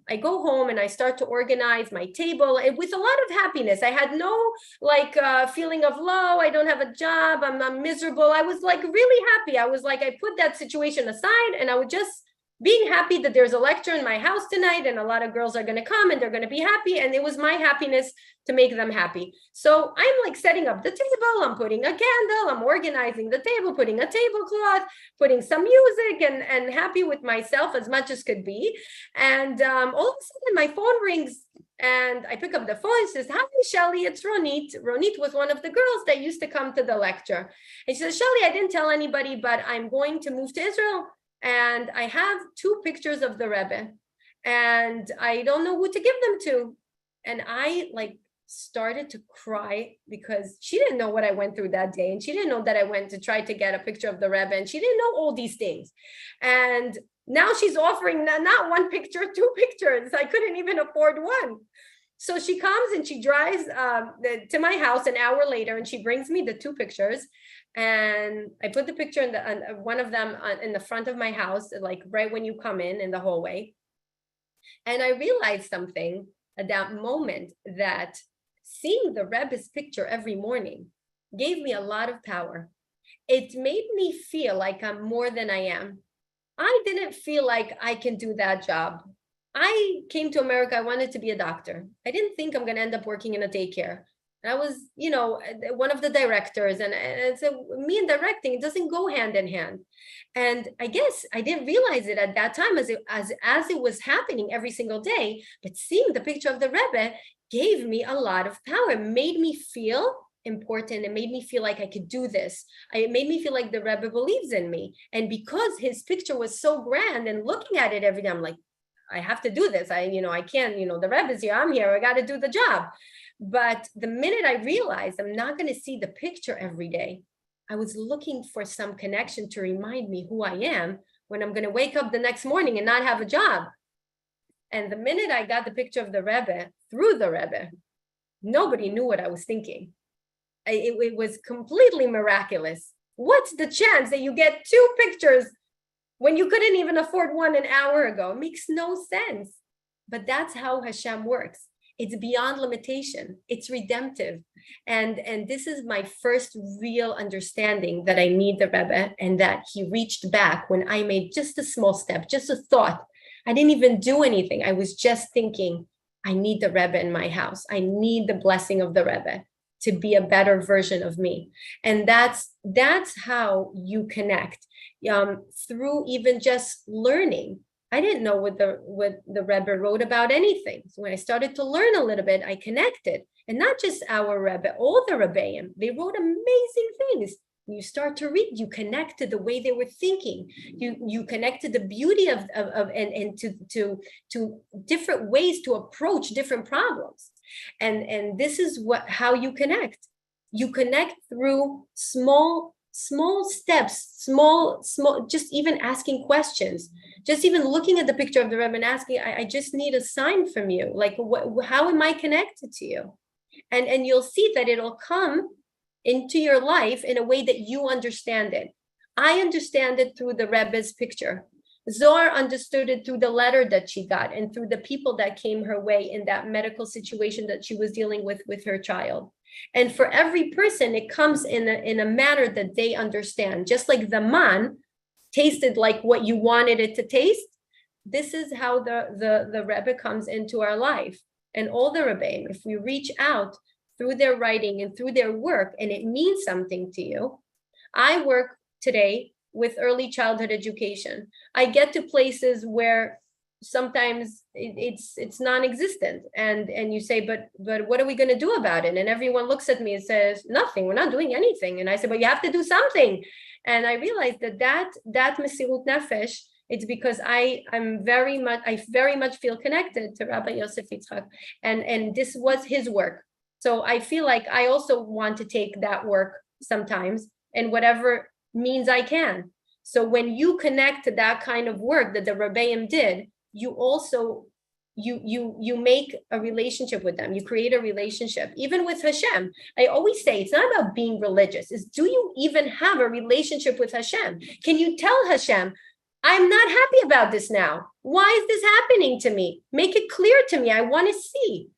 I go home, and I start to organize my table with a lot of happiness. I had no feeling of low. I don't have a job. I'm miserable. I was like really happy. I was like, I put that situation aside, and I would just being happy that there's a lecture in my house tonight, and a lot of girls are going to come, and they're going to be happy. And it was my happiness to make them happy. So I'm like setting up the table. I'm putting a candle. I'm organizing the table, putting a tablecloth, putting some music, and happy with myself as much as could be. And all of a sudden my phone rings, and I pick up the phone. It says, "Hi, Shelly, it's Ronit." Ronit was one of the girls that used to come to the lecture. And she says, "Shelly, I didn't tell anybody, but I'm going to move to Israel. And I have 2 pictures of the Rebbe, and I don't know who to give them to." And I started to cry, because she didn't know what I went through that day. And she didn't know that I went to try to get a picture of the Rebbe, and she didn't know all these things. And now she's offering not 1 picture, 2 pictures. I couldn't even afford 1. So she comes, and she drives to my house an hour later, and she brings me the 2 pictures. And I put the picture in one of them in the front of my house, like right when you come in the hallway. And I realized something at that moment, that seeing the Rebbe's picture every morning gave me a lot of power. It made me feel like I'm more than I am. I didn't feel like I can do that job. I came to America, I wanted to be a doctor. I didn't think I'm going to end up working in a daycare. I was, one of the directors, and so me and directing, it doesn't go hand in hand. And I guess I didn't realize it at that time as it was happening every single day. But seeing the picture of the Rebbe gave me a lot of power. It made me feel important. It made me feel like I could do this. It made me feel like the Rebbe believes in me. And because his picture was so grand, and looking at it every day, I'm like, I have to do this. I can't, the Rebbe's here, I'm here, I got to do the job. But the minute I realized I'm not going to see the picture every day, I was looking for some connection to remind me who I am when I'm going to wake up the next morning and not have a job. And the minute I got the picture of the Rebbe through the Rebbe, nobody knew what I was thinking. It was completely miraculous. What's the chance that you get 2 pictures when you couldn't even afford 1 an hour ago? It makes no sense. But that's how Hashem works. It's beyond limitation. It's redemptive. And this is my first real understanding that I need the Rebbe, and that he reached back when I made just a small step, just a thought. I didn't even do anything. I was just thinking, I need the Rebbe in my house. I need the blessing of the Rebbe to be a better version of me. And that's how you connect, through even just learning. I didn't know what the Rebbe wrote about anything. So when I started to learn a little bit, I connected. And not just our Rebbe, all the Rebbeim, they wrote amazing things. You start to read, you connect to the way they were thinking. You connect to the beauty of and to different ways to approach different problems. And this is how you connect. You connect through small steps, small, just even asking questions, just even looking at the picture of the Rebbe and asking, I just need a sign from you. Like, how am I connected to you? And you'll see that it'll come into your life in a way that you understand it. I understand it through the Rebbe's picture. Zohar understood it through the letter that she got and through the people that came her way in that medical situation that she was dealing with her child. And for every person, it comes in a manner that they understand. Just like the man tasted like what you wanted it to taste, this is how the Rebbe comes into our life. And all the Rebbeim, if we reach out through their writing and through their work, and it means something to you. I work today with early childhood education. I get to places where sometimes it's non-existent, and you say, but what are we going to do about it? And everyone looks at me and says, nothing, we're not doing anything. And I said, but you have to do something. And I realized that Mesirut Nefesh, it's because I very much feel connected to Rabbi Yosef Yitzchak, and this was his work. So I feel like I also want to take that work sometimes in whatever means I can. So when you connect to that kind of work that the Rebbeim did, you also you make a relationship with them. You create a relationship, even with Hashem. I always say it's not about being religious. It's, do you even have a relationship with Hashem? Can you tell Hashem, I'm not happy about this now. Why is this happening to me? Make it clear to me. I want to see.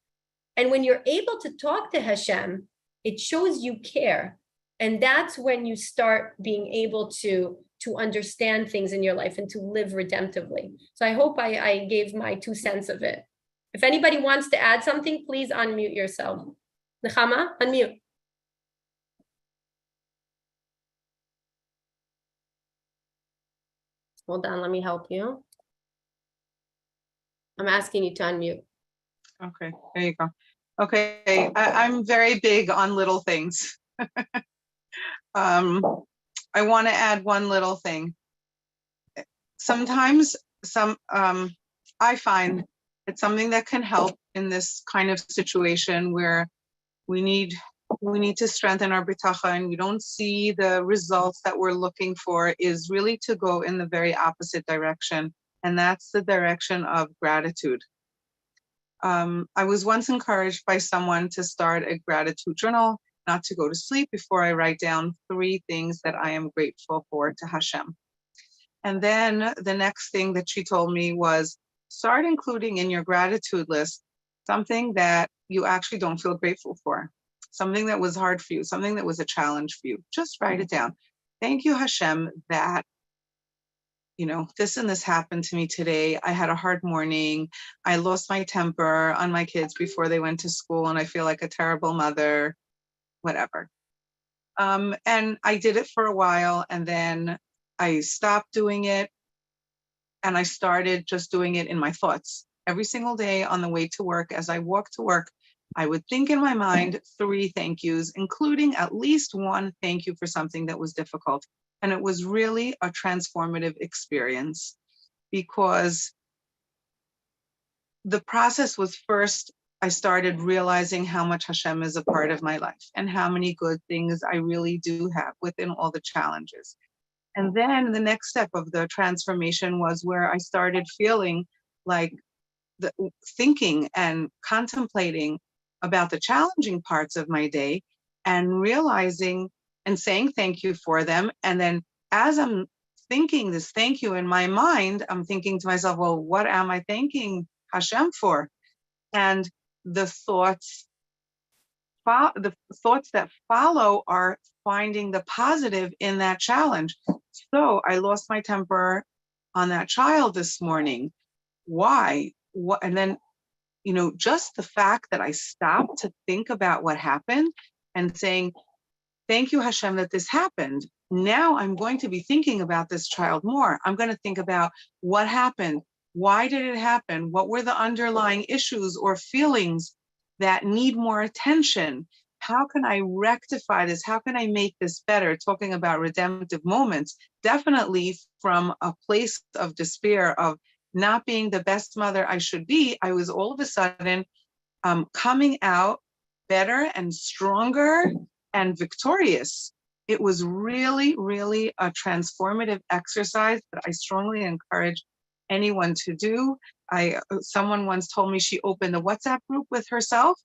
And when you're able to talk to Hashem, it shows you care. And that's when you start being able to understand things in your life and to live redemptively. So I hope I gave my 2 cents of it. If anybody wants to add something, please unmute yourself. Nechama, unmute. Hold on, let me help you. I'm asking you to unmute. Okay, there you go. Okay, I'm very big on little things. I want to add one little thing. Sometimes I find it's something that can help in this kind of situation where we need to strengthen our bitacha and we don't see the results that we're looking for, is really to go in the very opposite direction. And that's the direction of gratitude. I was once encouraged by someone to start a gratitude journal, not to go to sleep before I write down 3 things that I am grateful for to Hashem. And then the next thing that she told me was, start including in your gratitude list something that you actually don't feel grateful for, something that was hard for you, something that was a challenge for you. Just write it down. Thank you, Hashem, that this and this happened to me today. I had a hard morning. I lost my temper on my kids before they went to school, and I feel like a terrible mother, whatever. And I did it for a while, and then I stopped doing it, and I started just doing it in my thoughts. Every single day on the way to work, as I walked to work, I would think in my mind 3 thank yous, including at least 1 thank you for something that was difficult. And it was really a transformative experience, because the process was, first, I started realizing how much Hashem is a part of my life and how many good things I really do have within all the challenges. And then the next step of the transformation was where I started feeling like thinking and contemplating about the challenging parts of my day and realizing and saying thank you for them. And then as I'm thinking this thank you in my mind, I'm thinking to myself, well, what am I thanking Hashem for? And the thoughts that follow are finding the positive in that challenge. So I lost my temper on that child this morning. Why? What? And then, just the fact that I stopped to think about what happened and saying, thank you, Hashem, that this happened. Now I'm going to be thinking about this child more. I'm going to think about what happened. Why did it happen? What were the underlying issues or feelings that need more attention? How can I rectify this? How can I make this better? Talking about redemptive moments, definitely from a place of despair, of not being the best mother I should be, I was all of a sudden coming out better and stronger and victorious. It was really, really a transformative exercise that I strongly encourage anyone to do. Someone once told me she opened a WhatsApp group with herself,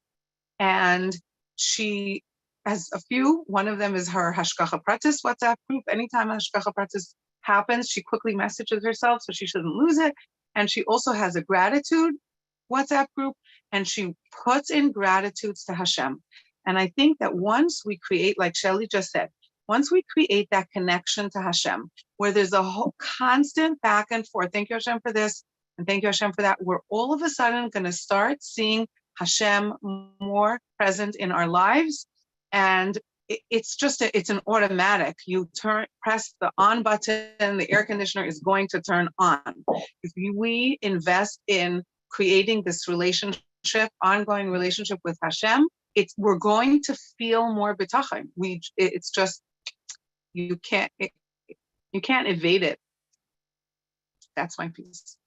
and she has a few. One of them is her Hashgacha Pratis WhatsApp group. Anytime Hashgacha Pratis happens, she quickly messages herself so she shouldn't lose it. And she also has a gratitude WhatsApp group, and she puts in gratitudes to Hashem. And I think that once we create, like Shelly just said, once we create that connection to Hashem, where there's a whole constant back and forth, thank you Hashem for this, and thank you Hashem for that, we're all of a sudden going to start seeing Hashem more present in our lives. And it's an automatic. You press the on button, the air conditioner is going to turn on. If we invest in creating this relationship, ongoing relationship with Hashem, we're going to feel more bitachon. It's just, you can't evade it. That's my piece.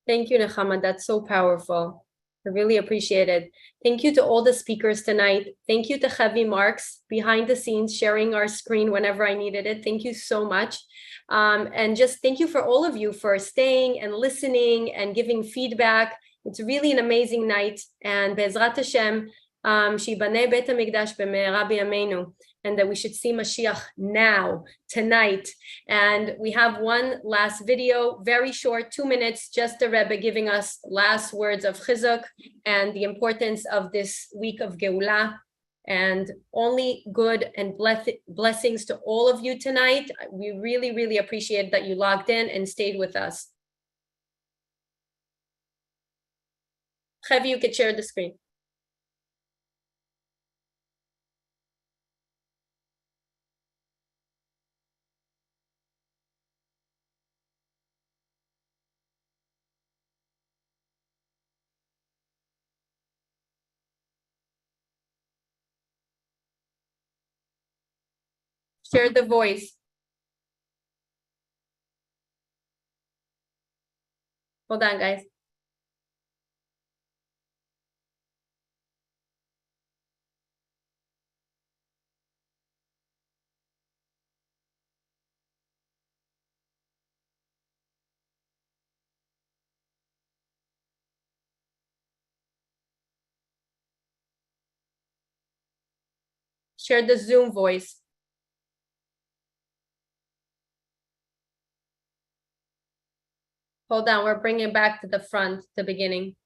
Thank you, Nechama. That's so powerful. I really appreciate it. Thank you to all the speakers tonight. Thank you to Chavi Marks behind the scenes, sharing our screen whenever I needed it. Thank you so much. And just thank you for all of you for staying and listening and giving feedback. It's really an amazing night. And Be'ezrat Hashem, Shibaneh Beit HaMikdash b'me'era b'yameinu, and that we should see Mashiach now, tonight. And we have one last video, very short, 2 minutes, just the Rebbe giving us last words of chizuk and the importance of this week of Geulah. And only good and blessings to all of you tonight. We really, really appreciate that you logged in and stayed with us. Chavi, you could share the screen. Share the voice. Hold on, guys. Share the Zoom voice. Hold on, we're bringing it back to the front, the beginning.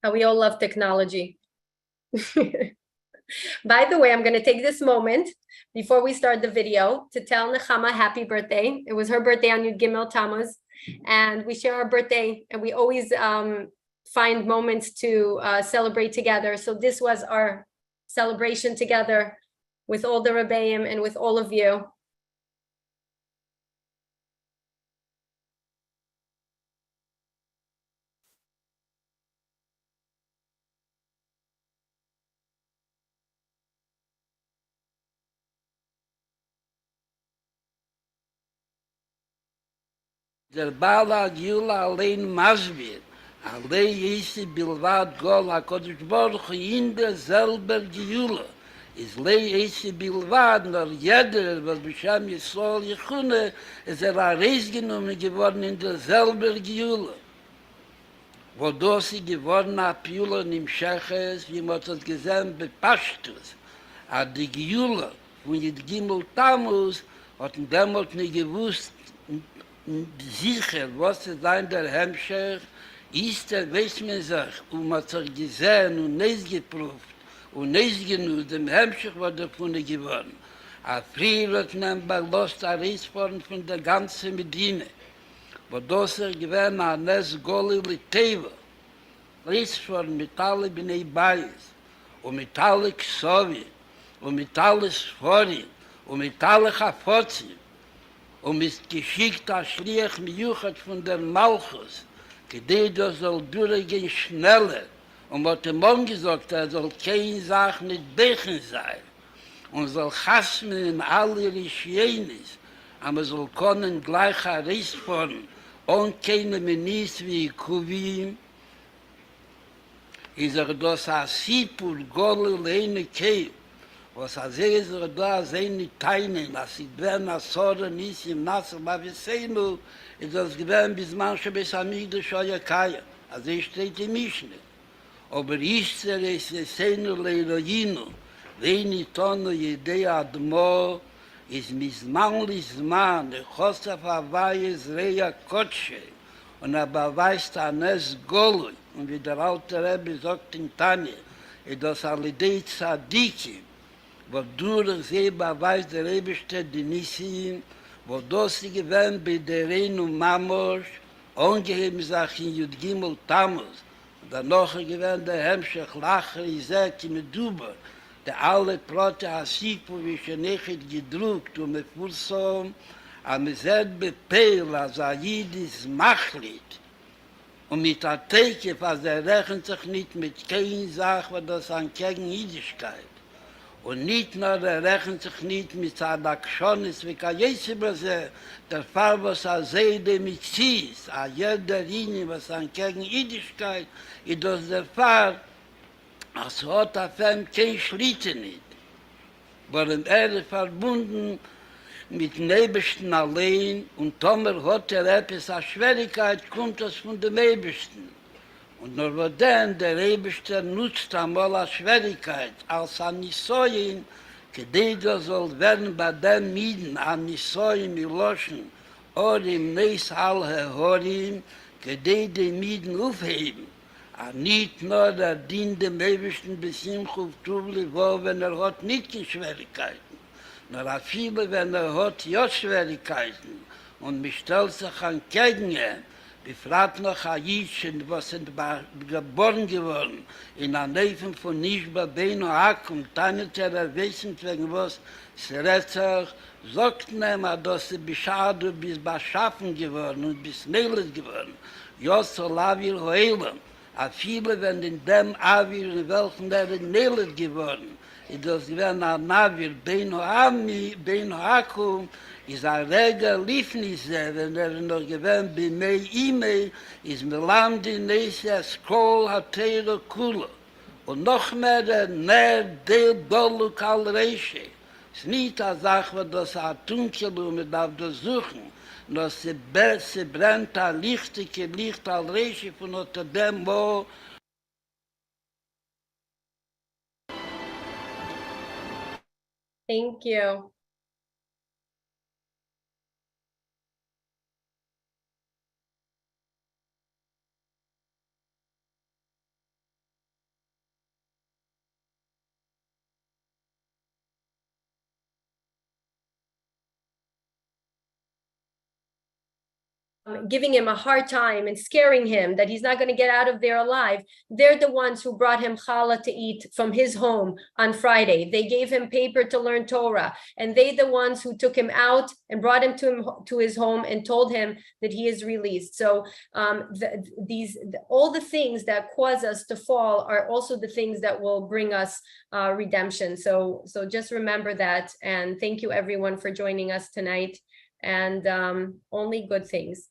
How we all love technology. By the way, I'm going to take this moment before we start the video to tell Nechama happy birthday. It was her birthday on Gimmel Tammuz, and we share our birthday, and we always find moments to celebrate together. So this was our celebration together with all the Rebbeim and with all of you. Der Baal Agila allein Masbir, allein Yesi Bilvad Gol HaKodesh Baruch Hu in der selber Geulah. Is lei Yesi Bilvad, nur jeder, was Bisham Yisrael Yechune, ist reis genommen geworden in der selber Geulah. Wo dosi geworden Apula Nimsheches, wie man das gesehen, bepashtus. Die Geulah von den Gimmel Tammuz, hat ihn damals nicht gewusst, sicher, was es sein der Hemmscher, ist weiß man sich, und man hat sich gesehen und nicht geprüft, und nicht genug, dem Hemmscher war davon geworden. A früher hat man belost ein Reisfahren von der ganzen Medine, wo das gewesen ein Nes Goli Liteva, Reisfahren mit alle Bnei Beis, und mit alle Ksovi, und mit alle Sforim, und mit alle Chafotzi, und mit geschickter Schliech Mijuchat von der Malchus, gedei das soll durchgehen schneller, und hat dem Mann gesagt, soll keine Sache nicht bechen sein, und soll hasmen in alle Rischienis, aber soll können gleich ein Riss fahren, und keine Menis wie Kuvim, ist das ein Sipur, Gorle, Leine, Keil, was ist da, seine Teine, dass sie werden als Soren ist im Nasser, aber wir sehen nur, ist das gewesen bis manche bis Amigdash Oyakaya, also steht im Mischne. Aber ist es Seinu Leiroyinu, Veini Tono Yedei Admo, ist Misman Lisman, Chosaf Havai Zreya Kotsche, und beweist Anes Golui, und wie der alte Rebbe sagt in Tanje, das Alidei Tzadikim, wo durch sie beweist der Rebeste die Nissim, wo das sie gewähnt bei der Rein und Mamosh, angeheben sich in Yud Gimmel Tammuz, und dann noch gewähnt der Hemmschach Lacher Isaac in Duber, der alle Plotte Hasipu, wie schon nicht gedruckt und mit Fursum, am Zed Bepeil, als Ayidis Machlit, und mit der Teke, was rechnet sich nicht mit keiner Sache, was das an gegen Jüdischkeit. Und nicht nur, rechnet sich nicht mit Sadakschonis, wie kann Jesibase, der Fall, was Seide mit Zies, a jeder Linie, was an gegen Jüdischkeit, ist das der Fall, als hat Fem kein Schritte nicht. Waren verbunden mit Nebesten allein, und Tomer hat etwas als Schwierigkeit, kommt das von dem Nebesten. Und nur wo denn der Rebester nutzt einmal als Schwierigkeit, als ein Nisoyen, gedeider soll werden bei dem Mieden an Nisoyen Miloschen, Orim Neis Al-Hehorim, gedeider Mieden aufheben. Und nicht nur der Dien dem Rebester bis ihm Chuftrubli, wo wenn hat nicht die Schwierigkeiten, nur viele, wenn hat ja Schwierigkeiten, und mich stellt sich an Gegner, befragt noch ein Jüdchen, was sind geboren geworden, in der Nähe von Nischba, Bein und Hakhel, teilt wissen, wegen was es Retzach, sagt niemand, dass sie Beschade bis beschaffen geworden und bis Neilet geworden. Jossel Avil Hoelam, a viele, wenn in dem Avil, in welchen Neilet geworden, ist das gewesen ein Avil, Bein und Hakhel, is a rega liefnisse, wenn noch gewinnt, bei mei E-Mail, is me land in Nesia Skol Hatero Kula. Und noch mehr der Dollu Kal Reiche. Es ist nicht eine Sache, wo das a Tunkel und man darf das suchen, nur sie brennt a lichtige Licht al Reiche von unter dem, wo Thank you. Giving him a hard time and scaring him that he's not going to get out of there alive. They're the ones who brought him challah to eat from his home on Friday. They gave him paper to learn Torah, and they the ones who took him out and brought him to his home and told him that he is released. So all the things that cause us to fall are also the things that will bring us redemption. So just remember that, and thank you everyone for joining us tonight, and only good things.